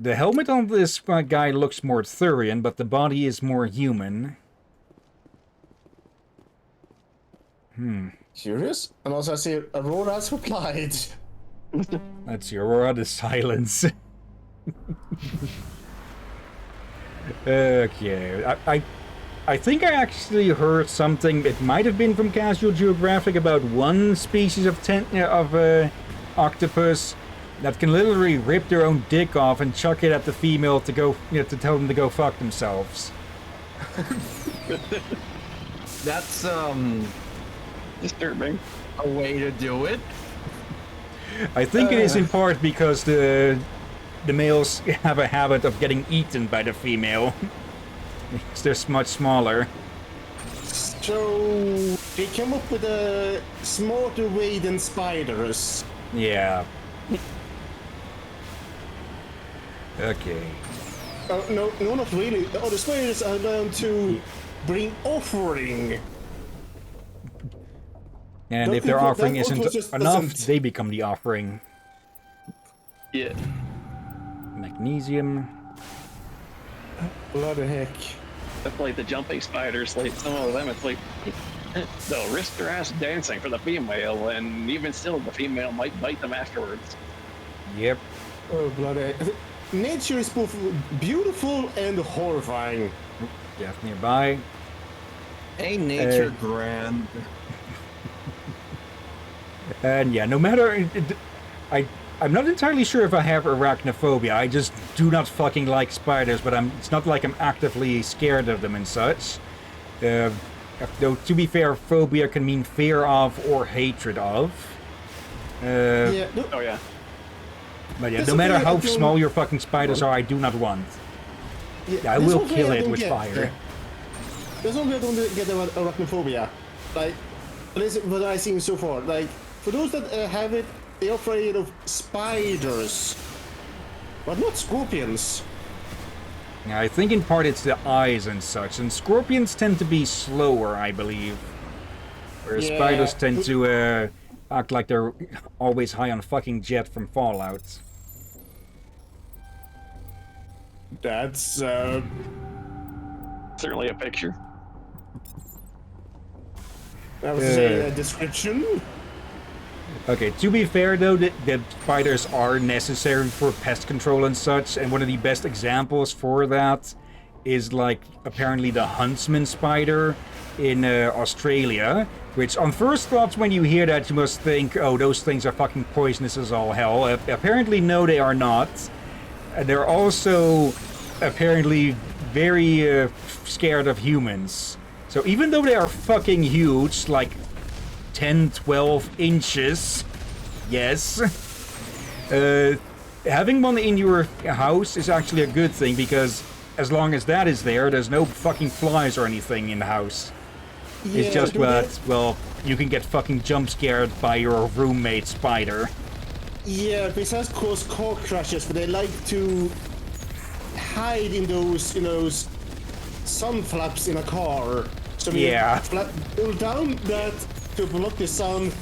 The helmet on this guy looks more Thurian, but the body is more human. Curious? And also I see Aurora's replied. That's Aurora the Silence. Okay, I think I actually heard something, it might have been from Casual Geographic, about one species of octopus that can literally rip their own dick off and chuck it at the female to go, to tell them to go fuck themselves. That's disturbing. A way to do it. I think it is in part because the males have a habit of getting eaten by the female. Because they're much smaller. So they came up with a smarter way than spiders. Yeah. Okay. No, not really. The spiders are learned to bring offering. And if their offering isn't enough, they become the offering. Yeah. Magnesium. What the heck? That's like the jumping spiders, like some of them, it's like they'll risk their ass dancing for the female, and even still the female might bite them afterwards. Yep. Oh, bloody. Nature is both beautiful and horrifying. Death nearby. Ain't nature grand? And yeah, no matter... I'm not entirely sure if I have arachnophobia. I just do not fucking like spiders, but it's not like I'm actively scared of them and such. Though, to be fair, phobia can mean fear of or hatred of. Yeah. No. Oh, yeah. But yeah, no matter how small your fucking spiders are, I do not want. Yeah, I will kill it with fire. There's one way I don't get about arachnophobia. Like, this is what I've seen so far. Like, for those that have it, they're afraid of spiders, but not scorpions. Yeah, I think in part it's the eyes and such, and scorpions tend to be slower, I believe. Whereas spiders tend to act like they're always high on fucking jet from Fallout. That's certainly a picture. I was saying a description. Okay, to be fair though, the spiders are necessary for pest control and such, and one of the best examples for that is like apparently the huntsman spider in Australia, which on first thoughts when you hear that you must think, oh, those things are fucking poisonous as all hell. Apparently no, they are not. They're also apparently very scared of humans. So even though they are fucking huge, like 10, 12 inches, yes, having one in your house is actually a good thing, because as long as that is there, there's no fucking flies or anything in the house. Yeah, it's just that, well, you can get fucking jump scared by your roommate spider. Yeah, besides cause car crashes, but they like to hide in those, you know, sun flaps in a car. So you pull down that to block the sun,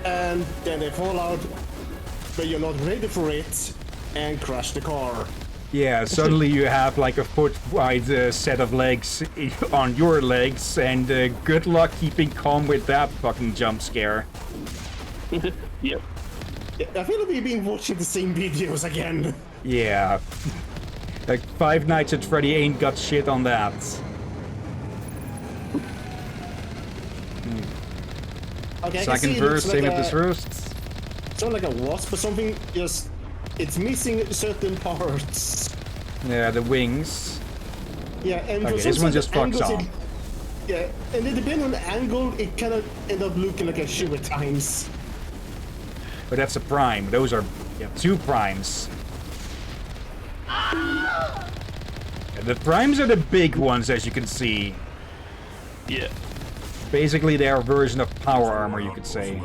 and then they fall out, but you're not ready for it, and crash the car. Yeah, suddenly you have like a foot-wide set of legs on your legs, and good luck keeping calm with that fucking jump scare. Yep. Yeah, I feel like we've been watching the same videos again. Yeah. Like Five Nights at Freddy ain't got shit on that. Okay, second verse, same with the first. It's not like a wasp or something, just it's missing certain parts. Yeah, the wings. Yeah, and okay, this one just fucks off. Yeah, and it depends on the angle, it kind of end up looking like a shoe at times. But that's a prime. Those are two primes. The primes are the big ones, as you can see. Yeah. Basically, they are a version of power armor, you could say.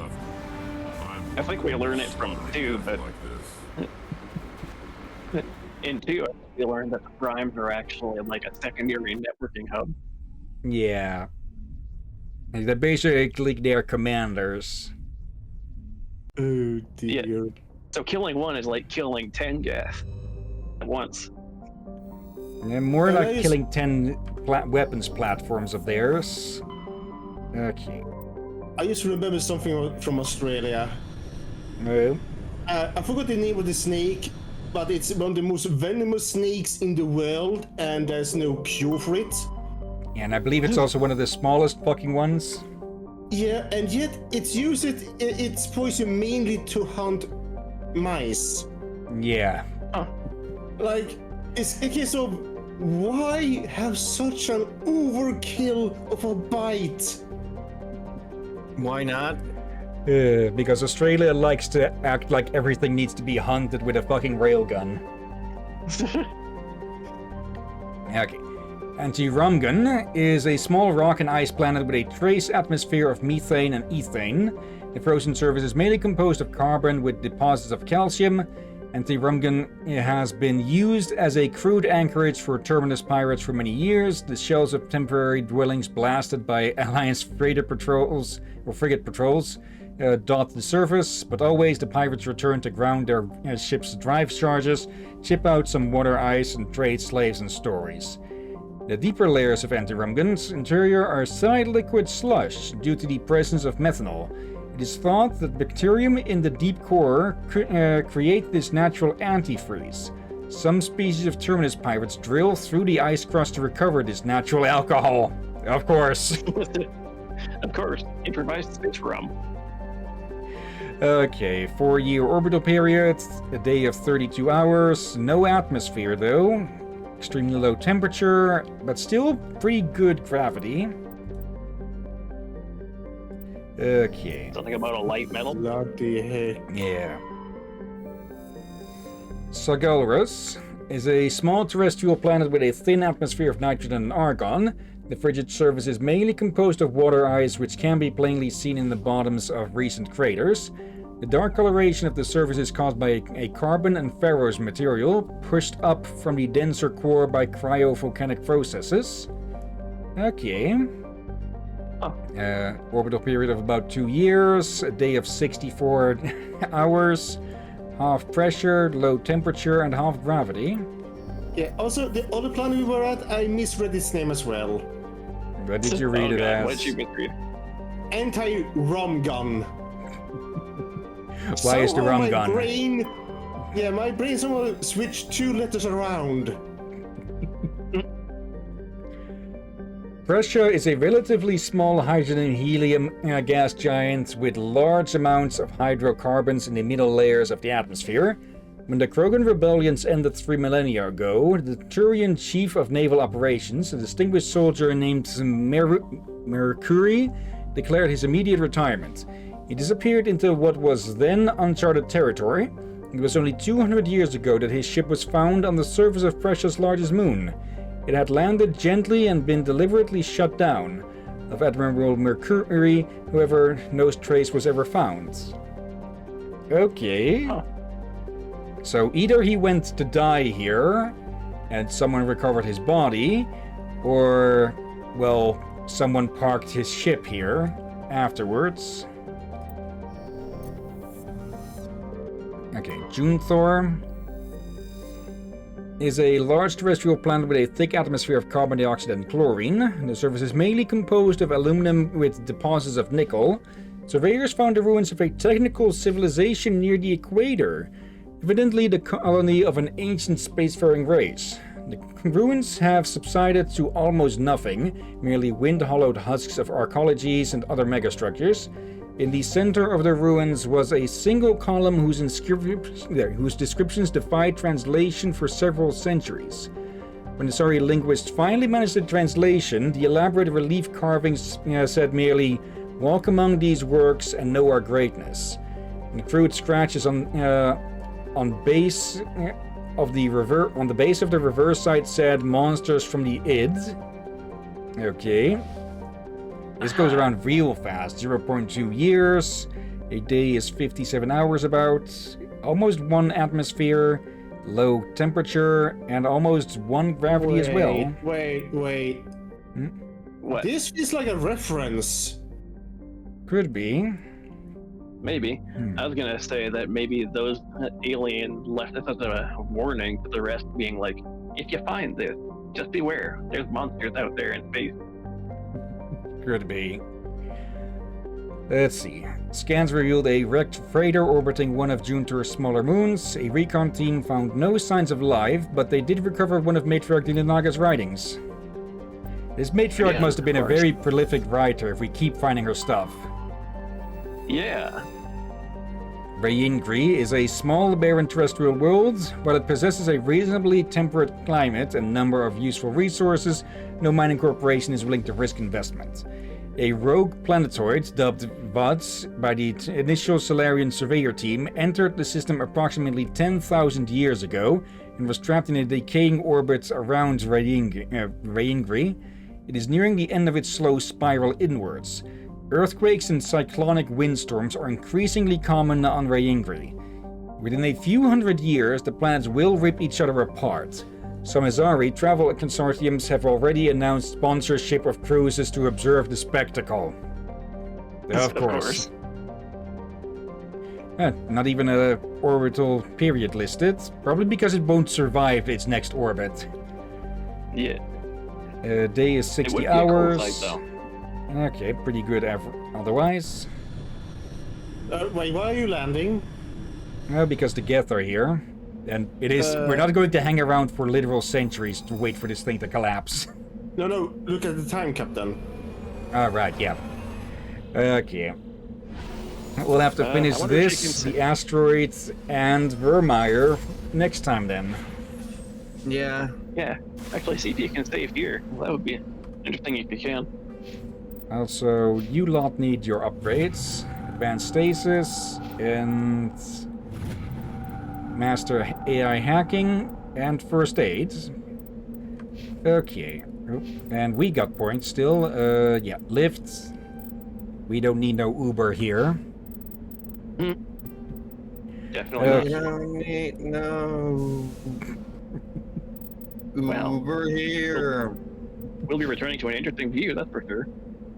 I think we learn it from 2, but in 2, we learned that the primes are actually like a secondary networking hub. Yeah. They're basically their commanders. Oh dear. Yeah. So killing one is like killing 10 gas at once. And more like killing 10 weapons platforms of theirs. Okay. I used to remember something from Australia. No. I forgot the name of the snake, but it's one of the most venomous snakes in the world, and there's no cure for it. Yeah, and I believe it's also one of the smallest fucking ones. Yeah, and yet it's poison mainly to hunt mice. Yeah. Like, it's a case of why have such an overkill of a bite? Why not? Because Australia likes to act like everything needs to be hunted with a fucking railgun. Okay. Anti-Rumgun is a small rock and ice planet with a trace atmosphere of methane and ethane. The frozen surface is mainly composed of carbon with deposits of calcium. Anti-Rumgun has been used as a crude anchorage for Terminus pirates for many years. The shells of temporary dwellings blasted by Alliance frigate patrols dot the surface, but always the pirates return to ground their ship's drive charges, chip out some water ice, and trade slaves and stories. The deeper layers of Anti-Rumgun's interior are side-liquid slush due to the presence of methanol. It is thought that bacterium in the deep core create this natural antifreeze. Some species of Terminus pirates drill through the ice crust to recover this natural alcohol. Of course. Of course. Improvised space rum. Okay, 4-year orbital period, a day of 32 hours, no atmosphere though. Extremely low temperature, but still pretty good gravity. Okay. Something about a light metal? Bloody heck. Yeah. Sagulrus is a small terrestrial planet with a thin atmosphere of nitrogen and argon. The frigid surface is mainly composed of water ice, which can be plainly seen in the bottoms of recent craters. The dark coloration of the surface is caused by a carbon and ferrous material pushed up from the denser core by cryovolcanic processes. Okay. Orbital period of about 2 years, a day of 64 hours, half pressure, low temperature, and half gravity. Yeah, also, the other planet we were at, I misread its name as well. What did you read it as? What did you misread? Anti-rum gun. Why is the rum my gun? My brain somehow switched 2 letters around. Pressure is a relatively small hydrogen and helium gas giant with large amounts of hydrocarbons in the middle layers of the atmosphere. When the Krogan rebellions ended 3 millennia ago, the Turian chief of naval operations, a distinguished soldier named Mercury, declared his immediate retirement. He disappeared into what was then uncharted territory. It was only 200 years ago that his ship was found on the surface of Pressure's largest moon. It had landed gently and been deliberately shut down. Of Admiral Mercury, however, no trace was ever found. Okay. Huh. So either he went to die here, and someone recovered his body, or, well, someone parked his ship here afterwards. Okay, Junthor is a large terrestrial planet with a thick atmosphere of carbon dioxide and chlorine. The surface is mainly composed of aluminum with deposits of nickel. Surveyors found the ruins of a technical civilization near the equator, evidently the colony of an ancient spacefaring race. The ruins have subsided to almost nothing, merely wind-hollowed husks of arcologies and other megastructures. In the center of the ruins was a single column whose descriptions defied translation for several centuries. When the sorry linguist finally managed the translation, the elaborate relief carvings said merely, "Walk among these works and know our greatness." And the crude scratches on the base of the reverse side said, "Monsters from the id." Okay. This goes around real fast, 0.2 years, a day is 57 hours about, almost 1 atmosphere, low temperature, and almost 1 gravity as well. Wait. What? This feels like a reference. Could be. Maybe. I was gonna say that maybe those alien left us as a warning to the rest, being like, if you find this, just beware. There's monsters out there in space. Could be. Let's see. Scans revealed a wrecked freighter orbiting one of Juntor's smaller moons. A recon team found no signs of life, but they did recover one of Matriarch Dilanaga's writings. This Matriarch must have been a very prolific writer if we keep finding her stuff. Yeah. Rayingri is a small, barren terrestrial world. While it possesses a reasonably temperate climate and number of useful resources, no mining corporation is willing to risk investment. A rogue planetoid, dubbed VUDS by the initial Solarian surveyor team, entered the system approximately 10,000 years ago and was trapped in a decaying orbit around Rayingri. It is nearing the end of its slow spiral inwards. Earthquakes and cyclonic windstorms are increasingly common on Rayingri. Within a few hundred years, the planets will rip each other apart. Some Azari travel consortiums have already announced sponsorship of cruises to observe the spectacle. Of course. Not even an orbital period listed, probably because it won't survive its next orbit. Yeah. Day is 60 hours. Okay, pretty good otherwise. Wait, why are you landing? Because the Geth are here. And it is. We're not going to hang around for literal centuries to wait for this thing to collapse. No, look at the time, Captain. Alright, yeah. Okay. We'll have to finish this, the asteroid, and Vermeer next time then. Yeah. Yeah. Actually, see if you can save here. Well, that would be interesting if you can. Also, you lot need your upgrades. Advanced stasis, and master AI hacking, and first aid. Okay. And we got points still. Yeah, lift. We don't need no Uber here. Definitely not. No. Uber here. We'll be returning to an interesting view, that's for sure.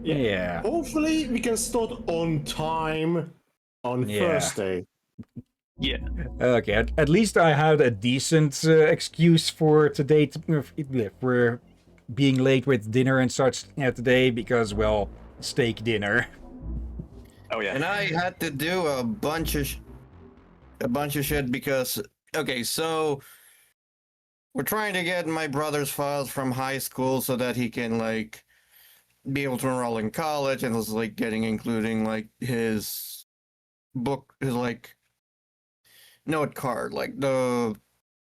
Yeah. Hopefully we can start on time on Thursday. Yeah. Okay, at least I had a decent excuse for today for being late with dinner and such today because, well, steak dinner. Oh yeah. And I had to do a bunch of shit because okay, so we're trying to get my brother's files from high school so that he can like be able to enroll in college, and was like getting including like his book, his like note card, like the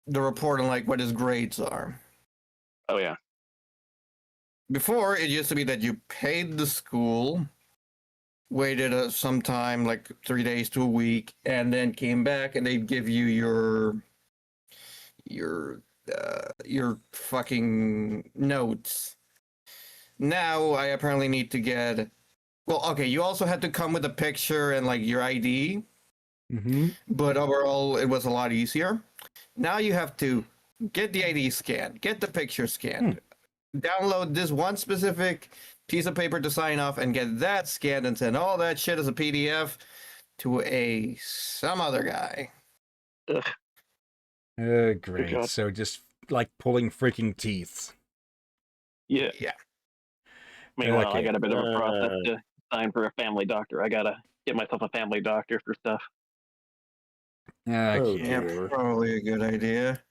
report on like what his grades are. Oh yeah. Before it used to be that you paid the school, waited some time, like 3 days to a week, and then came back and they'd give you your fucking notes. Now I apparently need to get, well, okay, you also had to come with a picture and like your ID, but overall it was a lot easier. Now you have to get the ID scanned, get the picture scanned, download this one specific piece of paper to sign off, and get that scanned and send all that shit as a PDF to some other guy. Ugh. Great. God. So just like pulling freaking teeth. Yeah. Yeah. Meanwhile, I Okay. got a bit of a process to sign for a family doctor. I gotta get myself a family doctor for stuff. Okay. Yeah, probably a good idea.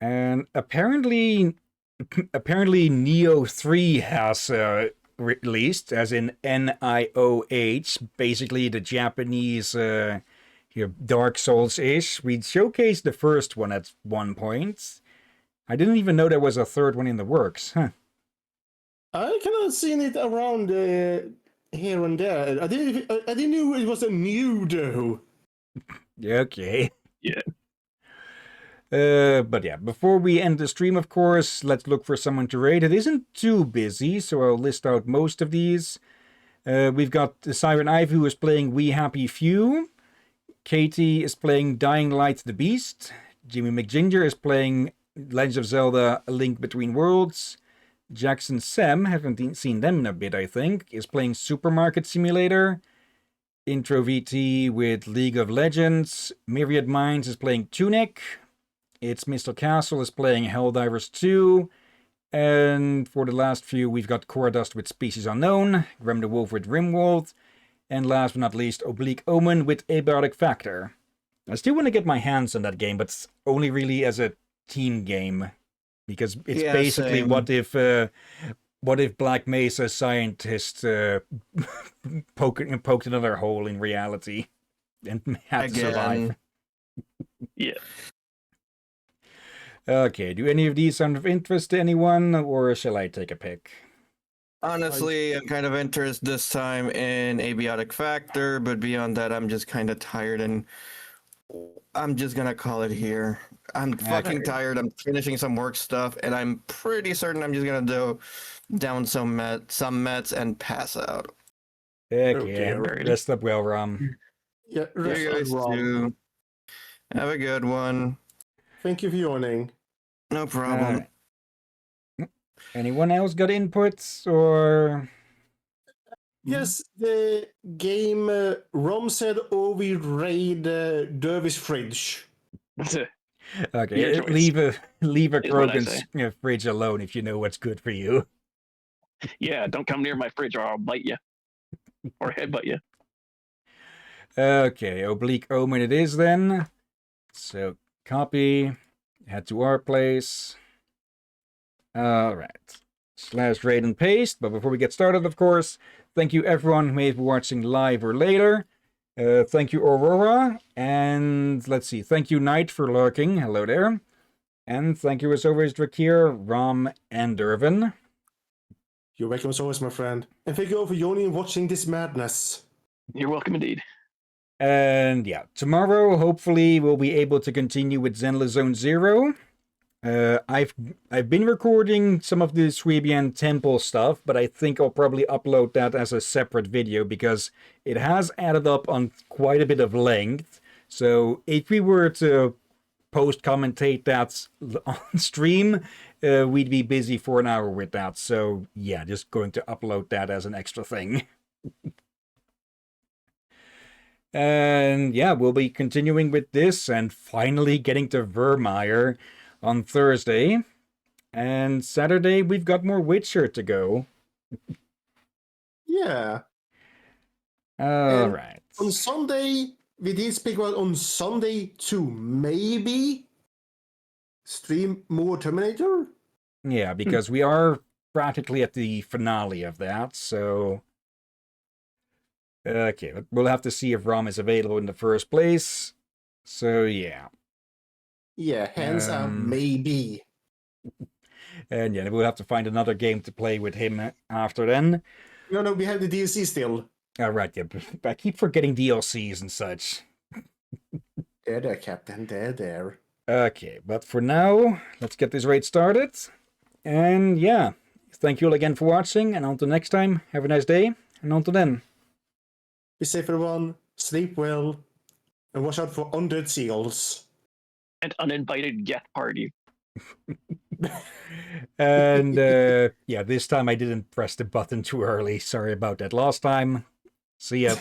And apparently Neo 3 has released, as in NIOH, basically the Japanese Dark Souls-ish. We showcased the first one at one point. I didn't even know there was a third one in the works. Huh. I kind of seen it around here and there. I didn't know it was a new though. Okay. Yeah. But yeah, before we end the stream, of course, let's look for someone to raid. It isn't too busy, so I'll list out most of these. We've got Siren Ivy, who is playing We Happy Few. Katie is playing Dying Light the Beast. Jimmy McGinger is playing Legend of Zelda: A Link Between Worlds. Jackson Sam, haven't seen them in a bit, I think, is playing Supermarket Simulator. Intro VT with League of Legends. Myriad Minds is playing Tunic. It's Mr. Castle is playing Helldivers 2. And for the last few, we've got Coradust with Species Unknown, Grem the Wolf with Rimworld, and last but not least, Oblique Omen with Abiotic Factor. I still want to get my hands on that game, but only really as a team game. Because it's basically same. what if Black Mesa scientists poked another hole in reality and had to survive. Yeah. Okay, do any of these sound of interest to anyone, or shall I take a pick? Honestly, I'm kind of interested this time in Abiotic Factor, but beyond that, I'm just kind of tired, and I'm just gonna call it here. I'm fucking tired. I'm finishing some work stuff, and I'm pretty certain I'm just gonna do down some meds and pass out. Heck yeah, rest up well, Ram. Yeah, You guys too. Have a good one. Thank you for joining. No problem. Anyone else got inputs, or? Yes, the game Rom said, "Oh, we raid Dervish fridge." Okay, leave a Krogan's fridge alone if you know what's good for you. Yeah, don't come near my fridge or I'll bite you. Or headbutt you. Okay, Oblique Omen it is then. So, copy, head to our place. Alright. / raid and paste. But before we get started, of course, thank you everyone who may be watching live or later. Thank you, Aurora. And let's see. Thank you, Knight, for lurking. Hello there. And thank you as always, Drakir, Rom, and Irvin. You're welcome as always, my friend. And thank you all for joining and watching this madness. You're welcome indeed. And yeah, tomorrow, hopefully, we'll be able to continue with Zenless Zone Zero. I've been recording some of the Swebian Temple stuff, but I think I'll probably upload that as a separate video because it has added up on quite a bit of length. So if we were to post-commentate that on stream, we'd be busy for an hour with that. So yeah, just going to upload that as an extra thing. And yeah, we'll be continuing with this and finally getting to Vermeer on Thursday. And Saturday, we've got more Witcher to go. Yeah. All right. On Sunday, we did speak about on Sunday to maybe stream more Terminator. Yeah, because we are practically at the finale of that, so... Okay, we'll have to see if ROM is available in the first place. So, yeah. Yeah, hence maybe. And yeah, we'll have to find another game to play with him after then. No, we have the DLC still. Right, yeah, but I keep forgetting DLCs and such. There, Captain, there. Okay, but for now, let's get this raid started. And yeah, thank you all again for watching, and until next time, have a nice day, and until then. Be safe, everyone. Sleep well. And watch out for undead seals. And uninvited guest parties. And yeah, this time I didn't press the button too early. Sorry about that last time. See ya.